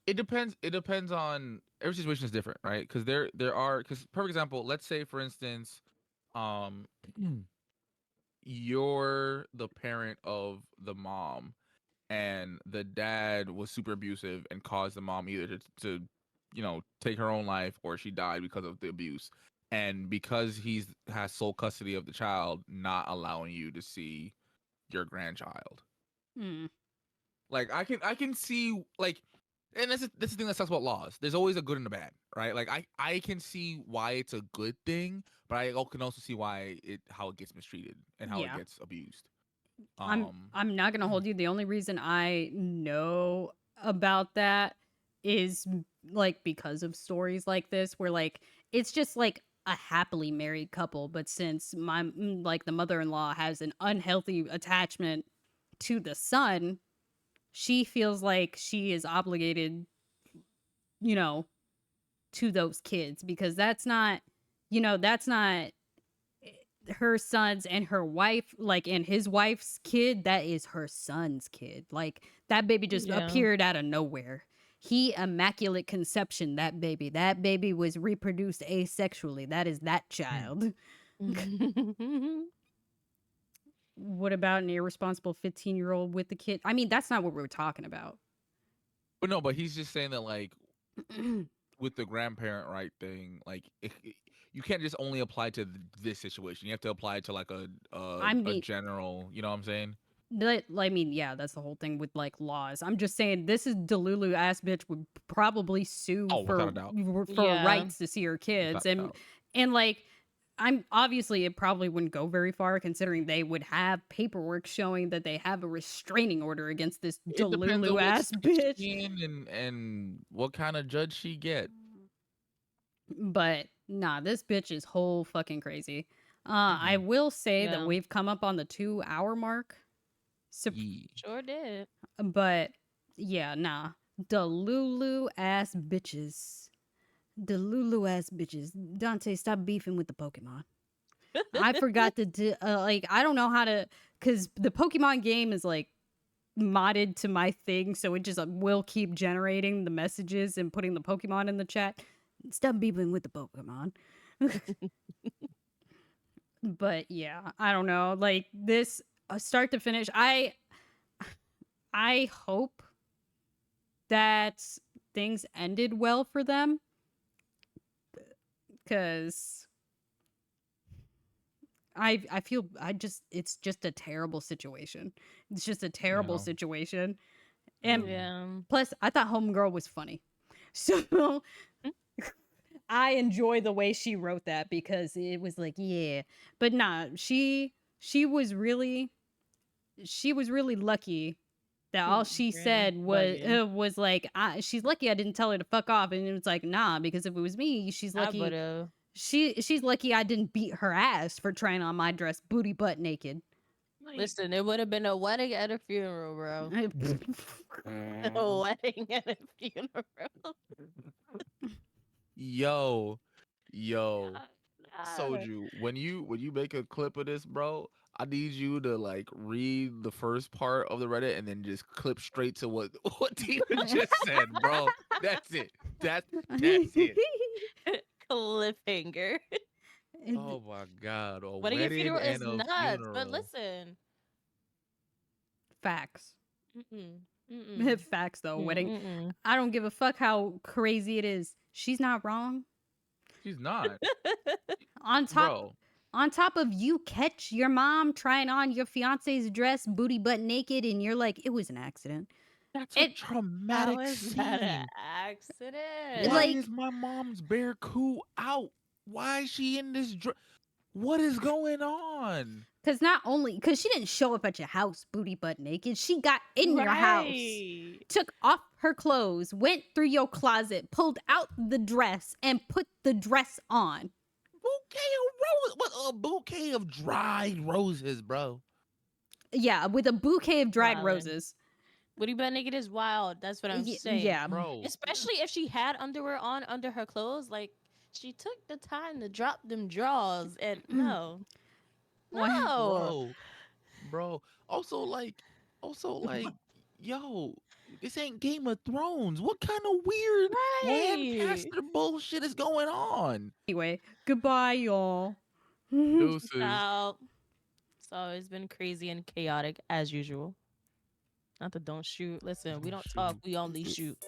Speaker 2: It depends. It depends on every situation is different, right? Because there are because for example, let's say for instance, um, you're the parent of the mom and the dad was super abusive and caused the mom either to take her own life or she died because of the abuse, and because he's has sole custody of the child, not allowing you to see your grandchild.
Speaker 1: Hmm.
Speaker 2: Like I can see like, and that's the thing that sucks about laws. There's always a good and a bad, right? Like I can see why it's a good thing, but I can also see why how it gets mistreated and how it
Speaker 1: Yeah.
Speaker 2: gets abused.
Speaker 1: I'm
Speaker 2: Um,
Speaker 1: I'm not going to hold you. The only reason I know about that is like because of stories like this where like it's just like a happily married couple, but since like the mother-in-law has an unhealthy attachment to the son, she feels like she is obligated, you know, to those kids because that's not her sons and her wife, like, and his wife's kid. That is her son's kid. Like, that baby just
Speaker 3: Yeah.
Speaker 1: appeared out of nowhere. He immaculate conception that baby. That baby was reproduced asexually. That is that child. What about an irresponsible 15-year-old with the kid? I mean, that's not what we're talking about.
Speaker 2: but no, but he's just saying that like with the grandparent right thing, like you can't just only apply to this situation. You have to apply it to like
Speaker 1: I
Speaker 2: a
Speaker 1: mean,
Speaker 2: general. You know what I'm saying?
Speaker 1: I mean, yeah, that's the whole thing with like laws. I'm just saying, this is Delulu ass bitch would probably sue
Speaker 2: Oh, without a doubt,
Speaker 1: for
Speaker 3: Yeah.
Speaker 1: rights to see her kids,
Speaker 2: without a doubt.
Speaker 1: and like, I'm obviously it probably wouldn't go very far considering they would have paperwork showing that they have a restraining order against this
Speaker 2: It depends on
Speaker 1: Delulu
Speaker 2: what
Speaker 1: ass
Speaker 2: state
Speaker 1: bitch.
Speaker 2: she in and what kind of judge she get.
Speaker 1: But nah, this bitch is whole fucking crazy. I will say that
Speaker 3: Yeah.
Speaker 1: we've come up on the 2 hour mark.
Speaker 2: Yeah.
Speaker 3: Sure did.
Speaker 1: But yeah, nah. Delulu ass bitches. Delulu ass bitches. Dante, stop beefing with the Pokemon. I forgot to do, like, I don't know how to, because the Pokemon game is like modded to my thing, so it just will keep generating the messages and putting the Pokemon in the chat. Stop beefing with the Pokemon. But yeah, I don't know. Like, this start to finish, I hope that things ended well for them, because I feel it's just a terrible situation. It's just a terrible
Speaker 2: Yeah.
Speaker 1: situation. And
Speaker 3: Yeah.
Speaker 1: plus, I thought Homegirl was funny. So I enjoy the way she wrote that because it was like, yeah. But nah, she was really lucky that all she
Speaker 3: Granny
Speaker 1: said
Speaker 3: bugging.
Speaker 1: was like, she's lucky I didn't tell her to fuck off, and it was like, nah, because if it was me, she's
Speaker 3: I
Speaker 1: lucky
Speaker 3: would've.
Speaker 1: she's lucky I didn't beat her ass for trying on my dress booty butt naked.
Speaker 2: Like,
Speaker 3: Listen, it would have been a wedding and a funeral, bro. A wedding and a funeral.
Speaker 2: yo, yo,
Speaker 3: Ah.
Speaker 2: Soju, when you make a clip of this, bro, I need you to like read the first part of the Reddit and then just clip straight to what what Tina just said, bro. That's it. That's it.
Speaker 3: Cliffhanger.
Speaker 2: Oh my god, a
Speaker 3: Wedding and
Speaker 2: wedding
Speaker 3: funeral is
Speaker 2: and a
Speaker 3: nuts, but
Speaker 2: funeral.
Speaker 3: listen.
Speaker 1: Facts.
Speaker 3: Mm-mm. Mm-mm.
Speaker 1: Facts though, wedding.
Speaker 3: Mm-mm.
Speaker 1: I don't give a fuck how crazy it is. She's not wrong.
Speaker 2: She's not,
Speaker 1: On top
Speaker 2: bro.
Speaker 1: on top of you catch your mom trying on your fiance's dress booty butt naked and you're like, it was an accident.
Speaker 2: That's a
Speaker 1: It
Speaker 3: How
Speaker 2: traumatic
Speaker 3: is that an
Speaker 2: scene.
Speaker 3: accident?
Speaker 2: Why
Speaker 1: like
Speaker 2: is my mom's bare coo out? Why is she in this what is going on?
Speaker 1: because not only because she didn't show up at your house booty butt naked, she got in your house,
Speaker 3: Right.
Speaker 1: took off her clothes, went through your closet, pulled out the dress, and put the dress on.
Speaker 2: Bouquet of roses. What a bouquet of dried roses, bro.
Speaker 1: Yeah, with a bouquet of dried
Speaker 3: Wildin'.
Speaker 1: roses.
Speaker 3: Booty butt naked is wild. That's what I'm saying.
Speaker 1: Yeah.
Speaker 2: Bro.
Speaker 3: Especially if she had underwear on under her clothes. Like, she took the time to drop them drawers. And no.
Speaker 1: Why?
Speaker 3: No.
Speaker 2: Bro. Also like, yo, this ain't Game of Thrones. What kind of weird
Speaker 3: Right.
Speaker 2: Lancaster bullshit is going on?
Speaker 1: Anyway, goodbye, y'all.
Speaker 2: Deuces.
Speaker 3: So, it's always been crazy and chaotic as usual. Not the don't shoot. Listen, we don't talk.
Speaker 2: Shoot.
Speaker 3: We only shoot.